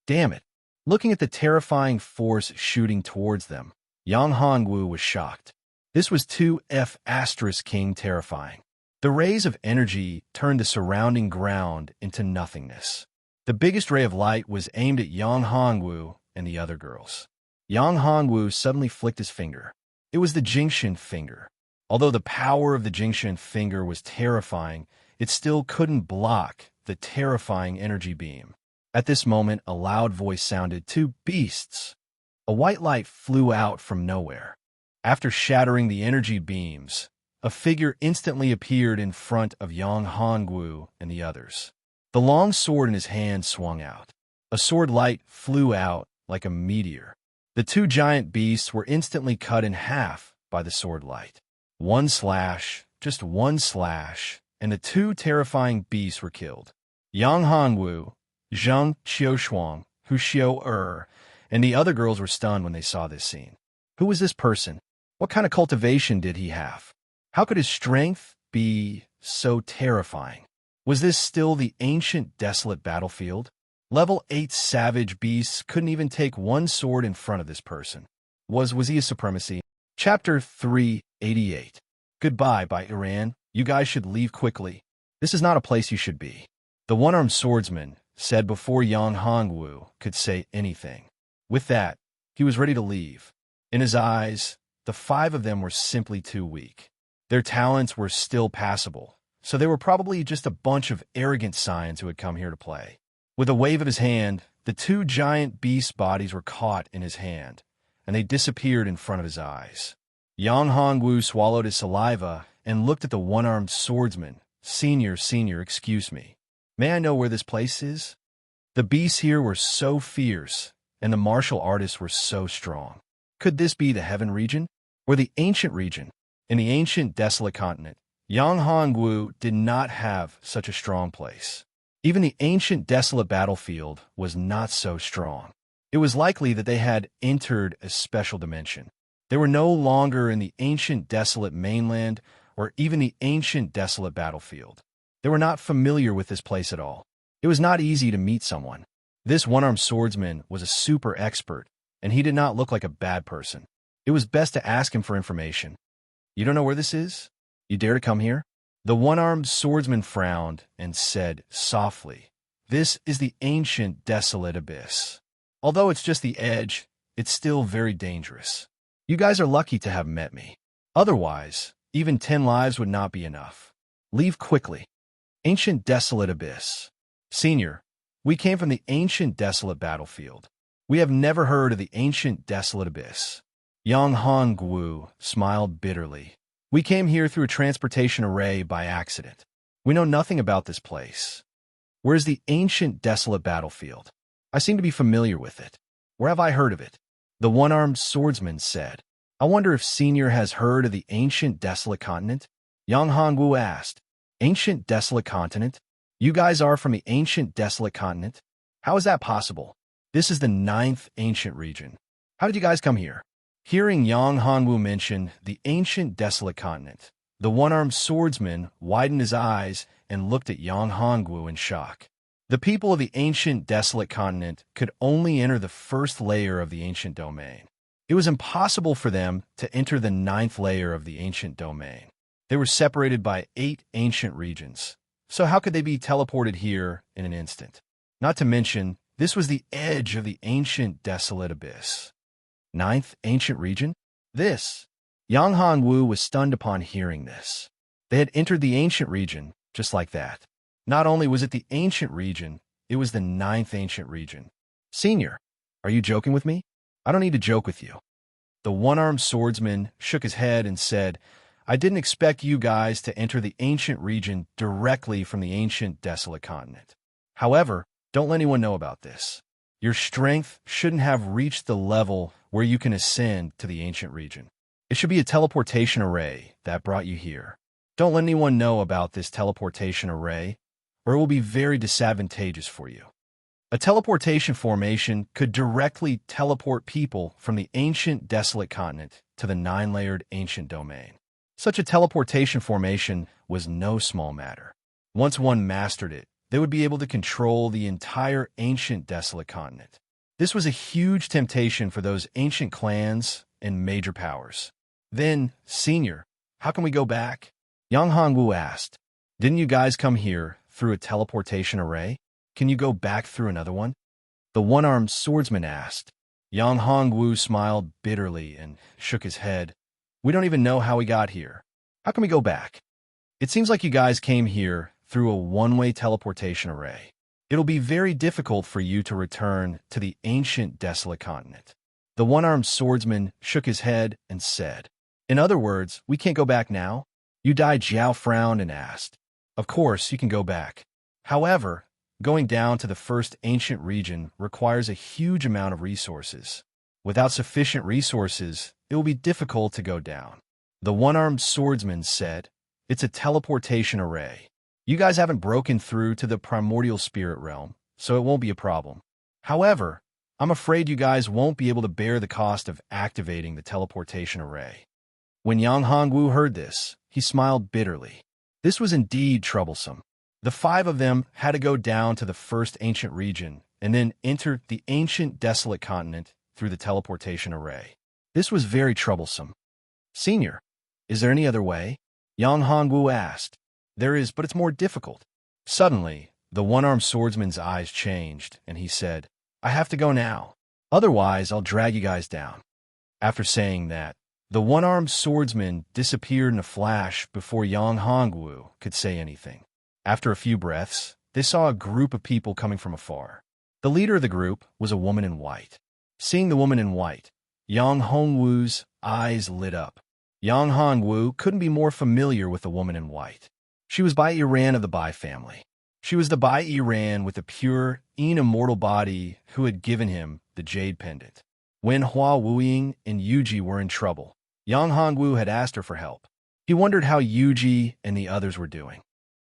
Damn it. Looking at the terrifying force shooting towards them, Yang Hongwu was shocked. This was 2F*** terrifying. The rays of energy turned the surrounding ground into nothingness. The biggest ray of light was aimed at Yang Hongwu and the other girls. Yang Hongwu suddenly flicked his finger. It was the Jingxin finger. Although the power of the Jingxin finger was terrifying, it still couldn't block the terrifying energy beam. At this moment, a loud voice sounded, "Two beasts!" A white light flew out from nowhere. After shattering the energy beams, a figure instantly appeared in front of Yang Hongwu and the others. The long sword in his hand swung out. A sword light flew out like a meteor. The two giant beasts were instantly cut in half by the sword light. One slash, just one slash, and the two terrifying beasts were killed. Yang Hongwu, Zheng Qiushuang, Hu Xiao and the other girls were stunned when they saw this scene. Who was this person? What kind of cultivation did he have? How could his strength be so terrifying? Was this still the ancient desolate battlefield? Level 8 savage beasts couldn't even take one sword in front of this person. Was he a supremacy? Chapter 388. Goodbye by Iran. You guys should leave quickly. This is not a place you should be. The one-armed swordsman said before Yang Hongwu could say anything. With that, he was ready to leave. In his eyes, the five of them were simply too weak. Their talents were still passable, so they were probably just a bunch of arrogant scions who had come here to play. With a wave of his hand, the two giant beast bodies were caught in his hand, and they disappeared in front of his eyes. Yang Hongwu swallowed his saliva and looked at the one-armed swordsman. Senior, excuse me. May I know where this place is? The beasts here were so fierce, and the martial artists were so strong. Could this be the Heaven region? Or the Ancient region? In the ancient desolate continent, Yanghongwu did not have such a strong place. Even the ancient desolate battlefield was not so strong. It was likely that they had entered a special dimension. They were no longer in the ancient desolate mainland or even the ancient desolate battlefield. They were not familiar with this place at all. It was not easy to meet someone. This one-armed swordsman was a super expert, and he did not look like a bad person. It was best to ask him for information. You don't know where this is? You dare to come here? The one-armed swordsman frowned and said softly, "This is the ancient desolate abyss. Although it's just the edge, it's still very dangerous. You guys are lucky to have met me. Otherwise, even 10 lives would not be enough. Leave quickly." Ancient desolate abyss. Senior, we came from the ancient desolate battlefield. We have never heard of the ancient desolate abyss. Yang Hongwu smiled bitterly. We came here through a transportation array by accident. We know nothing about this place. Where's the ancient desolate battlefield? I seem to be familiar with it. Where have I heard of it? The one-armed swordsman said. I wonder if Senior has heard of the ancient desolate continent? Yang Hongwu asked. Ancient desolate continent? You guys are from the ancient desolate continent? How is that possible? This is the 9th ancient region. How did you guys come here? Hearing Yang Hanwu mention the ancient desolate continent, the one-armed swordsman widened his eyes and looked at Yang Hongwu in shock. The people of the ancient desolate continent could only enter the first layer of the ancient domain. It was impossible for them to enter the 9th layer of the ancient domain. They were separated by 8 ancient regions. So how could they be teleported here in an instant? Not to mention, this was the edge of the ancient desolate abyss. 9th ancient region? This. Yang Hongwu was stunned upon hearing this. They had entered the ancient region just like that. Not only was it the ancient region, it was the 9th ancient region. Senior, are you joking with me? I don't need to joke with you. The one-armed swordsman shook his head and said, I didn't expect you guys to enter the ancient region directly from the ancient desolate continent. However, don't let anyone know about this. Your strength shouldn't have reached the level where you can ascend to the ancient region. It should be a teleportation array that brought you here. Don't let anyone know about this teleportation array, or it will be very disadvantageous for you. A teleportation formation could directly teleport people from the ancient desolate continent to the 9-layered ancient domain. Such a teleportation formation was no small matter. Once one mastered it, they would be able to control the entire ancient desolate continent. This was a huge temptation for those ancient clans and major powers. Then, Senior, how can we go back? Yang Hongwu asked. Didn't you guys come here through a teleportation array? Can you go back through another one? The one-armed swordsman asked. Yang Hongwu smiled bitterly and shook his head. We don't even know how we got here. How can we go back? It seems like you guys came here through a one-way teleportation array. It'll be very difficult for you to return to the ancient desolate continent. The one-armed swordsman shook his head and said, In other words, we can't go back now? Yu Dai Jiao frowned and asked, Of course, you can go back. However, going down to the first ancient region requires a huge amount of resources. Without sufficient resources, it will be difficult to go down. The one-armed swordsman said, It's a teleportation array. You guys haven't broken through to the primordial spirit realm, so it won't be a problem. However, I'm afraid you guys won't be able to bear the cost of activating the teleportation array. When Yang Hongwu heard this, he smiled bitterly. This was indeed troublesome. The 5 of them had to go down to the first ancient region and then enter the ancient desolate continent through the teleportation array. This was very troublesome. Senior, is there any other way? Yang Hongwu asked. There is, but it's more difficult. Suddenly, the one-armed swordsman's eyes changed, and he said, I have to go now. Otherwise, I'll drag you guys down. After saying that, the one-armed swordsman disappeared in a flash before Yang Hongwu could say anything. After a few breaths, they saw a group of people coming from afar. The leader of the group was a woman in white. Seeing the woman in white, Yang Hongwu's eyes lit up. Yang Hongwu couldn't be more familiar with the woman in white. She was Bai Iran of the Bai family. She was the Bai Ran with the pure, immortal body who had given him the jade pendant. When Hua Wuying and Yuji were in trouble, Yang Hongwu had asked her for help. He wondered how Yuji and the others were doing.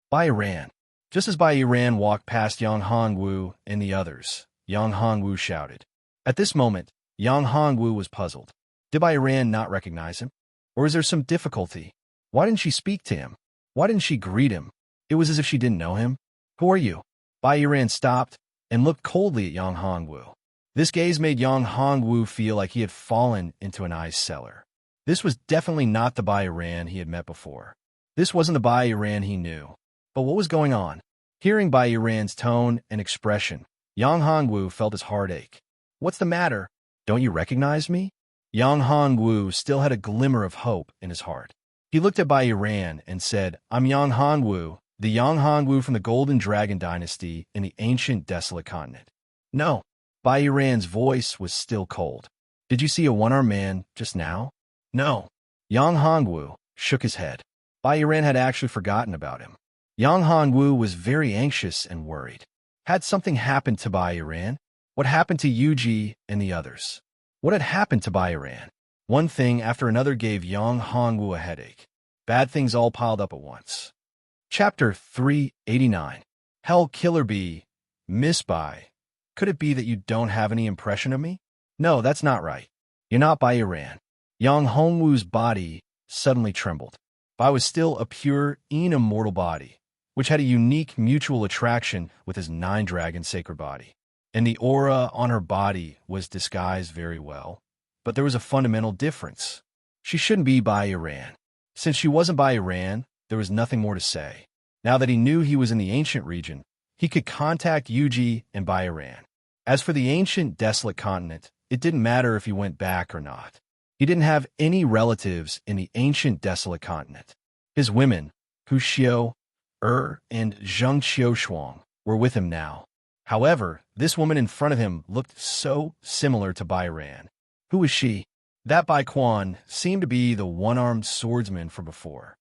Bai Ran. Just as Bai Ran walked past Yang Hongwu and the others, Yang Hongwu shouted. At this moment, Yang Hongwu was puzzled. Did Bai Ran not recognize him? Or is there some difficulty? Why didn't she speak to him? Why didn't she greet him? It was as if she didn't know him. Who are you? Bai Ran stopped and looked coldly at Yang Hongwu. This gaze made Yang Hongwu feel like he had fallen into an ice cellar. This was definitely not the Bai Ran he had met before. This wasn't the Bai Ran he knew. But what was going on? Hearing Bai Ran's tone and expression, Yang Hongwu felt his heart ache. What's the matter? Don't you recognize me? Yang Hongwu still had a glimmer of hope in his heart. He looked at Bai Ran and said, I'm Yang Hongwu, the Yang Hongwu from the Golden Dragon Dynasty in the ancient desolate continent. No. Bai Ran's voice was still cold. Did you see a one-armed man just now? No. Yang Hongwu shook his head. Bai Ran had actually forgotten about him. Yang Hongwu was very anxious and worried. Had something happened to Bai Ran? What happened to Yuji and the others? What had happened to Bai Ran? One thing after another gave Yang Hongwu a headache. Bad things all piled up at once. Chapter 389. Hell Killer Bee. Miss Bai. Could it be that you don't have any impression of me? No, that's not right. You're not Bai Ran. Yang Hongwu's body suddenly trembled. Bai was still a pure, immortal body, which had a unique mutual attraction with his nine-dragon sacred body. And the aura on her body was disguised very well. But there was a fundamental difference. She shouldn't be Bai Ran. Since she wasn't Bai Ran, there was nothing more to say. Now that he knew he was in the ancient region, he could contact Yuji and Bai Ran. As for the ancient desolate continent, it didn't matter if he went back or not. He didn't have any relatives in the ancient desolate continent. His women, Hu Xiu, and Zheng Qiushuang, were with him now. However, this woman in front of him looked so similar to Bai Ran. Who was she? That Bai Quan seemed to be the one-armed swordsman from before.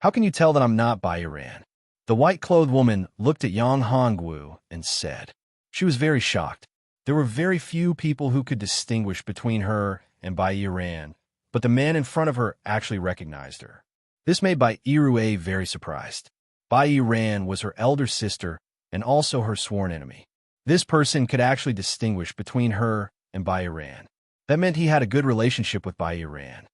How can you tell that I'm not Bai Ran? The white-clothed woman looked at Yang Hongwu and said. She was very shocked. There were very few people who could distinguish between her and Bai Ran, but the man in front of her actually recognized her. This made Bai Irue very surprised. Bai Ran was her elder sister and also her sworn enemy. This person could actually distinguish between her and Bai Ran. That meant he had a good relationship with Bai Ran.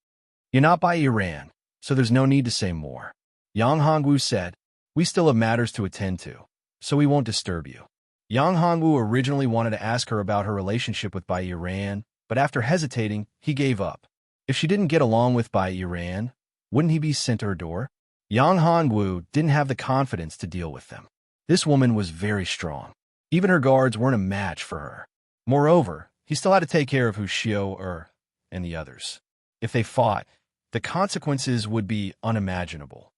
You're not Bai Ran, so there's no need to say more. Yang Hongwu said, we still have matters to attend to, so we won't disturb you. Yang Hongwu originally wanted to ask her about her relationship with Bai Ran, but after hesitating, he gave up. If she didn't get along with Bai Ran, wouldn't he be sent to her door? Yang Hongwu didn't have the confidence to deal with them. This woman was very strong. Even her guards weren't a match for her. Moreover, he still had to take care of Hu Xiu and the others. If they fought, the consequences would be unimaginable.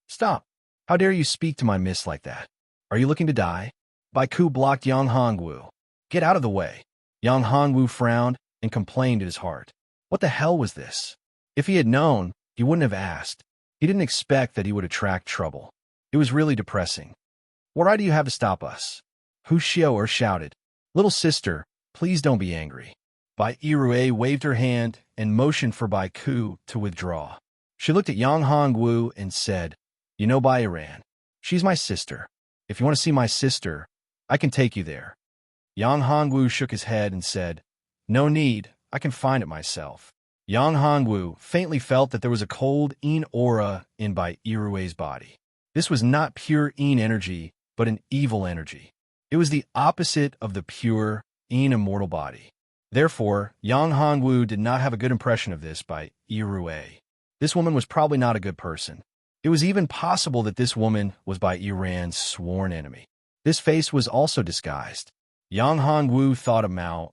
Stop. How dare you speak to my miss like that? Are you looking to die? Bai Ku blocked Yang Hongwu. Get out of the way. Yang Hongwu frowned and complained in his heart. What the hell was this? If he had known, he wouldn't have asked. He didn't expect that he would attract trouble. It was really depressing. What right do you have to stop us? Hu Xiu shouted. Little sister, please don't be angry. Bai Irue waved her hand and motioned for Bai Ku to withdraw. She looked at Yang Hongwu and said, you know Bai Ran. She's my sister. If you want to see my sister, I can take you there. Yang Hongwu shook his head and said, no need, I can find it myself. Yang Hongwu faintly felt that there was a cold Yin aura in Bai Irue's body. This was not pure Yin energy, but an evil energy. It was the opposite of the pure Yin immortal body. Therefore, Yang Hongwu did not have a good impression of this Bai Irue. This woman was probably not a good person. It was even possible that this woman was Bai Ran's sworn enemy. This face was also disguised. Yang Hongwu thought of Mao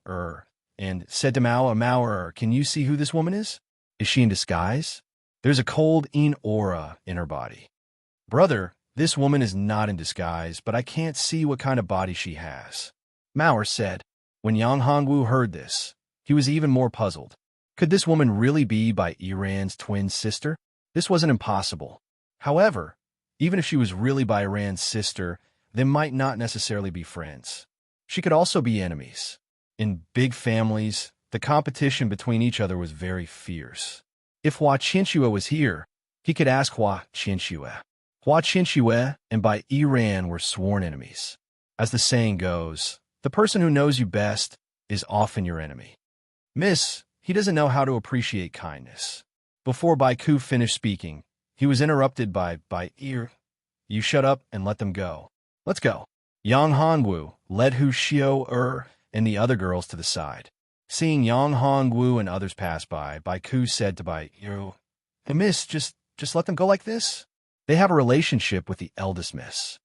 and said to Mao, can you see who this woman is? Is she in disguise? There's a cold Yin aura in her body. Brother, this woman is not in disguise, but I can't see what kind of body she has. Mao said. When Yang Hongwu heard this, he was even more puzzled. Could this woman really be Bai Ran's twin sister? This wasn't impossible. However, even if she was really Bai Ran's sister, they might not necessarily be friends. She could also be enemies. In big families, the competition between each other was very fierce. If Hua Qianxue was here, he could ask Hua Qianxue. Hua Qianxue and Bai Yiran were sworn enemies. As the saying goes, the person who knows you best is often your enemy. Miss, he doesn't know how to appreciate kindness. Before Bai Ku finished speaking, he was interrupted by Bai Ir. You shut up and let them go. Let's go. Yang Hongwu led Hu Xiao and the other girls to the side. Seeing Yang Hongwu and others pass by, Bai Ku said to Bai Ir, Hey, miss, just let them go like this? They have a relationship with the eldest miss.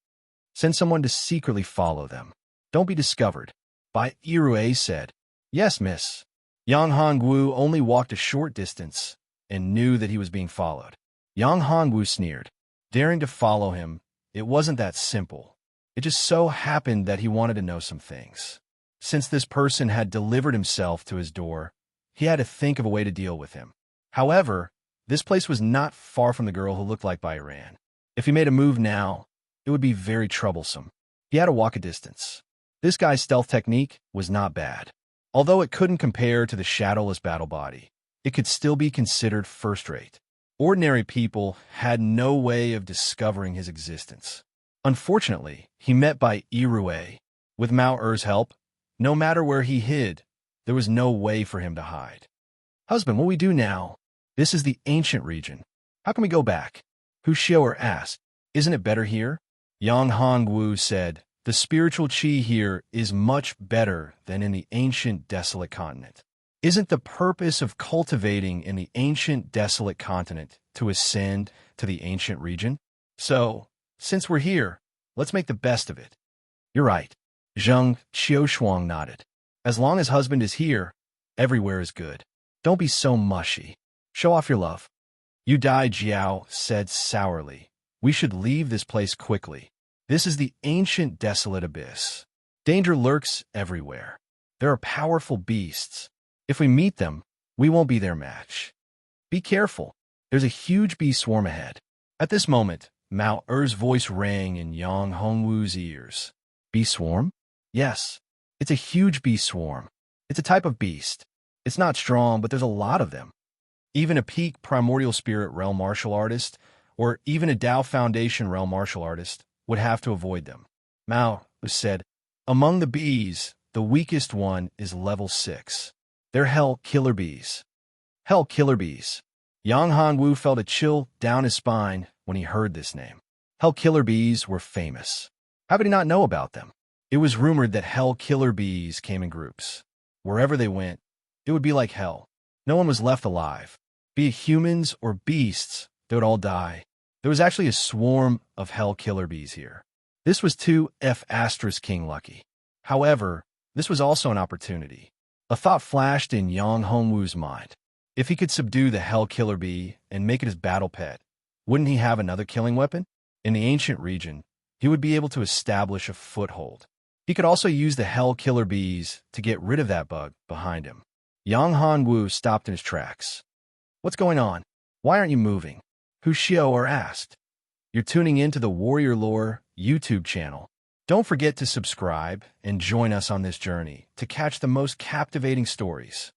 Send someone to secretly follow them. Don't be discovered. Bai Irue said, Yes, miss. Yang Hongwu only walked a short distance and knew that he was being followed. Yang Hongwu sneered. Daring to follow him, it wasn't that simple. It just so happened that he wanted to know some things. Since this person had delivered himself to his door, he had to think of a way to deal with him. However, this place was not far from the girl who looked like Bai Ran. If he made a move now, it would be very troublesome. He had to walk a distance. This guy's stealth technique was not bad. Although it couldn't compare to the shadowless battle body, it could still be considered first-rate. Ordinary people had no way of discovering his existence. Unfortunately, he met Bai Irue. With Mao Er's help, no matter where he hid, there was no way for him to hide. Husband, what we do now? This is the ancient region. How can we go back? Hu Xiao asked. Isn't it better here? Yang Hongwu said, The spiritual qi here is much better than in the ancient desolate continent. Isn't the purpose of cultivating in the ancient desolate continent to ascend to the ancient region? So, since we're here, let's make the best of it. You're right. Zheng Qiushuang nodded. As long as husband is here, everywhere is good. Don't be so mushy. Show off your love. Yu Dai Jiao said sourly. We should leave this place quickly. This is the ancient desolate abyss. Danger lurks everywhere. There are powerful beasts. If we meet them, we won't be their match. Be careful. There's a huge bee swarm ahead. At this moment, Mao Er's voice rang in Yang Hongwu's ears. Bee swarm? Yes. It's a huge bee swarm. It's a type of beast. It's not strong, but there's a lot of them. Even a peak primordial spirit realm martial artist, or even a Dao Foundation realm martial artist, would have to avoid them. Mao said, Among the bees, the weakest one is level 6. They're hell killer bees. Hell killer bees. Yang Hongwu felt a chill down his spine when he heard this name. Hell killer bees were famous. How could he not know about them? It was rumored that hell killer bees came in groups. Wherever they went, it would be like hell. No one was left alive. Be it humans or beasts, they would all die. There was actually a swarm of hell killer bees here. This was 2F* King Lucky. However, this was also an opportunity. A thought flashed in Yang Hongwu's mind. If he could subdue the hell killer bee and make it his battle pet, wouldn't he have another killing weapon? In the ancient region, he would be able to establish a foothold. He could also use the hell killer bees to get rid of that bug behind him. Yang Hongwu stopped in his tracks. What's going on? Why aren't you moving? Hu Xiao asked. You're tuning in to the Warrior Lore YouTube channel. Don't forget to subscribe and join us on this journey to catch the most captivating stories.